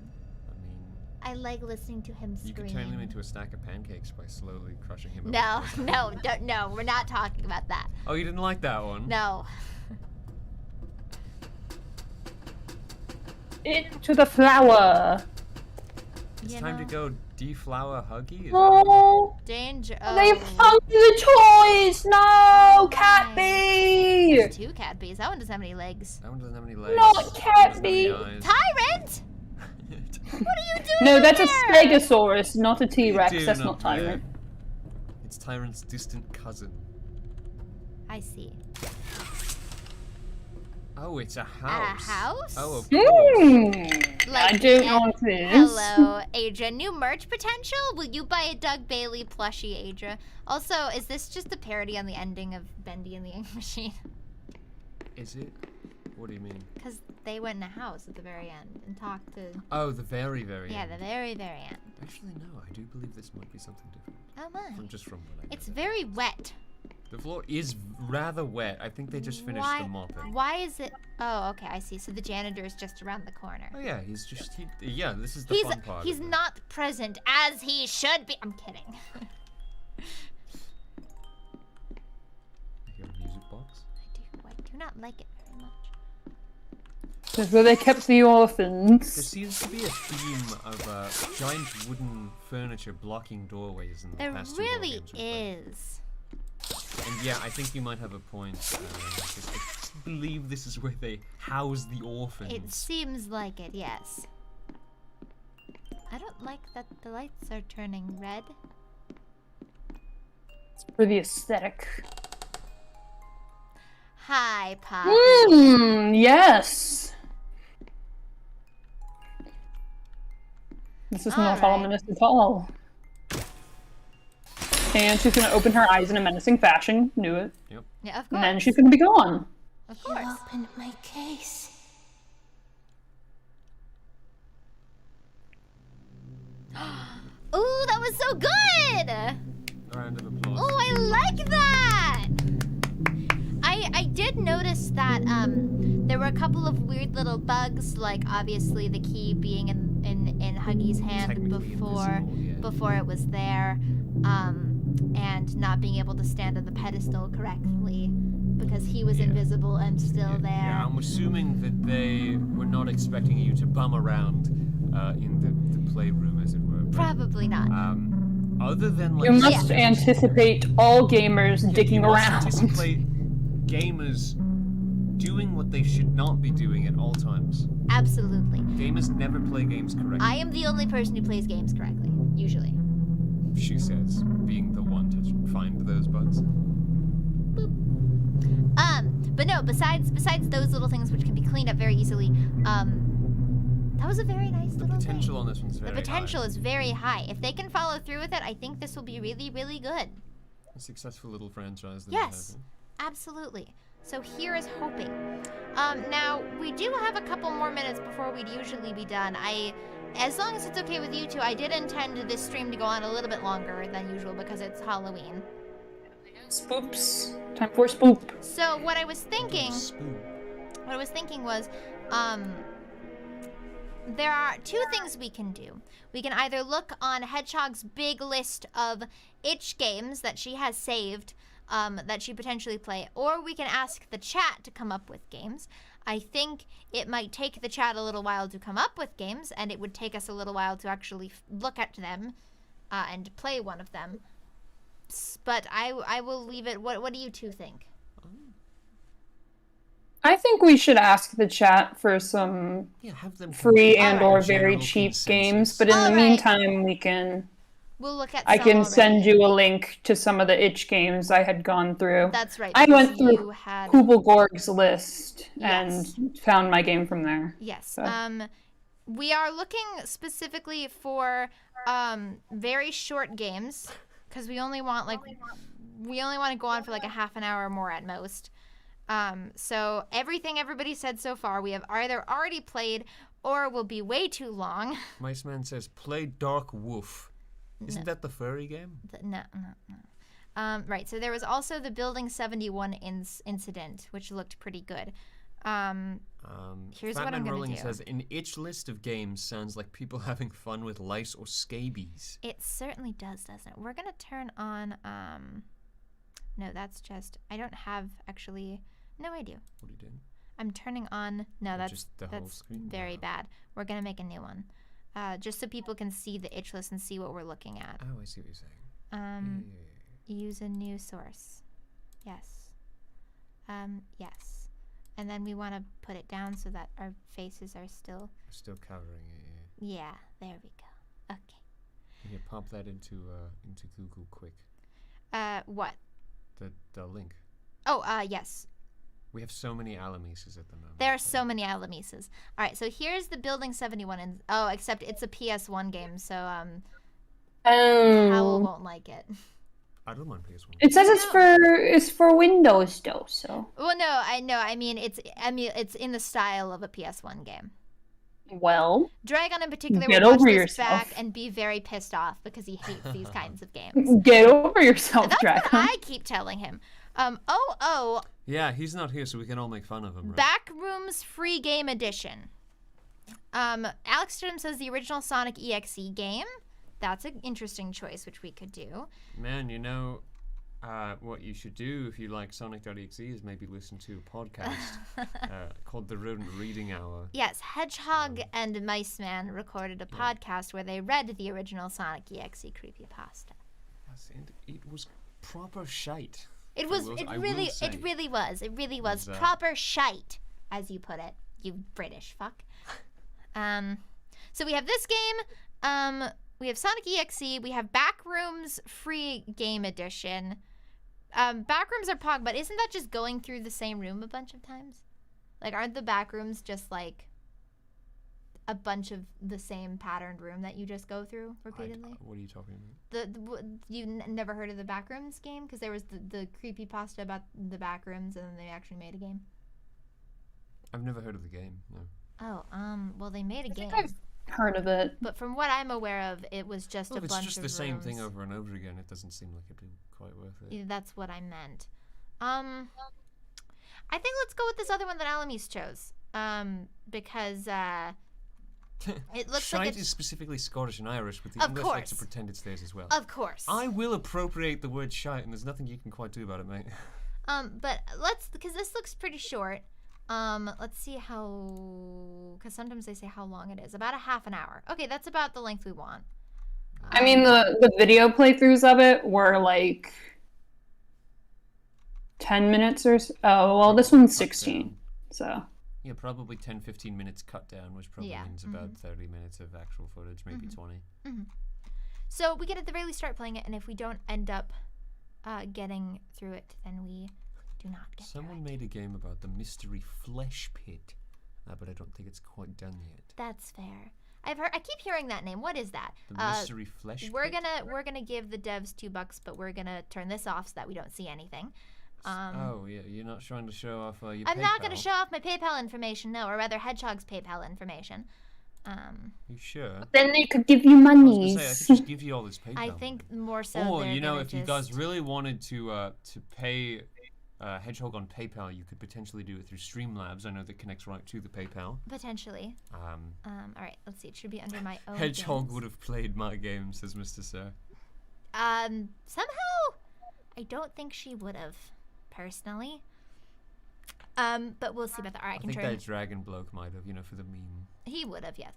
I mean, I like listening to him you scream. could turn him into a stack of pancakes by slowly crushing him. No, over. no, we're not talking about that. Oh, you didn't like that one? No. Into the flower. It's You time know? to go deflower Huggy. Oh, Danger. they Oh. found the toys. No, Cat Bee. There's 2 cat bees. That one doesn't have any legs. That one doesn't have any legs. Not Cat Doesn't have any Bee. eyes. Tyrant! What are you doing? No, that's a there? Stegosaurus, not a You T-Rex. do That's not not Tyrant. play. It's Tyrant's distant cousin. I see. Oh, it's a house. A house? Oh, of course. Like, I don't know what this is. Hello, Adria. New merch potential? Will you buy a Doug Bailey plushie, Adria? Also, is this just a parody on the ending of Bendy and the Ink Machine? Is it? What do you mean? Because they went in a house at the very end and talked to... Oh, the very, very Yeah, end. the very, very end. Actually, no. I do believe this might be something different. Oh my. From what I It's very wet. The floor is rather wet. I think they just finished the mopping. Why is it... Oh, okay, I see. So the janitor is just around the corner. Oh yeah, he's just yeah. This is the He's fun part. he's of it. not present as he should be. I'm kidding. Your music box. I do not like it very much. That's where they kept the orphans. There seems to be a theme of giant wooden furniture blocking doorways in the There past two war really games we've played. is. And yeah, I think you might have a point. I believe this is where they house the orphans. It seems like it, yes. I don't like that the lights are turning red. It's for the aesthetic. Hi, Poppy. Yes. This is not ominous at all. And she's gonna open her eyes in a menacing fashion. Knew it. Yep. Yeah, of course. And then she's gonna be gone. Of course. You opened my case. Ooh, that was so good! A round of applause. Oh, I like that! I did notice that there were a couple of weird little bugs, like obviously the key being in Huggy's hand before it was there, and not being able to stand on the pedestal correctly because he was invisible and still there. Yeah, I'm assuming that they were not expecting you to bum around in the playroom, as it were. But, Probably not. Other than like You must anticipate all gamers digging you must around. anticipate gamers doing what they should not be doing at all times. Absolutely. Gamers never play games correctly. I am the only person who plays games correctly, usually. She says, being the one to find those bugs. But no, besides those little things which can be cleaned up very easily, that was a very nice little thing. The potential on this one's very The potential high. is very high. If they can follow through with it, I think this will be really, really good. A successful little franchise. That Yes, absolutely. So here is hoping. Now, we do have a couple more minutes before we'd usually be done. As long as it's okay with you two, I did intend this stream to go on a little bit longer than usual because it's Halloween. Spoops. Time for spoop. So what I was thinking was, there are two things we can do. We can either look on Hedgehog's big list of itch games that she has saved, that she potentially play, or we can ask the chat to come up with games. I think it might take the chat a little while to come up with games, and it would take us a little while to actually look at them and play one of them. But I will leave it. What do you two think? I think we should ask the chat for some have them free compare and or a very general cheap consensus. games, but in the meantime we can We'll look at I some can already. send you a link to some of the itch games I had gone through. That's right, I because went you through had- Kugelgorg's list Yes. and found my game from there. Yes. So. We are looking specifically for very short games because we only want to go on for like a half an hour or more at most. So everything everybody said so far, we have either already played or will be way too long. Mice Man says, play Dark Wolf. Isn't that the furry game? No. Right, so there was also the Building 71 incident, which looked pretty good. Here's what I'm Fatman going Rolling to do. says, an itch list of games sounds like people having fun with lice or scabies. It certainly does, doesn't it? We're going to turn on, no, that's just, I don't have, actually, no, I do. What are you doing? I'm turning on, no, Oh, that's just the whole screen? very bad. We're going to make a new one. Just so people can see the itch list and see what we're looking at. Oh, I see what you're saying. Use a new source. Yes. Yes. And then we want to put it down so that our faces are still... Still covering it, yeah. Yeah, there we go. Okay. Yeah, pop that into Google quick. What? The link. Oh, yes. We have so many Allimieces at the moment. There are so many Allimieces. All right, so here's the Building 71. Except it's a PS1 game, so Howell won't like it. I don't mind PS1. It says it's for Windows though, so. Well, no, I know. I mean, it's in the style of a PS1 game. Well, Dragon in particular get will watch over this yourself. back and be very pissed off because he hates these kinds of games. Get over yourself, That's Dragon. what I keep telling him. Yeah, he's not here, so we can all make fun of him, right? Backrooms Free Game Edition. Alex Stidham says the original Sonic EXE game. That's an interesting choice, which we could do. Man, you know, what you should do if you like Sonic.exe is maybe listen to a podcast called The Rodent Reading Hour. Yes, Hedgehog and Mice Man recorded a podcast where they read the original Sonic EXE creepypasta. Yes, and it was proper shite. It really was proper shite, as you put it, you British fuck. So we have this game, we have Sonic EXE, we have Backrooms free game edition. Backrooms are Pog, but isn't that just going through the same room a bunch of times? Like, aren't the Backrooms just like a bunch of the same patterned room that you just go through repeatedly? What are you talking about? You never heard of the Backrooms game? Because there was the creepypasta about the Backrooms, and then they actually made a game. I've never heard of the game, no. Oh, well, they made a game. I've heard of it. But from what I'm aware of, it was just a bunch of If it's just the same rooms. thing over and over again, it doesn't seem like it'd be quite worth it. Yeah, that's what I meant. I think let's go with this other one that Allimiece chose. Because it looks Shite like it's is specifically Scottish and Irish, but the English like to pretend it stays as well. Of course. I will appropriate the word shite, and there's nothing you can quite do about it, mate. But because this looks pretty short. Let's see because sometimes they say how long it is. About a half an hour. Okay, that's about the length we want. I mean, the video playthroughs of it were like 10 minutes or so. Oh, well, this one's 16, so. Yeah, probably 10-15 minutes cut down, which probably means about 30 minutes of actual footage, maybe 20. So we get at the very least start playing it, and if we don't end up getting through it, then we do not get Someone made a game about the mystery flesh pit, but I don't think it's quite done yet. That's fair. I keep hearing that name. What is that? The mystery flesh we're pit? we're gonna give the devs $2, but we're gonna turn this off so that we don't see anything. Oh yeah, you're not trying to show off your I'm PayPal. not gonna show off my PayPal information, no, or rather Hedgehog's PayPal information. You sure? Then they could give you money. I could just give you all this PayPal. I think more so. Or they're you know, gonna if you guys really wanted to pay Hedgehog on PayPal, you could potentially do it through Streamlabs. I know that connects right to the PayPal. Potentially. All right, let's see. It should be under my own. Hedgehog games. would have played my game, says Mr. Sir. Somehow, I don't think she would have, personally. But we'll see about that. All right, I can think turn. that dragon bloke might have, for the meme. He would have, yes.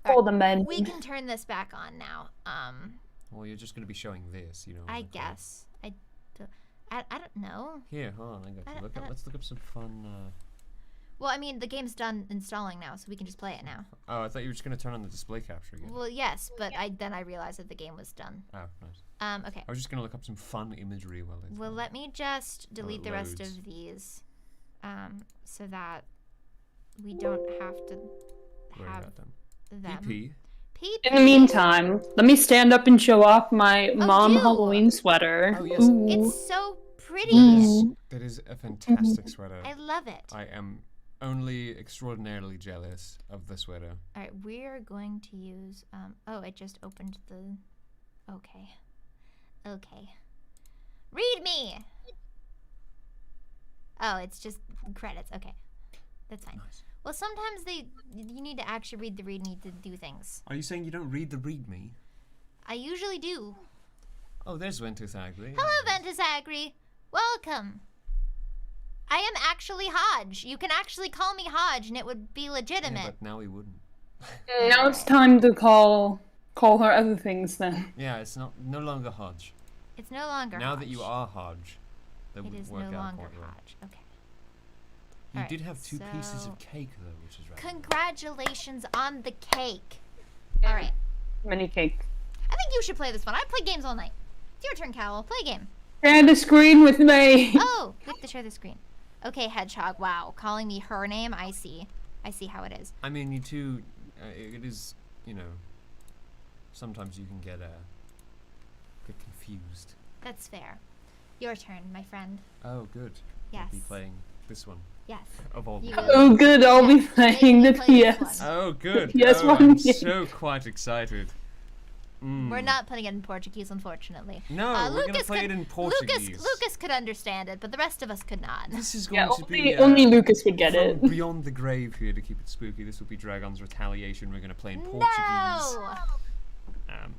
All the men. We can turn this back on now. Well, you're just going to be showing this, I guess. I don't know. Here, hold on. I got you. Let's look up some fun. Well, I mean, the game's done installing now, so we can just play it now. Oh, I thought you were just going to turn on the display capture again. Well, yes, but then I realized that the game was done. Oh, nice. Okay. I was just going to look up some fun imagery while it's. Well, let me just delete the rest loads. of these, so that we don't have to have them. PP. In the meantime, let me stand up and show off my mom Halloween sweater. Oh, yes. Ooh. It's so pretty. That is a fantastic sweater. I love it. I am only extraordinarily jealous of the sweater. All right, we're going to use. Oh, it just opened the. Okay. Read me. Oh, it's just credits. Okay, that's fine. Nice. Well, sometimes you need to actually read the readme to do things. Are you saying you don't read the readme? I usually do. Oh, there's Ventus Agri. Hello, Ventus Agri. Welcome. I am actually Hodge. You can actually call me Hodge, and it would be legitimate. Yeah, but now he wouldn't. Now it's time to call her other things then. Yeah, it's no longer Hodge. It's no longer Now Hodge. that you are Hodge, that It would is work no out longer quite well. Hodge. Okay. You Alright, did have two pieces so- of cake though, which is right. Congratulations on the cake. All right. Mini cake. I think you should play this one. I play games all night. It's your turn, Cowell. Play a game. Share the screen with me. Oh, click to share the screen. Okay, Hedgehog. Wow, calling me her name. I see. I see how it is. I mean, you two, it is, sometimes you can get confused. That's fair. Your turn, my friend. Oh, good. Yes. You'll be playing this one. Yes. Of all. You the will. Oh, good. I'll be playing the PS. Oh, good. Yes, oh, one I'm game. so quite excited. We're not putting it in Portuguese, unfortunately. No, we're gonna play it in Portuguese. Lucas could understand it, but the rest of us could not. This is going to be only Lucas would get from it. Beyond the Grave here to keep it spooky. This will be Dragon's Retaliation. We're gonna play in Portuguese. No! Alright.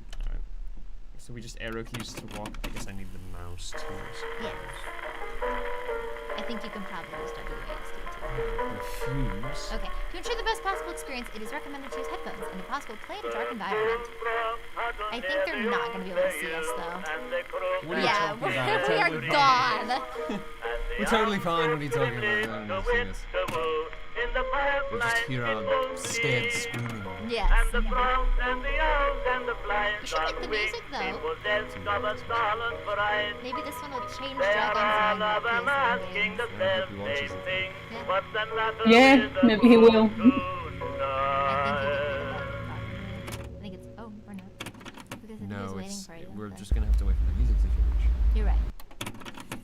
So we just arrow keys to walk. I guess I need the mouse too. Yes. I think you can probably use WASD too. Refuse. Okay. To ensure the best possible experience, it is recommended to use headphones and if possible, play in a dark environment. I think they're not going to be able to see us though. What are you talking about? We are gone. We're totally fine. What are you talking about? No, see this. We'll just hear our scared screaming. Yes. You should like the music though. Maybe this one will change Dragon's mind. Yeah, maybe he will. I think it's. Oh, we're not. Because I think he's waiting for you. We're just gonna have to wait for the music to finish. You're right.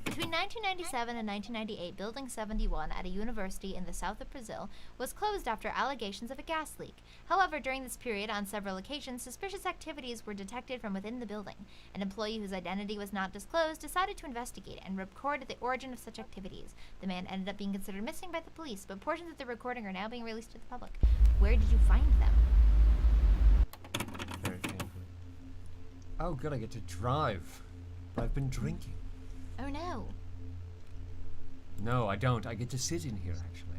Between 1997 and 1998, Building 71 at a university in the south of Brazil was closed after allegations of a gas leak. However, during this period, on several occasions, suspicious activities were detected from within the building. An employee whose identity was not disclosed decided to investigate and record the origin of such activities. The man ended up being considered missing by the police, but portions of the recording are now being released to the public. Where did you find them? Very painful. Oh, good, I get to drive. But I've been drinking. Oh no. No, I don't. I get to sit in here, actually.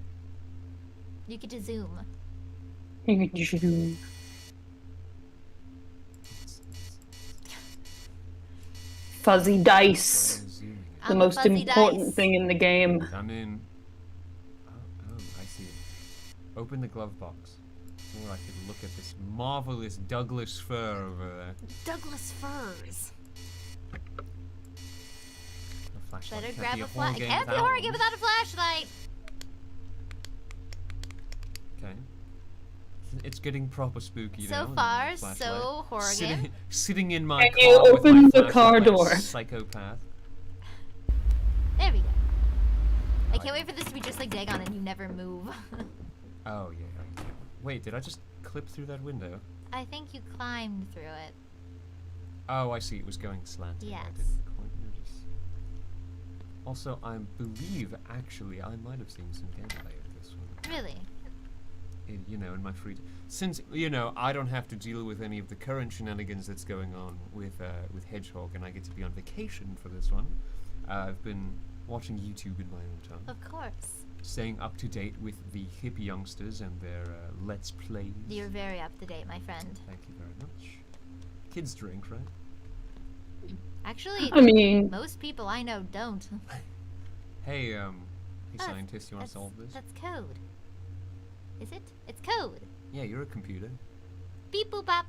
You get to zoom. Fuzzy dice. The most important dice. thing in the game. I'm in. Oh, I see it. Open the glove box. Or I could look at this marvelous Douglas fir over there. Douglas firs. Flashlight. Better Can't grab be a horror flashlight. game Can't be a without horror one. game without a flashlight. Okay. It's getting proper spooky now. So far, with the flashlight. so horror game. Sitting in my Can car you with open my the car flashlight like door? a psychopath. There we go. I can't wait for this to be just like Dagon and you never move. Oh yeah. Wait, did I just clip through that window? I think you climbed through it. Oh, I see. It was going slanting. Yes. I didn't quite notice. Also, I believe actually I might have seen some gameplay of this one. Really? In my free time. Since I don't have to deal with any of the current shenanigans that's going on with Hedgehog, and I get to be on vacation for this one. I've been watching YouTube in my own time. Of course. Staying up to date with the hip youngsters and their Let's Plays. You're very up to date, my friend. Thank you very much. Kids drink, right? Actually, I mean- most people I know don't. Hey, Oh, scientist, you want to solve this? That's code. Is it? It's code. Yeah, you're a computer. Beep boop bop.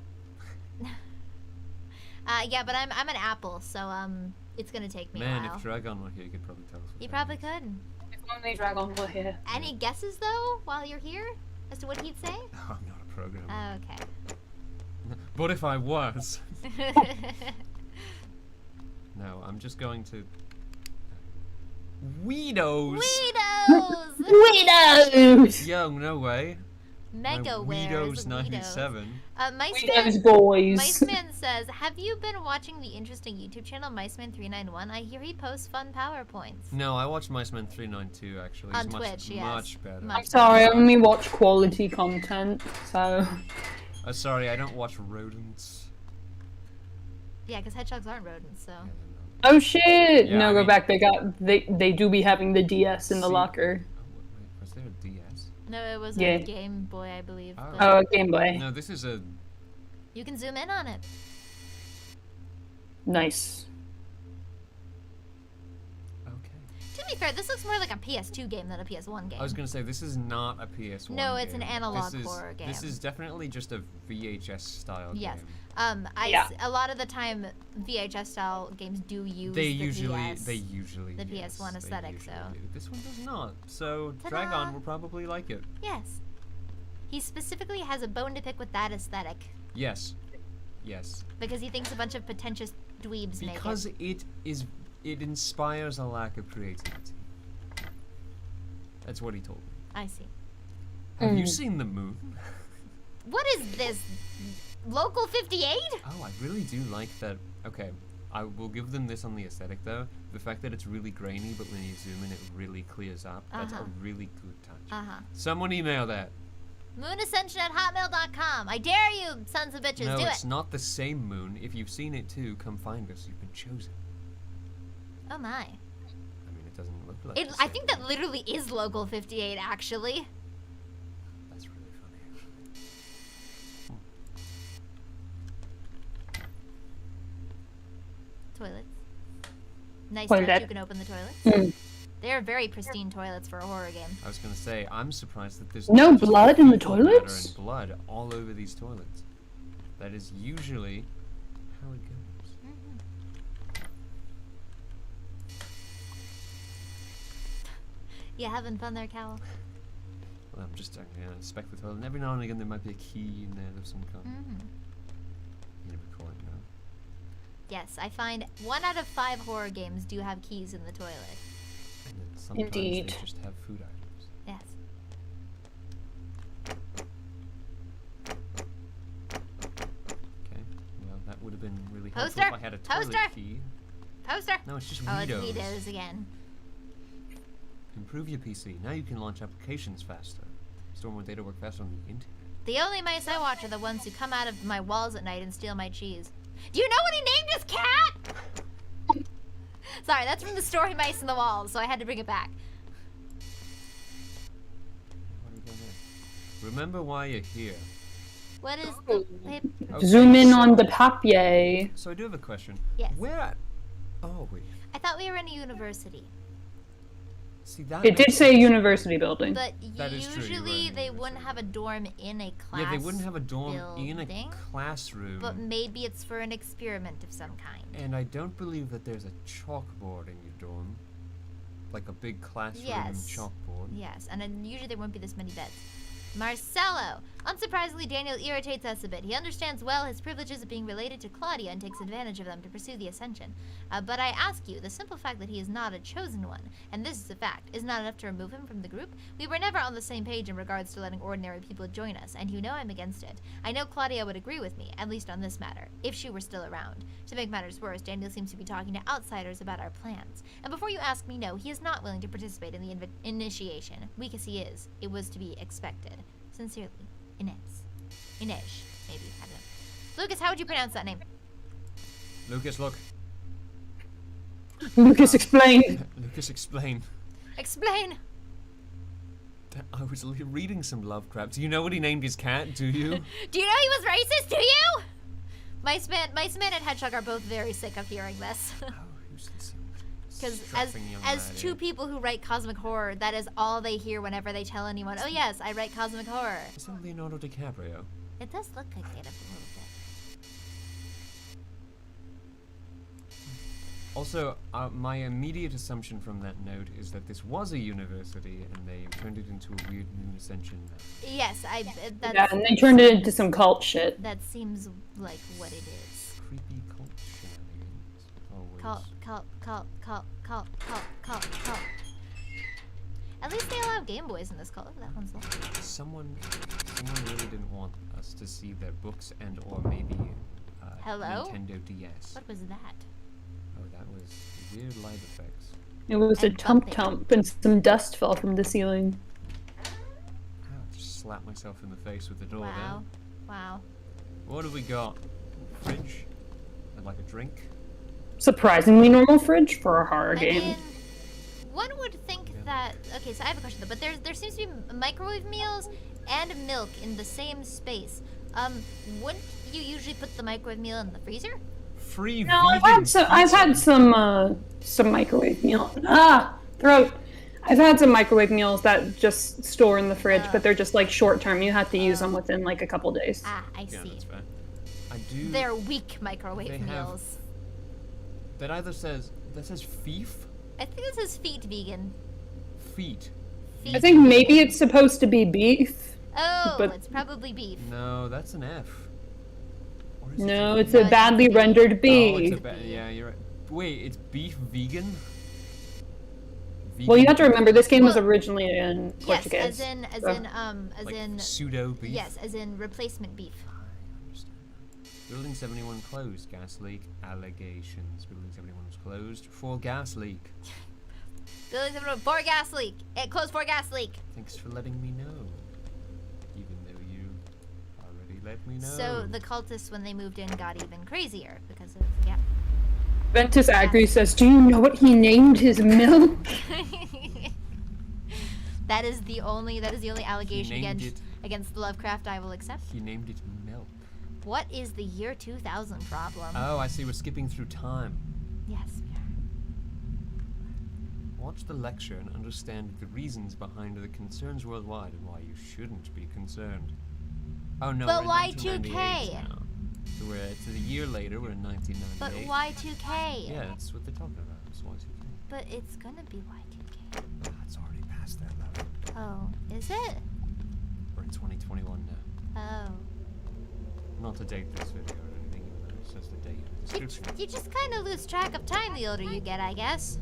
Yeah, but I'm an apple, so it's gonna take me a Man, while. if Dragon were here, he could probably tell us. You probably could. If only Dragon were here. Any guesses though, while you're here, as to what he'd say? Oh, I'm not a programmer. Okay. But if I was. No, I'm just going to. Weedos! Weedos! Weedos! Yo, no way. Mega Weedos 97. Weedos boys. Miceman says, have you been watching the interesting YouTube channel Miceman391? I hear he posts fun PowerPoints. No, I watched Miceman 392 actually. On He's Twitch, yes. much better. I'm sorry, I only watch quality content, so. Sorry, I don't watch rodents. Yeah, because hedgehogs aren't rodents, so. Oh shit! Yeah, no, I go mean- back. They do be having the DS in the See- locker. Wait, was there a DS? No, it was Yeah. a Game Boy, I believe. Oh. but Oh, Game Boy. No, this is a. you can zoom in on it. Nice. To be fair, this looks more like a PS2 game than a PS1 game. I was gonna say this is not a PS1. No, it's an game. analog This is- horror game. This is definitely just a VHS style Yes. game. A lot of the time, VHS style games do use They the usually, PS, the PS1 they aesthetic. usually So do. This one does not. So Ta-da! Dragon will probably like it. yes, he specifically has a bone to pick with that aesthetic Yes. Yes. because he thinks a bunch of pretentious dweebs Because make it. it inspires a lack of creativity. That's what he told me. I see. Have you seen the moon? What is this? Local 58? Oh, I really do like that. Okay, I will give them this on the aesthetic though. The fact that it's really grainy, but when you zoom in, it really clears up. That's a Uh-huh. really good touch. Uh-huh. Someone email that. Moonascension@hotmail.com. I dare you, sons of bitches, No, do it's it. not the same moon. If you've seen it too, come find us. You've been chosen. Oh my. I mean, it doesn't look like It, the I same think that literally is Local 58, actually. That's really funny. Toilets. Nice Toilet. that you can open the toilets. Mm. They are very pristine toilets for a horror game. I was gonna say, I'm surprised that there's No not just blood in the fecal matter toilets? and blood all over these toilets. That is usually how it goes. You having fun there, Cowl? Well, I'm just gonna inspect the toilet, and every now and again there might be a key in there of some kind. You never quite know. Yes, I find 1 out of 5 horror games do have keys in the toilet. And then sometimes Indeed. they just have food items. Yes. Okay, well that would have been really helpful Poster! if I had a toilet Poster! key. Poster! No, it's just Oh, it's Weedos. Weedos again. Improve your PC. Now you can launch applications faster. Store more data, work faster on the internet. The only mice I watch are the ones who come out of my walls at night and steal my cheese. Do you know what he named his cat? Sorry, that's from the story Mice in the Walls, so I had to bring it back. What do we got here? Remember why you're here. What is the... Okay, Zoom in so- on the papier. So I do have a question. Yes. Where are we? I thought we were in a university. See that It did makes say sense. university building. But That is true, you were usually in they wouldn't have a dorm in a class Yeah, they wouldn't have a dorm in a building, classroom. but maybe it's for an experiment of some kind. And I don't believe that there's a chalkboard in your dorm. Like a big classroom Yes. chalkboard. Yes, and then usually there won't be this many beds. Marcello! Unsurprisingly, Daniel irritates us a bit. He understands well his privileges of being related to Claudia and takes advantage of them to pursue the Ascension. But I ask you, the simple fact that he is not a chosen one, and this is a fact, is not enough to remove him from the group? We were never on the same page in regards to letting ordinary people join us, and you know I'm against it. I know Claudia would agree with me, at least on this matter, if she were still around. To make matters worse, Daniel seems to be talking to outsiders about our plans. And before you ask me, no, he is not willing to participate in the initiation. Weak as he is, it was to be expected. Sincerely, Inez. Inej, maybe, I don't know. Lucas, how would you pronounce that name? Lucas, look. Lucas, explain. Lucas, explain. Explain. I was reading some Lovecraft. Do you know what he named his cat? Do you? Do you know he was racist? Do you? Mice Man and Hedgehog are both very sick of hearing this. Who's this? Because Strapping young as lad, two eh? people who write cosmic horror, that is all they hear whenever they tell anyone, oh yes, I write cosmic horror. Is that Leonardo DiCaprio? It does look like it a little bit. Also, my immediate assumption from that note is that this was a university and they turned it into a weird moon ascension. Yes, that's... Yeah, and they turned it into some cult shit. That seems like what it is. Creepy cult shenanigans. Always. Cult. At least they allow Game Boys in this cult. That one's lovely. Someone really didn't want us to see their books and or maybe Hello? Nintendo DS. What was that? Oh, that was weird light effects. It was a And tump bumping. tump and some dust fell from the ceiling. Ow, just slapped myself in the face with the door Wow. Wow. there. What have we got? Fridge? I'd like a drink. Surprisingly normal fridge for a horror I game. mean, one would think that... Okay, so I have a question though, but there seems to be microwave meals and milk in the same space. Wouldn't you usually put the microwave meal in the freezer? Free No, vegan I've had some microwave meals. Throat. I've had some microwave meals that just store in the fridge, but they're just like short term. You have to use them within like a couple days. Ah, I Yeah, see. that's fair. I do. They're weak microwave They have- meals. That either says feef, I think this is feet vegan. feet. I think maybe it's supposed to be beef. Oh, But- it's probably beef. No, that's an F. Or is it No, a- it's a badly rendered Oh, beef. yeah, you're right. Wait, it's beef vegan? Well, you have to Vegan remember this game was originally in Yes, Portuguese. like pseudo beef? Yes, as in replacement beef. Building 71 closed. Gas leak. Allegations. Building 71 was closed for gas leak. Building 71 for gas leak. It closed for gas leak. Thanks for letting me know. Even though let me know. So the cultists, when they moved in, got even crazier because of, yeah. Ventus Agri says, do you know what he named his milk? That is the only allegation against Lovecraft I will accept. He named it milk. What is the year 2000 problem? Oh, I see. We're skipping through time. Yes, we are. Watch the lecture and understand the reasons behind the concerns worldwide and why you shouldn't be concerned. Oh no, but we're why in 2K? Now. So it's a year later, we're in 1998. But why 2K? Yeah, that's what they're talking about. It's Y2K. But it's gonna be Y2K. It's already past that level. Oh, is it? We're in 2021 now. Oh. Not to date this video or anything, even though it says the date in the description. You just kind of lose track of time the older you get, I guess.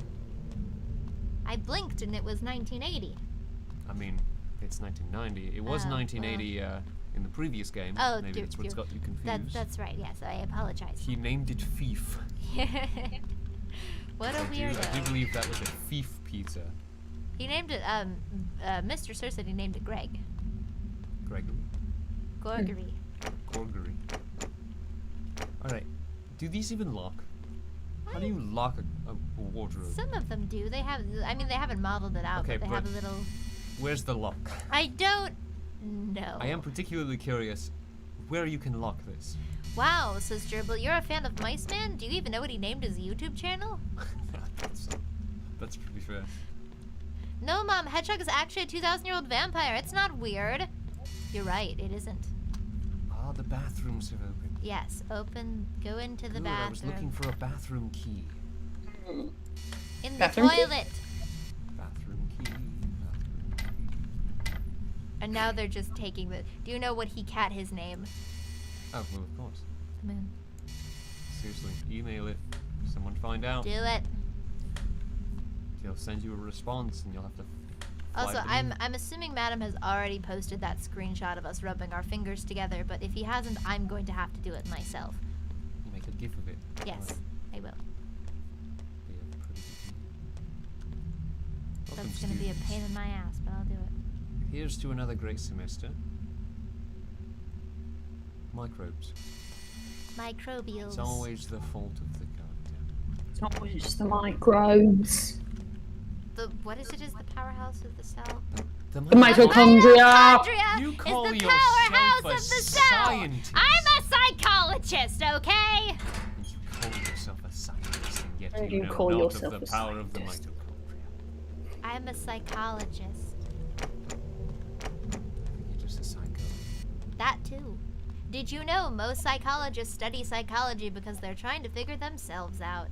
I blinked and it was 1980. I mean, it's 1990. It was 1980 in the previous game. Oh, maybe that's what's got you confused. That's right. Yes, I apologize. He named it Fief. What a weirdo. I do believe that was a Fief pizza. He named it. Mr. Sir said he named it Greg. Gregory. Gorgery. Gorgery. All right. Do these even lock? How do you lock a wardrobe? Some of them do. They have. I mean, they haven't modeled it out, Okay, but they have a little. Where's the lock? I don't know. I am particularly curious where you can lock this. Wow, says Gerbil, you're a fan of Mice Man? Do you even know what he named his YouTube channel? That's pretty fair. No, Mom, Hedgehog is actually a 2,000-year-old vampire. It's not weird. You're right, it isn't. Ah, the bathrooms have opened. Yes, go into the bathroom. I was looking for a bathroom key. In the Bathroom key? toilet. Bathroom key. And now they're just taking the... Do you know what he cat his name? Oh, well, of course. Moon. Seriously, email it. Someone find out. Do it. They'll send you a response and you'll have to... Also, I'm assuming Madam has already posted that screenshot of us rubbing our fingers together, but if he hasn't, I'm going to have to do it myself. You make a gif of it. Yes, I will. Be a pretty good That's going to be a pain in my ass, but I'll do it. Here's to another great semester. Microbes. Microbials. It's always the fault of the goddamn. It's always the microbes. What is it? Is the powerhouse of the cell? The mitochondria. You call is the yourself powerhouse a of the cell. scientist. I'm a psychologist, okay? You call yourself a scientist, and yet And you you know call not yourself of the a power of the scientist. mitochondria. I'm a psychologist. You're just a psycho. That too. Did you know most psychologists study psychology because they're trying to figure themselves out?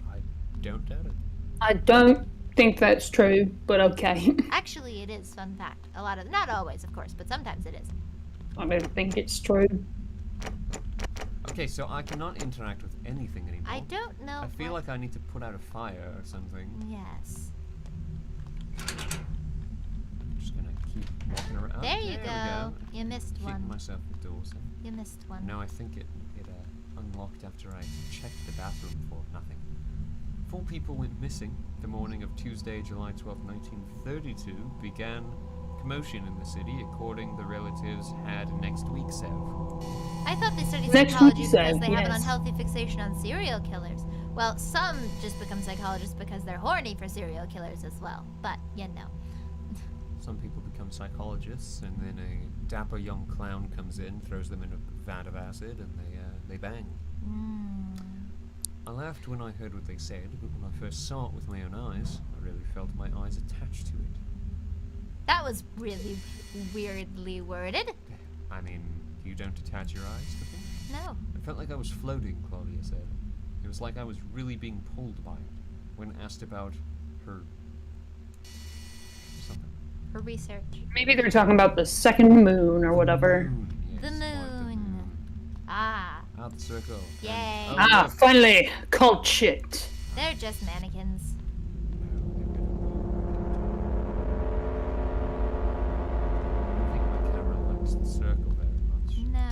I don't doubt it. I don't think that's true, but okay. Actually, it is. Fun fact. A lot of, not always, of course, but sometimes it is. I don't think it's true. Okay, so I cannot interact with anything anymore. I don't know. I feel like I need to put out a fire or something. Yes. I'm just gonna keep walking around. There you we go. You missed Keep one. myself with Dawson. You missed one. No, I think it unlocked after I checked the bathroom for nothing. 4 people went missing. The morning of Tuesday, July 12, 1932, began commotion in the city, according the relatives had next week said. I thought they studied Next psychology week, because they have an yes. unhealthy fixation on serial killers. Well, some just become psychologists because they're horny for serial killers as well. But, you know. Some people become psychologists, and then a dapper young clown comes in, throws them in a vat of acid, and they bang. I laughed when I heard what they said, but when I first saw it with my own eyes, I really felt my eyes attached to it. That was really weirdly worded. I mean, you don't attach your eyes to things? No. It felt like I was floating, Claudia said. It was like I was really being pulled by it. When asked about her... something. For research. Maybe they're talking about the second moon or whatever. The moon. Ah. Ah, the circle. Yay. Ah, finally! Cult shit. They're just mannequins. I think my camera likes the circle very much. No.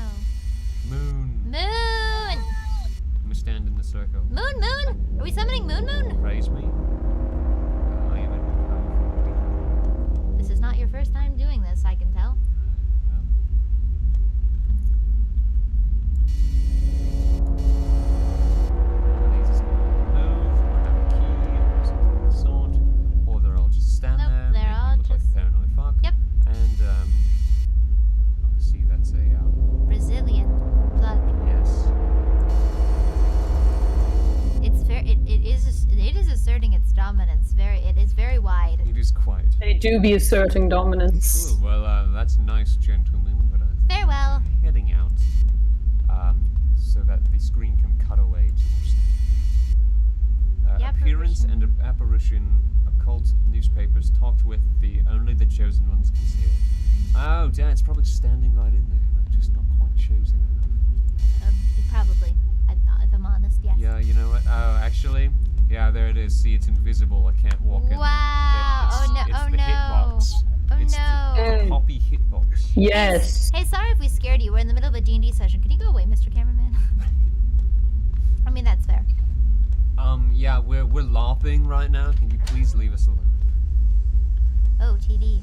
Moon. Moon! I'm gonna stand in the circle. Moon, moon! Are we summoning Moon, moon? Praise me. I am a powerful being. This is not your first time doing this, I can tell. Well, do be asserting dominance. Ooh, well, that's nice, gentlemen, but Farewell. heading out. So that the screen can cut away to The appearance and apparition. Occult newspapers talked with only the chosen ones can see it. Oh, damn, it's probably standing right in there. I'm just not quite chosen enough. Probably. If I'm honest, yes. Yeah, you know what? Oh, actually, yeah, there it is. See, it's invisible. I can't walk in. Wow. It's the hitbox. Oh It's no. the poppy hitbox. Yes. Hey, sorry if we scared you. We're in the middle of a D&D session. Can you go away, Mr. Cameraman? I mean, that's fair. Yeah, we're LARPing right now. Can you please leave us alone? Oh, TV.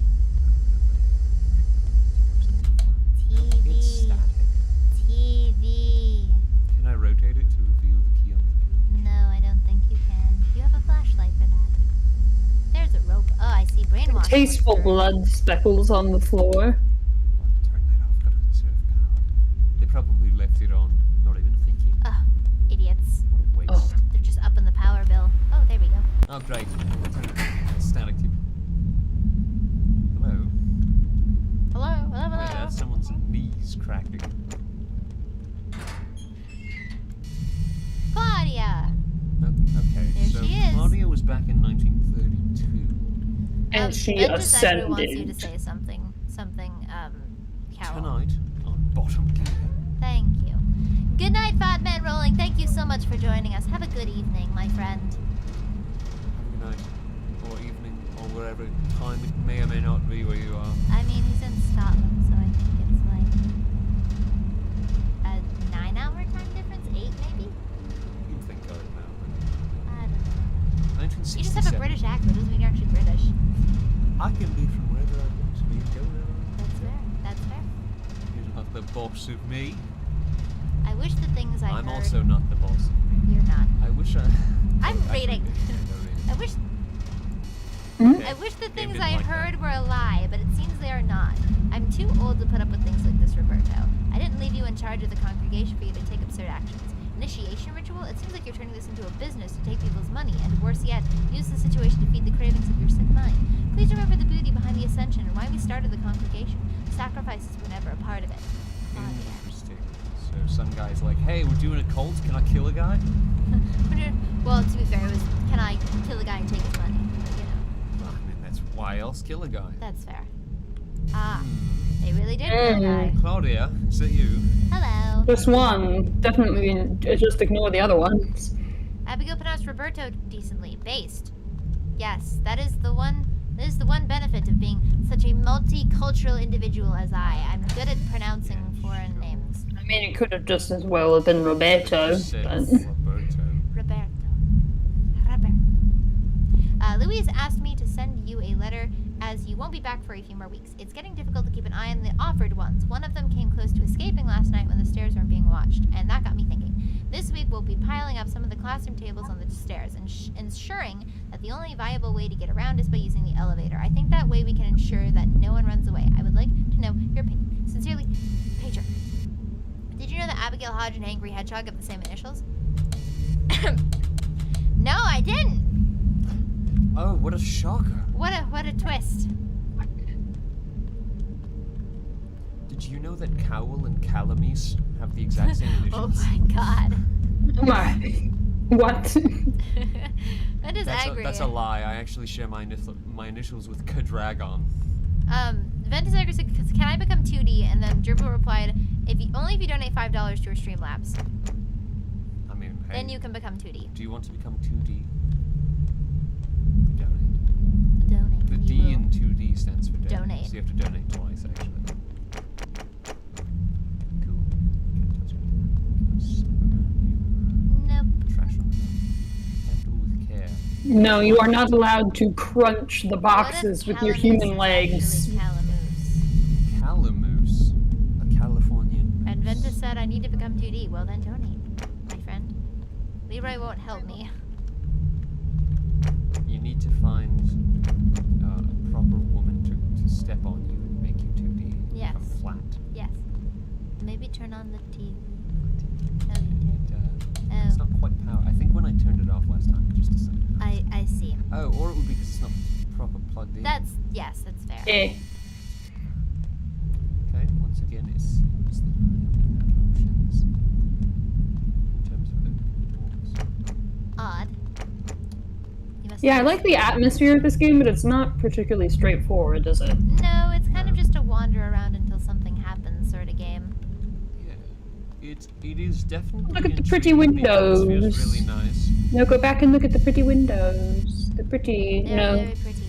It's static. TV. Can I rotate it to reveal the key on the No, I don't think you can. You have a flashlight for that. There's a rope. Oh, I see. Brainwash. Tasteful blood speckles on the floor. Turn that off. Gotta conserve power. They probably left it on, not even thinking. Oh, idiots. What a waste. Oh. They're just upping the power bill. Oh, there we go. Oh, great. Static tube. Hello? Hello? Hello? Wait, that's someone's knees cracking. Claudia! Okay, There so she is. Claudia was back in 1932. And she Ventus actually wants you to ascended. say something, Carol. Tonight, on Bottom Gear. Thank you. Good night, Fat Man Rolling. Thank you so much for joining us. Have a good evening, my friend. Have a good night, or evening, or wherever time it may or may not be where you are. I mean, he's in Scotland, so I think it's like a 9-hour time difference? 8, maybe? You'd think I would know. I don't know. 1967. You just have a British accent. Doesn't mean you're actually British. I can be from wherever I want to be and go wherever I want. That's fair. That's fair. You're not the boss of me. I wish the things I I'm heard... also not the boss of me. You're not. I wish I... I'm Oh, actually, reading. yeah, there is. I wish... Okay. I wish the Game things didn't I like that. heard were a lie, but it seems they are not. I'm too old to put up with things like this, Roberto. I didn't leave you in charge of the congregation for you to take absurd actions. Initiation ritual? It seems like you're turning this into a business to take people's money, and worse yet, use the situation to feed the cravings of your sick mind. Please remember the beauty behind the ascension and why we started the congregation. Sacrifices were never a part of it. Interesting. So some guy's like, hey, we're doing a cult. Can I kill a guy? Well, to be fair, it was, can I kill a guy and take his money? But, you know, Well, I mean, that's why else kill a guy? that's fair. Ah, they really did kill a guy. Claudia, is that you? Hello. Just one. Definitely just ignore the other ones. Abigail pronounced Roberto decently. Based. Yes, that is the one benefit of being such a multicultural individual as I. I'm good at pronouncing foreign names. I mean, it could have just as well have been Roberto, Said but... Roberto. Roberto. Louise asked me to send you a letter as you won't be back for a few more weeks. It's getting difficult to keep an eye on the offered ones. One of them came close to escaping last night when the stairs weren't being watched, and that got me thinking. This week we'll be piling up some of the classroom tables on the stairs and ensuring that the only viable way to get around is by using the elevator. I think that way we can ensure that no one runs away. I would like to know your opinion. Sincerely, Pager. Did you know that Abigail Hodge and Angry Hedgehog have the same initials? No, I didn't. Oh, what a shocker. What a twist. Did you know that Cowell and Allimiece have the exact same initials? Oh my god. My... What? That is angry. That's a lie. I actually share my initials with Cadragon. Ventus Agri said, can I become 2D? And then Dribble replied, only if you donate $5 to our Streamlabs. I mean, hey. Then you can become 2D. Do you want to become 2D? Donate. Donate. The D in 2D stands for donate. Donate. So you have to donate twice, actually. Cool. Can't touch anything. Can I slip around you? Nope. Trash on the Handle with care. No, you are not allowed to crunch the boxes with your human legs. Calamoose. A Californian. And Ventus said, I need to become 2D. Well, then donate, my friend. Leroy won't help me. You need to find a proper woman to step on you and make you 2D. Yes. Become flat. Yes. Maybe turn on the TV. It's not quite power. I think when I turned it off last time, it just decided. I see. Oh, or it would be because it's not proper plugged in. Yes, that's fair. Eh. Okay, once again, it seems that I have options in terms of opening doors. Odd. Yeah, I like the atmosphere of this game, but it's not particularly straightforward, is it? No, it's kind of just a wander around until something happens sort of game. Yeah, it is definitely. Look at the pretty intriguing. The windows. atmosphere's really nice. No, go back and look at the pretty windows. The pretty, They're very pretty.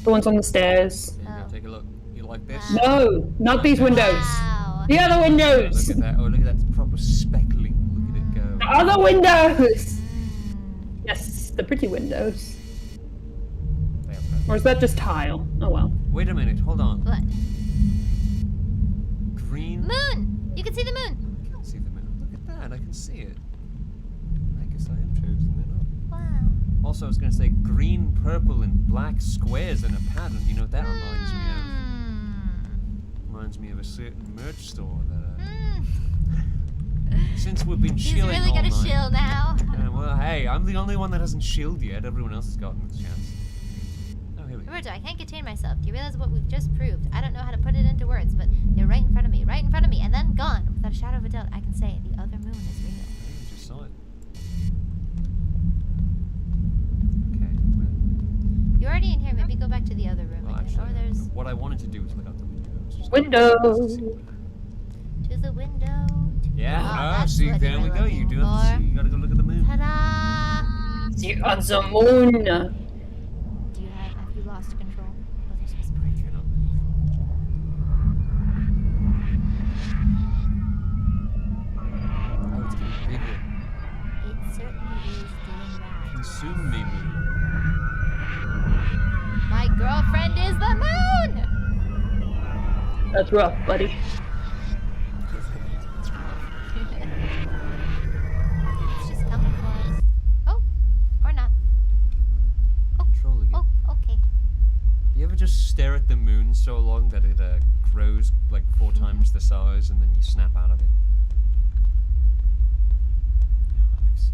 the ones on the stairs. There you go, take a look. You like this? No, not these windows. Wow. The other windows. Look at that. Oh, look at that proper speckling. Look at it go. The other windows. Yes, the pretty windows. Or is that just tile? Oh well. Wait a minute, hold on. What? Green. Moon! You can see the moon! I can see the moon. Look at that, I can see it. I guess I am chosen then up. Wow. Also, I was gonna say green, purple, and black squares in a pattern. You know what that reminds me of? Reminds me of a certain merch store that, since we've been He's shilling really all gonna night. shill now. Well, hey, I'm the only one that hasn't shilled yet. Everyone else has gotten the chance. Oh, here we go. Roberto, I can't contain myself. Do you realize what we've just proved? I don't know how to put it into words, but they're right in front of me, and then gone. Without a shadow of a doubt, I can say the other moon is real. I just saw it. Okay, well, You're already in here. Maybe go back to the other room well, again. actually, Or there's what I wanted to do was look out the windows. Windows. to the window. Yeah, that's see, what there you we were go. You looking do have to for. see. You gotta go look at the moon. Ta-da! See on the moon. Do you have you lost control? Oh, there's whispering. Oh, it's getting bigger. It certainly is doing that. Consume me, moon. My girlfriend is the moon! That's rough, buddy. She's coming for us. Oh, or not. Controlling it. Oh, okay. You ever just stare at the moon so long that it grows like 4 times the size and then you snap out of it?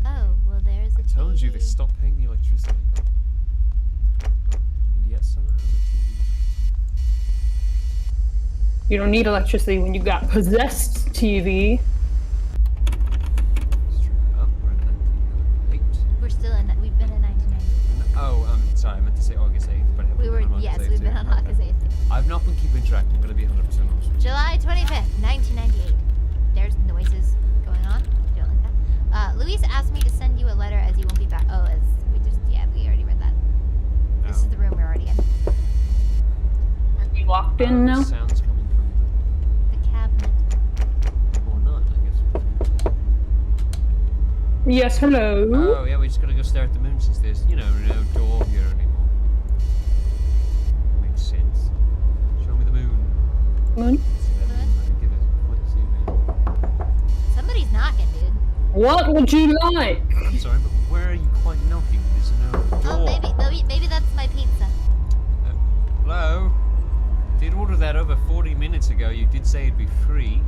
Oh, well, there's a I told you they TV. stopped paying the electricity. And yet somehow the TV... You don't need electricity when you got possessed TV. It's true. Oh, we're in 1998. We're still in that. We've been in 1990. Oh, sorry, I meant to say August 8th, but We were, on August yes, 8th we've been too. on August 8th. I've not been keeping track, I'm gonna be 100% honest with you. July 25th, 1998. There's noises going on. You don't like that? Luis asked me to send you a letter as you won't be back. Oh, as we already read that. This is the room we're already in. Are we locked in now? Sounds coming from The cabinet. or not, I guess. Yes, hello. Oh, yeah, we just gotta go stare at the moon since there's, no door here anymore. Makes sense. Show me the moon. Moon? See that moon? Let me give it a quick zoom in. Somebody's knocking, dude. What would you like? I'm sorry, but where are you quite knocking? There's no door. Oh, maybe that's my pizza. Hello? Did order that over 40 minutes ago. You did say it'd be free.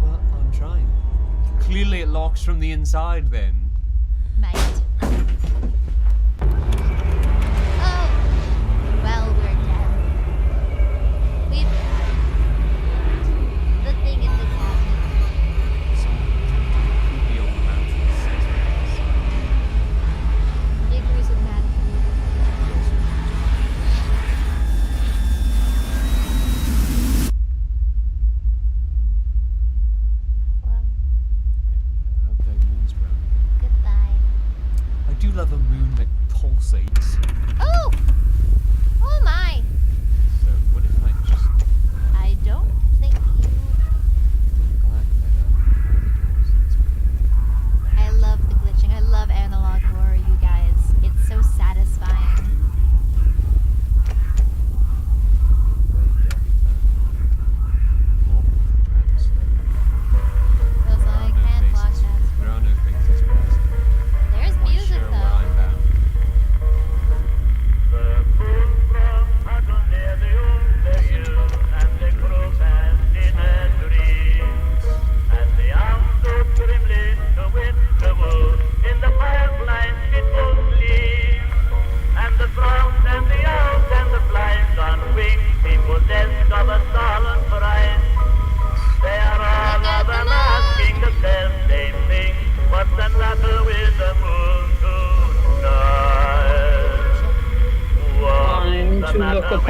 Well, I'm trying. Clearly it locks from the inside then. Mate. Oh. Well, we're dead. We've the thing in the cabinet. Creepy old mountains. He agrees with Matt. Well, I hope that moon's brown. good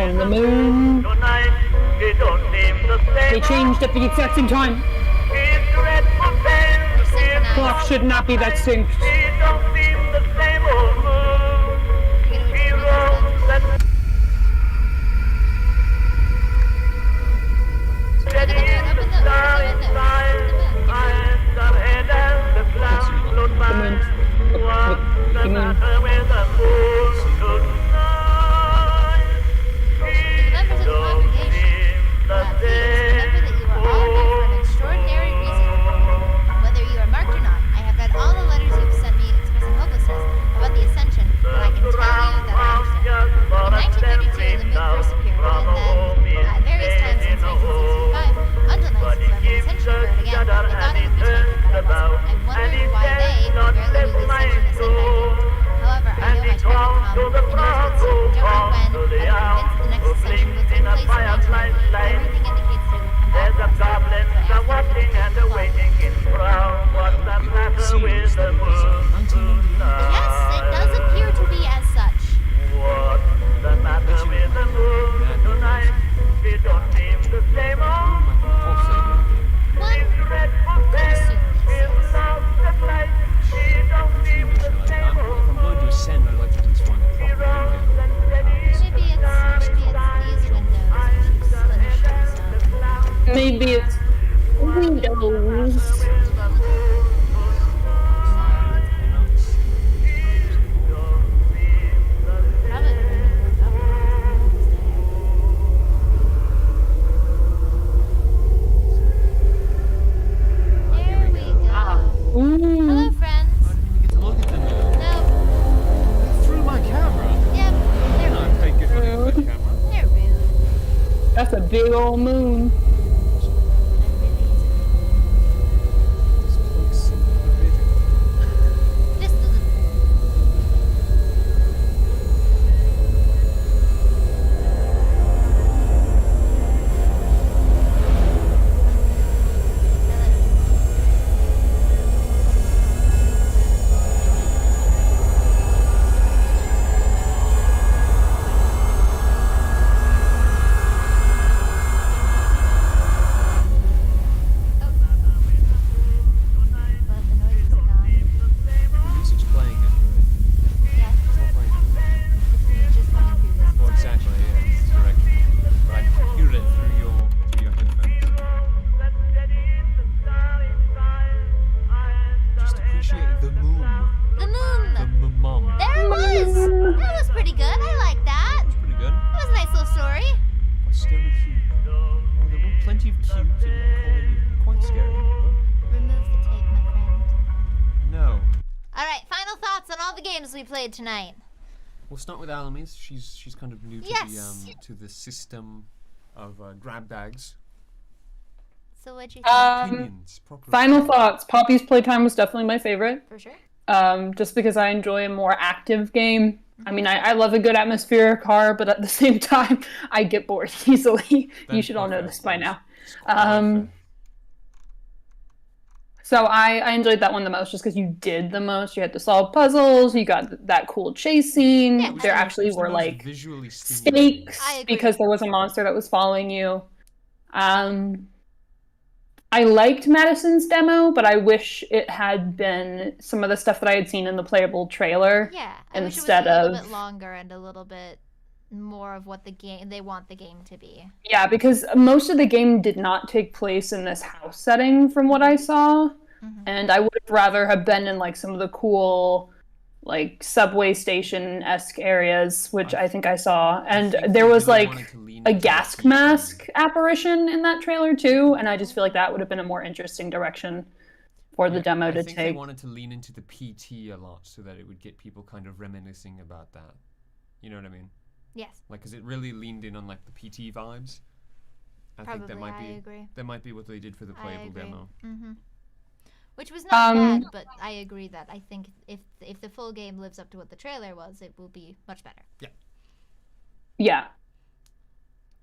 on the moon. They changed at the exact same time. Clock should not be that synced. The moon. Maybe it's Windows. Hello, friends. I didn't even get to look at them. No. Through my camera. Yep. They're No, take good look at my camera. They're rude. That's a big old moon. This doesn't. The music's playing it. Yeah. It's not playing it. It's just coming through this. Well, exactly, yeah, it's direct. But I can hear it through your headphones. Just appreciate the moon. The moon. The mum. There it was. That was pretty good. I like that. It's pretty good. That was a nice little story. But scary cute. Oh, there were plenty of cute and calling it quite scary, but Remove the tape, my friend. no. All right. Final thoughts on all the games we played tonight. We'll start with Allimiece. She's kind of new to Yes. the system of grab bags. So what'd you think? Opinions, proper Final thoughts. Poppy's playtime was definitely my favorite. For sure. Just because I enjoy a more active game. I mean, I love a good atmospheric horror, but at the same time, I get bored easily. You should all know this by now. So I enjoyed that one the most just because you did the most. You had to solve puzzles. You got that cool chase scene. Yeah, there actually It's the were most like visually stimulating. stakes I agree. because there was a monster that was following you. I liked Madison's demo, but I wish it had been some of the stuff that I had seen in the playable trailer. Yeah. I wish it was Instead a little of- bit longer and a little bit more of what they want the game to be. Yeah, because most of the game did not take place in this house setting from what I saw. And I would rather have been in like some of the cool like subway station-esque areas, which I think I saw. And think there they was really like wanted to lean a into gas the mask apparition in that trailer too, and I just feel like that would have been a more interesting direction for the demo I to think they take. wanted to lean into the PT a lot so that it would get people kind of reminiscing about that. You know what I mean? Yes. Like, because it really leaned in on like the PT vibes. I think that Probably, might be I agree. that might be what they did for the I playable agree. demo. Which was not bad, but I agree that I think if the full game lives up to what the trailer was, it will be much better. Yeah.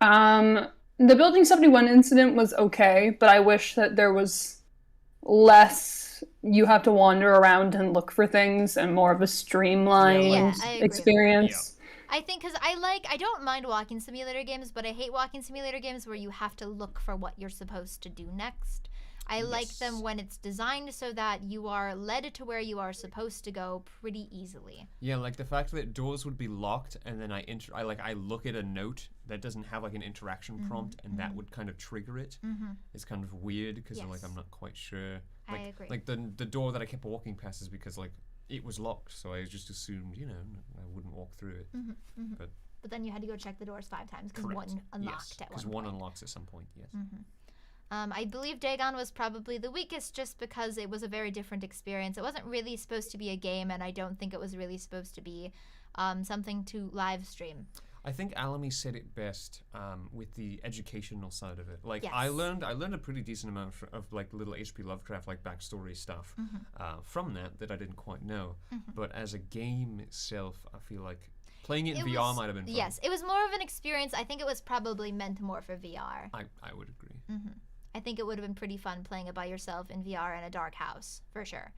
The Building 71 incident was okay, but I wish that there was less you have to wander around and look for things and more of a streamlined Yeah, I agree. experience. I think because I don't mind walking simulator games, but I hate walking simulator games where you have to look for what you're supposed to do next. I like them when it's designed so that you are led to where you are supposed to go pretty easily. Yeah, like the fact that doors would be locked and then I look at a note that doesn't have like an interaction prompt and that would kind of trigger it. It's kind of weird because I'm not quite sure. Like, I agree. Like the door that I kept walking past is because like it was locked, so I just assumed I wouldn't walk through it. But then you had to go check the doors 5 times because one unlocked at one point. Because one unlocks at some point. Yes. I believe Dagon was probably the weakest just because it was a very different experience. It wasn't really supposed to be a game, and I don't think it was really supposed to be something to live stream. I think Allimiece said it best with the educational side of it. Like Yes. I learned a pretty decent amount of like little H.P. Lovecraft like backstory stuff from that I didn't quite know. But as a game itself, I feel like playing it in VR might have been fun. Yes, it was more of an experience. I think it was probably meant more for VR. I would agree. I think it would have been pretty fun playing it by yourself in VR in a dark house, for sure.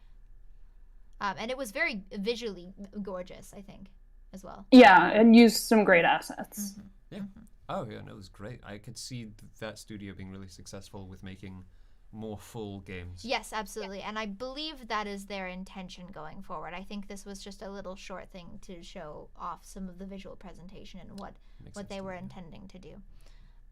And it was very visually gorgeous, I think, as well. Yeah, and used some great assets. Yeah. Oh, yeah, no, it was great. I could see that studio being really successful with making more full games. Yes, absolutely. And I believe that is their intention going forward. I think this was just a little short thing to show off some of the visual presentation and what they were intending to do.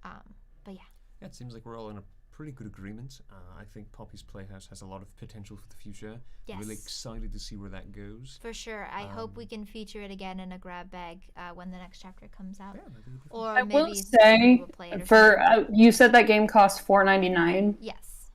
But yeah. Yeah, it seems like we're all in a pretty good agreement. I think Poppy's Playhouse has a lot of potential for the future. Yes. Really excited to see where that goes. For sure. I hope we can feature it again in a grab bag when the next chapter comes out. Yeah, maybe or I maybe will say, we'll play it or for something. you said that game costs $4.99. Yes.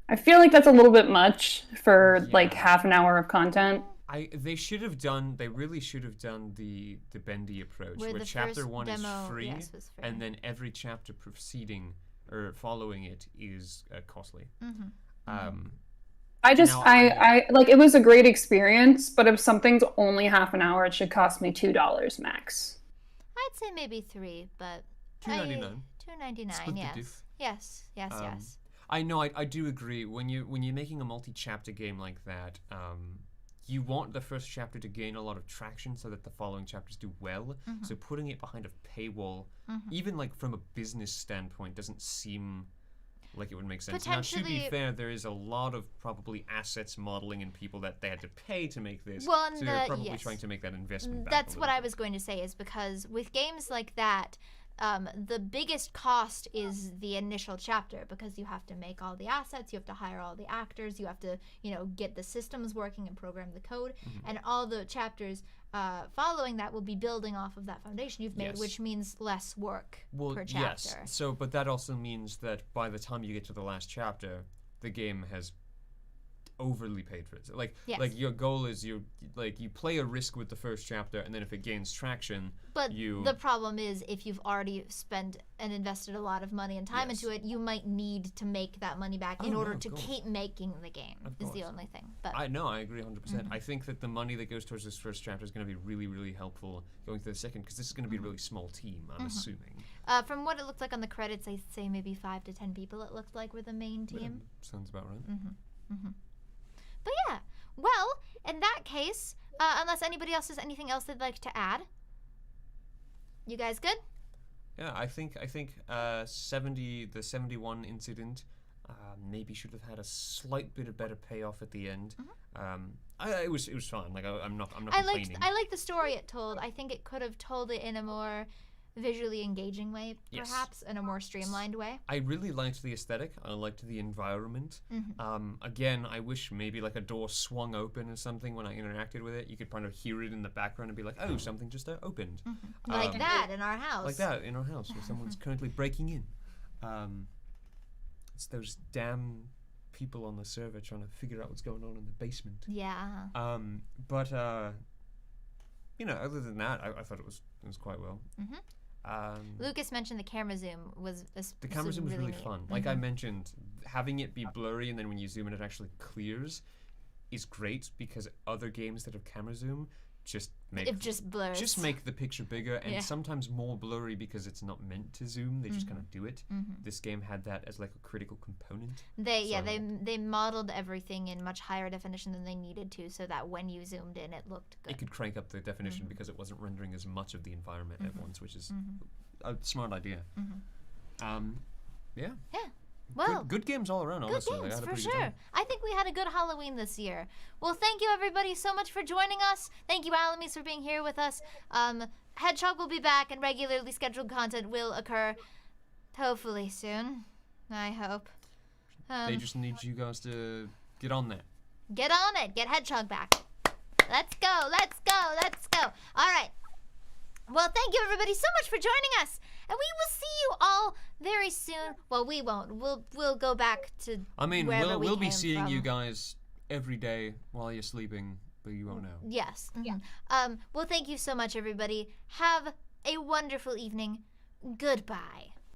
I feel like that's a little bit much for like half an hour of content. They really should have done the Bendy approach, where the chapter first 1 is demo, free, yes, was free. and then every chapter preceding or following it is costly. I just, Now, I like, it was a great experience, but if something's only half an hour, it should cost me $2 max. I'd say maybe 3, but $2.99. $2.99. Split the Yes. diff. Yes. Yes. I know. I do agree. When you're making a multi-chapter game like that, you want the first chapter to gain a lot of traction so that the following chapters do well. So putting it behind a paywall, even like from a business standpoint, doesn't seem like it would make sense. Now, to be fair, there is a lot of probably assets modeling and people that they had to pay to make this. Well, and so they're probably trying to make that investment back. That's what I was going to say, is because with games like that, the biggest cost is the initial chapter, because you have to make all the assets, you have to hire all the actors, you have to, get the systems working and program the code, and all the chapters following that will be building off of that foundation you've made, which means less work per chapter. Yes. So, but that also means that by the time you get to the last chapter, the game has overly paid for it. Like your goal is you play a risk with the first chapter, and then if it gains traction, but the problem is, if you've already spent and invested a lot of money and time into it, you might need to make that money back in order to keep making the game. Is the only thing. But I agree 100%. I think that the money that goes towards this first chapter is going to be really, really helpful going to the second, because this is going to be a really small team, I'm assuming. From what it looked like on the credits, I'd say maybe 5 to 10 people it looked like were the main team. Yeah, sounds about right. But yeah, well, in that case, unless anybody else has anything else they'd like to add, you guys good? Yeah, I think the 71 incident maybe should have had a slight bit of better payoff at the end. It was fun. Like I'm not complaining. I liked the story it told. I think it could have told it in a more visually engaging way, perhaps, in a more streamlined way. I really liked the aesthetic. I liked the environment. Again, I wish maybe like a door swung open or something when I interacted with it. You could kind of hear it in the background and be like, oh, something just opened. Like that in our house. Like that in our house, where someone's currently breaking in. It's those damn people on the server trying to figure out what's going on in the basement. Yeah. But other than that, I thought it was quite well. Lucas mentioned the camera zoom was the camera zoom was really neat. fun. Like I mentioned, having it be blurry and then when you zoom in it actually clears is great, because other games that have camera zoom just make It just blurs. Just make the picture bigger and Yeah. sometimes more blurry because it's not meant to zoom. They just kind of do it. Mhm. This game had that as like a critical component. They modeled everything in much higher definition than they needed to, so that when you zoomed in, it looked good. It could crank up the definition because it wasn't rendering as much of the environment at once, which is a smart idea. Yeah. Yeah. Well, good games all around, good honestly. Like, I games had a for pretty good sure. time. I think we had a good Halloween this year. Well, thank you everybody so much for joining us. Thank you, Allimiece, for being here with us. Hedgehog will be back, and regularly scheduled content will occur, hopefully soon. I hope. They just need you guys to get on that. Get on it. Get Hedgehog back. Let's go. Let's go. Let's go. All right. Well, thank you everybody so much for joining us, and we will see you all very soon. Well, we won't. We'll go back to. I mean, wherever we'll we be came seeing from. you guys every day while you're sleeping, but you won't know. Yes. Well, thank you so much, everybody. Have a wonderful evening. Goodbye.